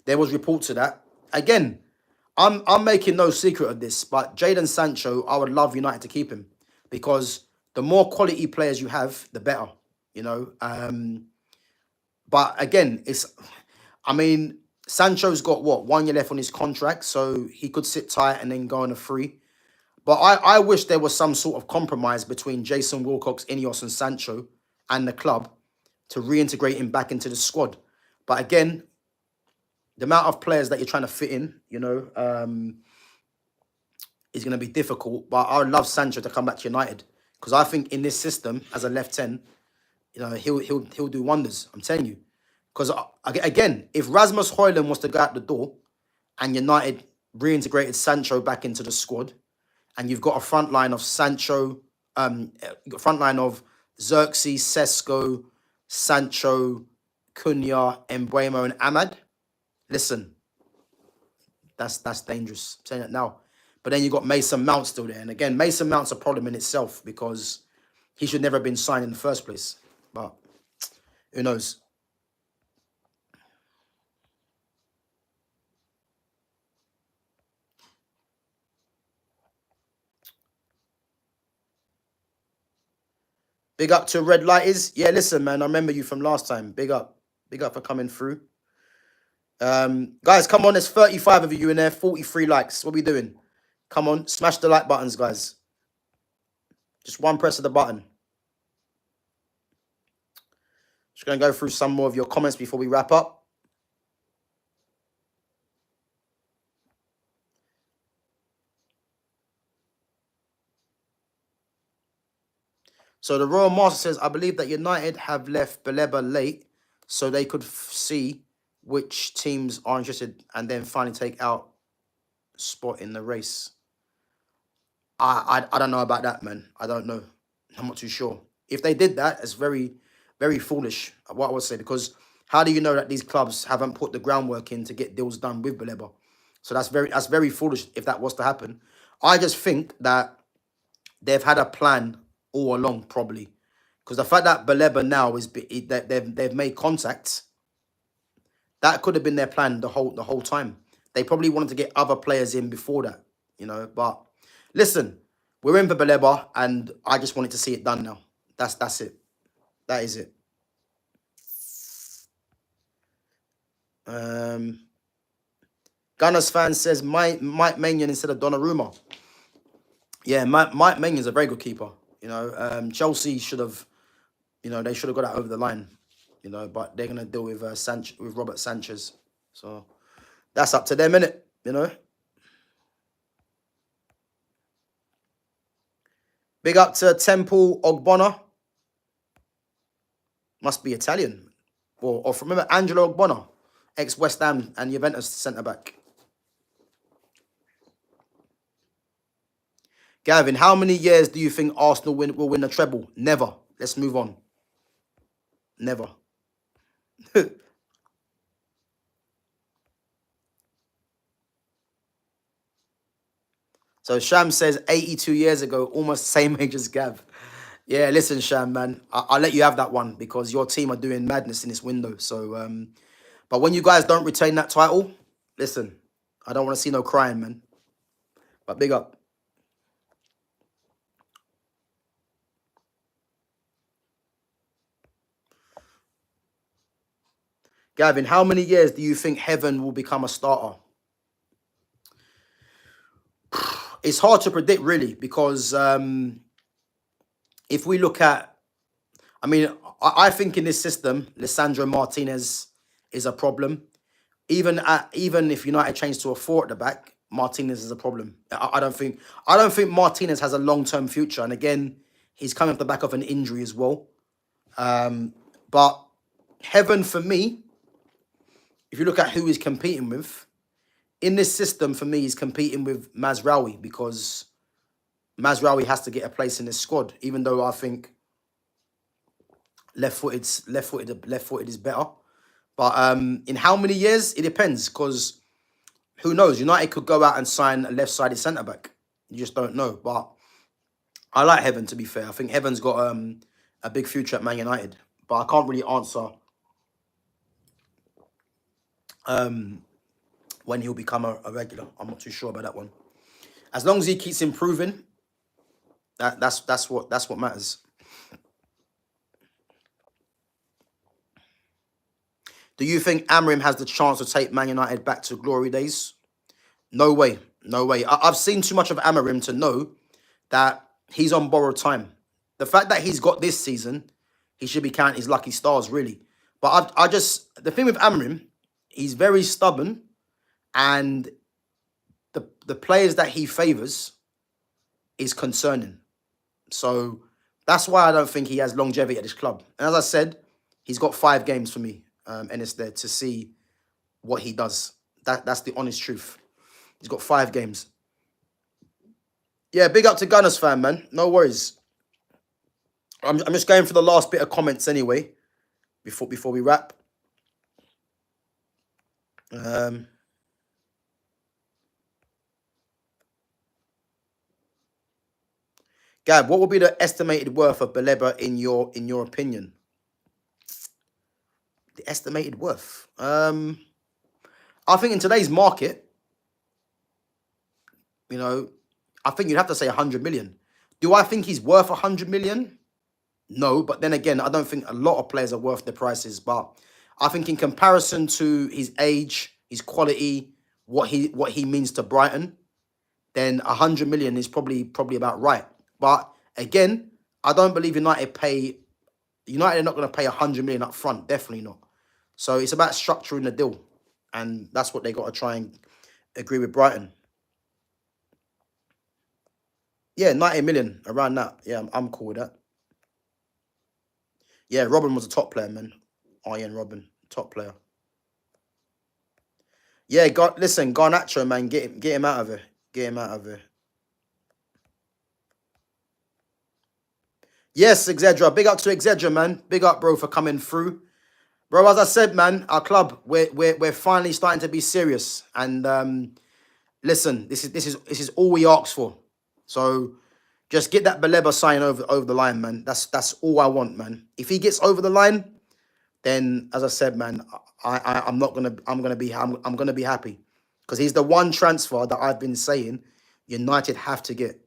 there was reports of that. Again, I'm making no secret of this, but Jadon Sancho, I would love United to keep him because the more quality players you have, the better. You know. But again, I mean, Sancho's got what, 1 year left on his contract, so he could sit tight and then go on a free. But I wish there was some sort of compromise between Jason Wilcox, Ineos, and Sancho and the club to reintegrate him back into the squad. But again, the amount of players that you're trying to fit in, you know, is going to be difficult. But I would love Sancho to come back to United because I think in this system, as a left 10, you know, he'll do wonders. I'm telling you. Because again, if Rasmus Højlund was to go out the door and United reintegrated Sancho back into the squad, and you've got a front line of Sancho, front line of Xerxes, Sesko, Sancho, Cunha, Embuemo, and Ahmad. Listen, that's dangerous. I'm saying it now. But then you got Mason Mount still there. And again, Mason Mount's a problem in itself because he should never have been signed in the first place. But who knows? Big up to Red Lighters. Yeah, listen, man, I remember you from last time. Big up. Big up for coming through. Guys, come on. There's 35 of you in there. 43 likes. What are we doing? Come on. Smash the like buttons, guys. Just one press of the button. Just going to go through some more of your comments before we wrap up. So the Royal Master says, I believe that United have left Baleba late so they could see which teams are interested and then finally take out spot in the race. I don't know about that, man. I don't know. I'm not too sure. If they did that, it's very, very foolish, what I would say, because how do you know that these clubs haven't put the groundwork in to get deals done with Baleba? So that's very foolish if that was to happen. I just think that they've had a plan all along, probably, because the fact that Baleba now is that they've made contacts, that could have been their plan the whole time. They probably wanted to get other players in before that, you know. But listen, we're in for Baleba, and I just wanted to see it done now. That's it. That is it. Gunners fan says Mike Maignan instead of Donnarumma. Yeah, Mike Maignan a very good keeper. You know, Chelsea should have, you know, they should have got that over the line. You know, but they're gonna deal with with Robert Sanchez. So that's up to them, innit? You know. Big up to Temple Ogbonna. Must be Italian. Or remember Angelo Ogbonna, ex-West Ham and Juventus centre-back. Gavin, how many years do you think Arsenal will win the treble? Never. Let's move on. Never. So Sham says 82 years ago, almost same age as Gav. Yeah, listen, Sham, man. I'll let you have that one because your team are doing madness in this window. So, but when you guys don't retain that title, listen, I don't want to see no crying, man. But big up. Gavin, how many years do you think Heaven will become a starter? It's hard to predict, really, because if we look at, I mean, I think in this system, Lisandro Martinez is a problem. Even if United change to a four at the back, Martinez is a problem. I don't think Martinez has a long-term future. And again, he's coming off the back of an injury as well. But heaven for me, if you look at who he's competing with, in this system for me, he's competing with Mazraoui, because Mazraoui has to get a place in this squad, even though I think left-footed is better. But in how many years? It depends, because who knows? United could go out and sign a left-sided centre-back. You just don't know. But I like Heaven, to be fair. I think Heaven's got a big future at Man United. But I can't really answer when he'll become a regular. I'm not too sure about that one. As long as he keeps improving, that's what matters. Do you think Amorim has the chance to take Man United back to glory days? No way. No way. I've seen too much of Amorim to know that he's on borrowed time. The fact that he's got this season, he should be counting his lucky stars, really. But the thing with Amorim, he's very stubborn, and the players that he favours is concerning. So that's why I don't think he has longevity at this club. And as I said, he's got 5 games for me. And it's there to see what he does. That's the honest truth. He's got 5 games. Yeah, big up to Gunners fan, man. No worries. I'm just going for the last bit of comments anyway, before we wrap. Gav, what will be the estimated worth of Baleba in your opinion? The estimated worth. I think in today's market, I think you'd have to say 100 million. Do I think he's worth 100 million? No, but then again, I don't think a lot of players are worth their prices. But I think in comparison to his age, his quality, what he means to Brighton, then 100 million is probably about right. But again, I don't believe United are not going to pay 100 million up front. Definitely not. So it's about structuring the deal. And that's what they got to try and agree with Brighton. Yeah, 90 million, around that. Yeah, I'm cool with that. Yeah, Robin was a top player, man. Ian Robin, top player. Yeah, listen, Garnacho, man, get him out of here. Get him out of here. Yes, Exedra. Big up to Exedra, man. Big up, bro, for coming through. Bro, as I said, man, our club, we're finally starting to be serious. And listen, this is all we ask for. So just get that Baleba sign over the line, man. That's all I want, man. If he gets over the line, then as I said, man, I'm gonna be happy, because he's the one transfer that I've been saying United have to get,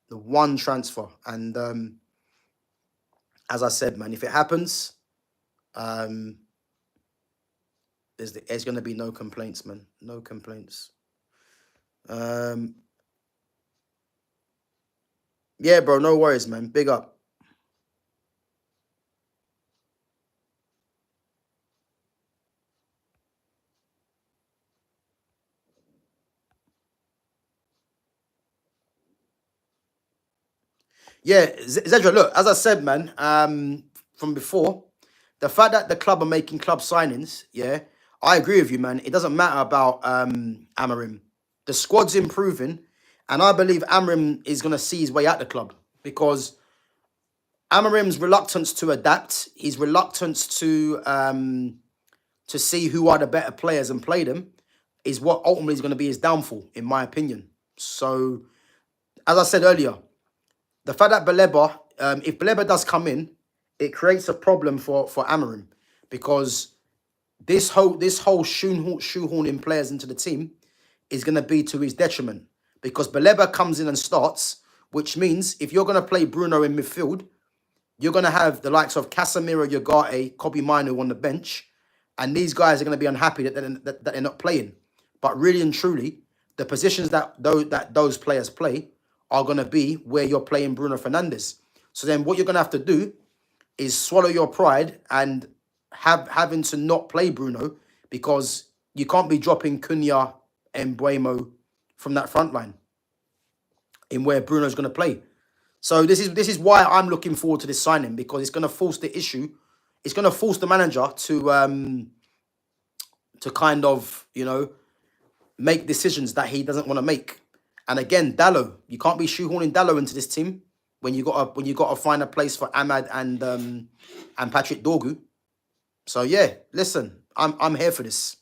the one transfer. And as I said, man, if it happens, there's gonna be no complaints, man. No complaints. Yeah, bro, no worries, man. Big up. Yeah, Zedra, look, as I said, man, from before, the fact that the club are making club signings, yeah, I agree with you, man. It doesn't matter about Amorim. The squad's improving, and I believe Amorim is going to see his way out the club, because Amorim's reluctance to adapt, his reluctance to see who are the better players and play them, is what ultimately is going to be his downfall, in my opinion. So, as I said earlier, the fact that Baleba, if Baleba does come in, it creates a problem for Amorim, because this whole shoehorning players into the team is going to be to his detriment, because Baleba comes in and starts, which means if you're going to play Bruno in midfield, you're going to have the likes of Casemiro, Ugarte, Kobe Mino on the bench, and these guys are going to be unhappy that they're not playing. But really and truly, the positions that those players play are going to be where you're playing Bruno Fernandes. So then what you're going to have to do is swallow your pride and having to not play Bruno, because you can't be dropping Cunha and Buemo from that front line in where Bruno's going to play. So this is why I'm looking forward to this signing, because it's going to force the issue. It's going to force the manager to kind of, make decisions that he doesn't want to make. And again, Dallo, you can't be shoehorning Dallo into this team when you got to find a place for Ahmad and Patrick Dorgu. So yeah, listen, I'm here for this.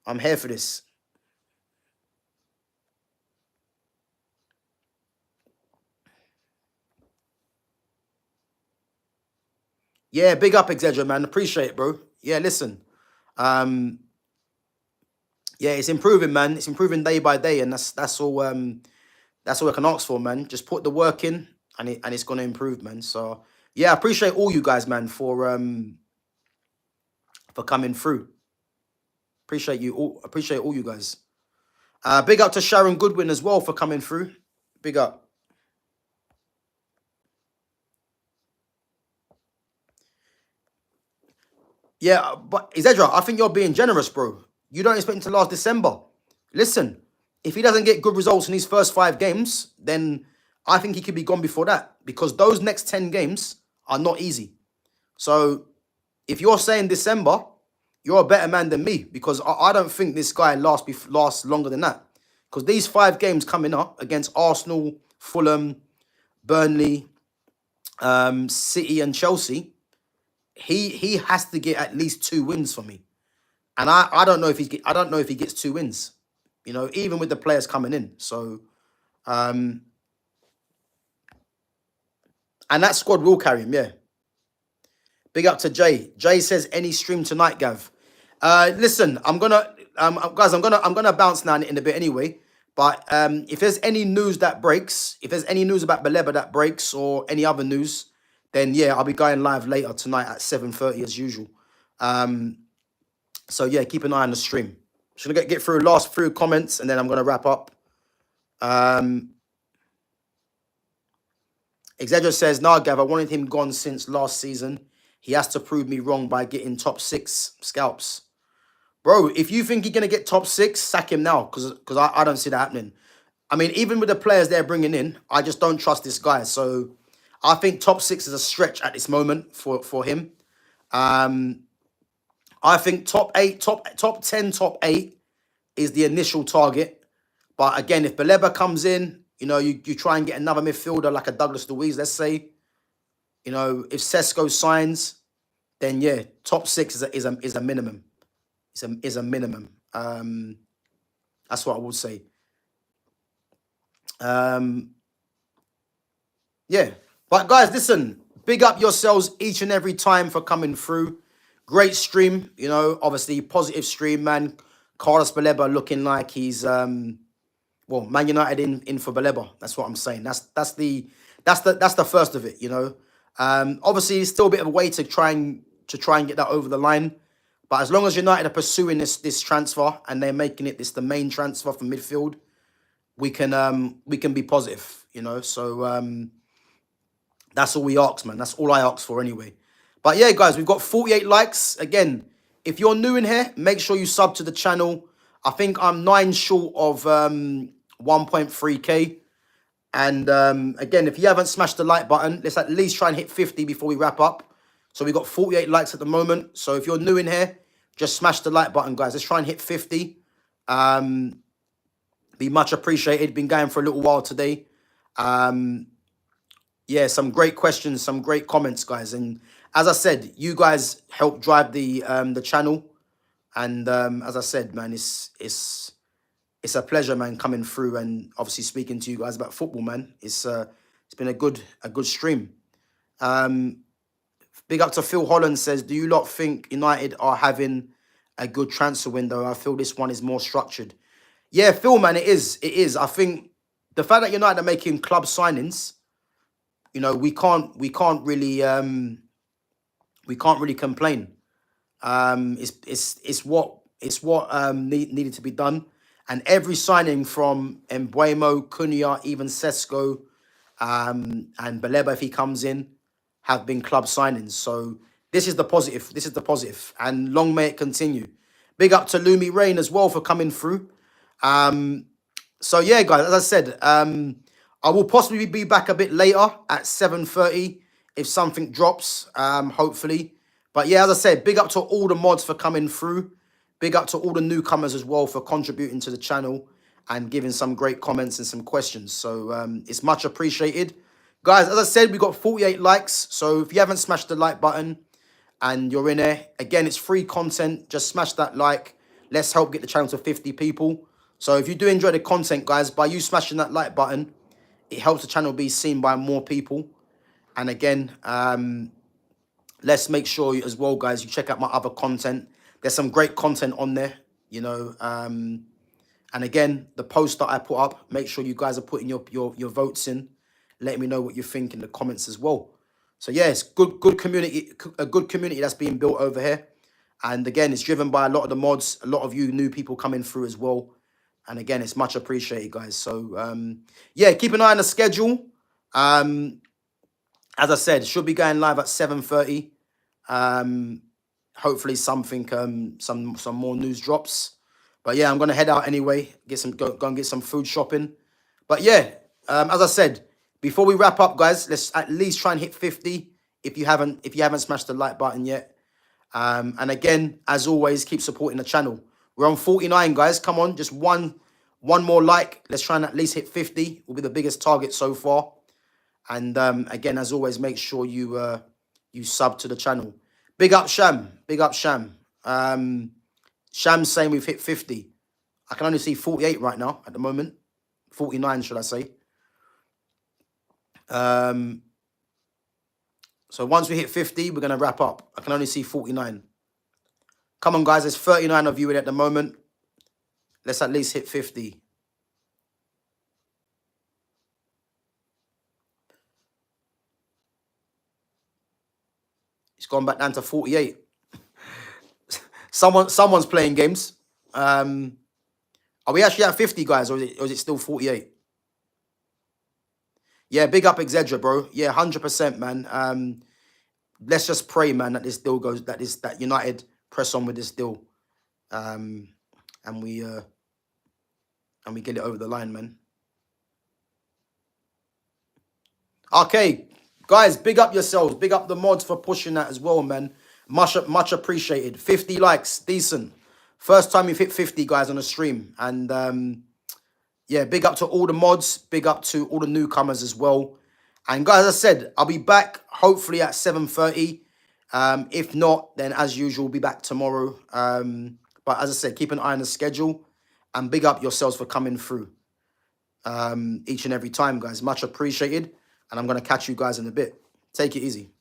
I'm here for this. Yeah, big up, Exedra, man. Appreciate it, bro. Yeah, listen. Yeah, it's improving, man. It's improving day by day, and that's all I can ask for, man. Just put the work in, and it's gonna improve, man. So yeah, I appreciate all you guys, man, for coming through. Appreciate you all. Appreciate all you guys. Big up to Sharon Goodwin as well for coming through. Big up. Yeah, but Ezedra, I think you're being generous, bro. You don't expect him to last December. Listen, if he doesn't get good results in his first 5 games, then I think he could be gone before that, because those next 10 games are not easy. So if you're saying December, you're a better man than me, because I don't think this guy lasts longer than that. Because these 5 games coming up against Arsenal, Fulham, Burnley, City and Chelsea, he has to get at least 2 wins for me. And I don't know if I don't know if he gets 2 wins, even with the players coming in. So and that squad will carry him, yeah. Big up to Jay. Jay says any stream tonight, Gav. Listen, I'm gonna guys, I'm gonna bounce now in a bit anyway. But if there's any news that breaks, if there's any news about Baleba that breaks or any other news, then yeah, I'll be going live later tonight at 7:30 as usual. So yeah, keep an eye on the stream. Just gonna get through last few comments and then I'm gonna wrap up. Exedra says, nah, Gav, I wanted him gone since last season. He has to prove me wrong by getting top 6 scalps. Bro, if you think he's going to get top 6, sack him now, because I don't see that happening. I mean, even with the players they're bringing in, I just don't trust this guy. So I think top 6 is a stretch at this moment for him. I think top 8, top 10, top 8 is the initial target. But again, if Baleba comes in, you try and get another midfielder like a Douglas Luiz, let's say. If Sesko signs, then yeah, top 6 is a minimum. Is a minimum. That's what I would say. Yeah. But guys, listen, big up yourselves each and every time for coming through. Great stream, obviously positive stream, man. Carlos Baleba looking like he's Man United in for Baleba. That's what I'm saying. That's the first of it, Obviously it's still a bit of a way to try and get that over the line. But as long as United are pursuing this transfer and they're making it the main transfer for midfield, we can be positive, So that's all we ask, man. That's all I ask for anyway. But yeah, guys, we've got 48 likes. Again, if you're new in here, make sure you sub to the channel. I think I'm 9 short of 1.3k. And again, if you haven't smashed the like button, let's at least try and hit 50 before we wrap up. So we got 48 likes at the moment. So if you're new in here, just smash the like button, guys. Let's try and hit 50. Be much appreciated. Been going for a little while today. Yeah, some great questions, some great comments, guys. And as I said, you guys help drive the channel. And as I said, man, it's a pleasure, man, coming through and obviously speaking to you guys about football, man. It's been a good stream. Big up to Phil Holland says, do you lot think United are having a good transfer window? I feel this one is more structured. Yeah, Phil, man, it is. It is. I think the fact that United are making club signings, we can't really complain. It's what needed to be done. And every signing from Mbuemo, Cunha, even Sesko, and Baleba, if he comes in, have been club signings. So this is the positive. This is the positive. And long may it continue. Big up to Lumi Rain as well for coming through. So yeah, guys, as I said, I will possibly be back a bit later at 7:30 if something drops, hopefully. But yeah, as I said, big up to all the mods for coming through. Big up to all the newcomers as well for contributing to the channel and giving some great comments and some questions. So it's much appreciated. Guys, as I said, we got 48 likes. So if you haven't smashed the like button and you're in there, again, it's free content. Just smash that like. Let's help get the channel to 50 people. So if you do enjoy the content, guys, by you smashing that like button, it helps the channel be seen by more people. And again, let's make sure as well, guys, you check out my other content. There's some great content on there, you know. And again, the post that I put up, make sure you guys are putting your votes in. Let me know what you think in the comments as well. So yeah, it's good community, a good community that's being built over here. And again, it's driven by a lot of the mods, a lot of you new people coming through as well. And again, it's much appreciated, guys. So yeah, keep an eye on the schedule. As I said, should be going live at 7:30. Hopefully something, some more news drops. But yeah, I'm gonna head out anyway. Go and get some food shopping. But yeah, as I said, before we wrap up, guys, let's at least try and hit 50 if you haven't smashed the like button yet. And again, as always, keep supporting the channel. We're on 49, guys. Come on, just one more like. Let's try and at least hit 50. Will be the biggest target so far. And again, as always, make sure you you sub to the channel. Big up Sham. Big up Sham. Sham's saying we've hit 50. I can only see 48 right now at the moment. 49, should I say. So once we hit 50, we're going to wrap up. I can only see 49. Come on, guys. There's 39 of you in at the moment. Let's at least hit 50. It's gone back down to 48. Someone's playing games. Are we actually at 50, guys, or is it still 48? Yeah, big up Exedra, bro. Yeah, 100%, man. Let's just pray, man, that this deal goes, that United press on with this deal, and we get it over the line, man. Okay, guys, big up yourselves. Big up the mods for pushing that as well, man. Much appreciated. 50 likes, decent. First time we've hit 50, guys, on the stream. And yeah, big up to all the mods. Big up to all the newcomers as well. And guys, as I said, I'll be back hopefully at 7:30. If not, then as usual, we'll be back tomorrow. But as I said, keep an eye on the schedule. And big up yourselves for coming through each and every time, guys. Much appreciated. And I'm going to catch you guys in a bit. Take it easy.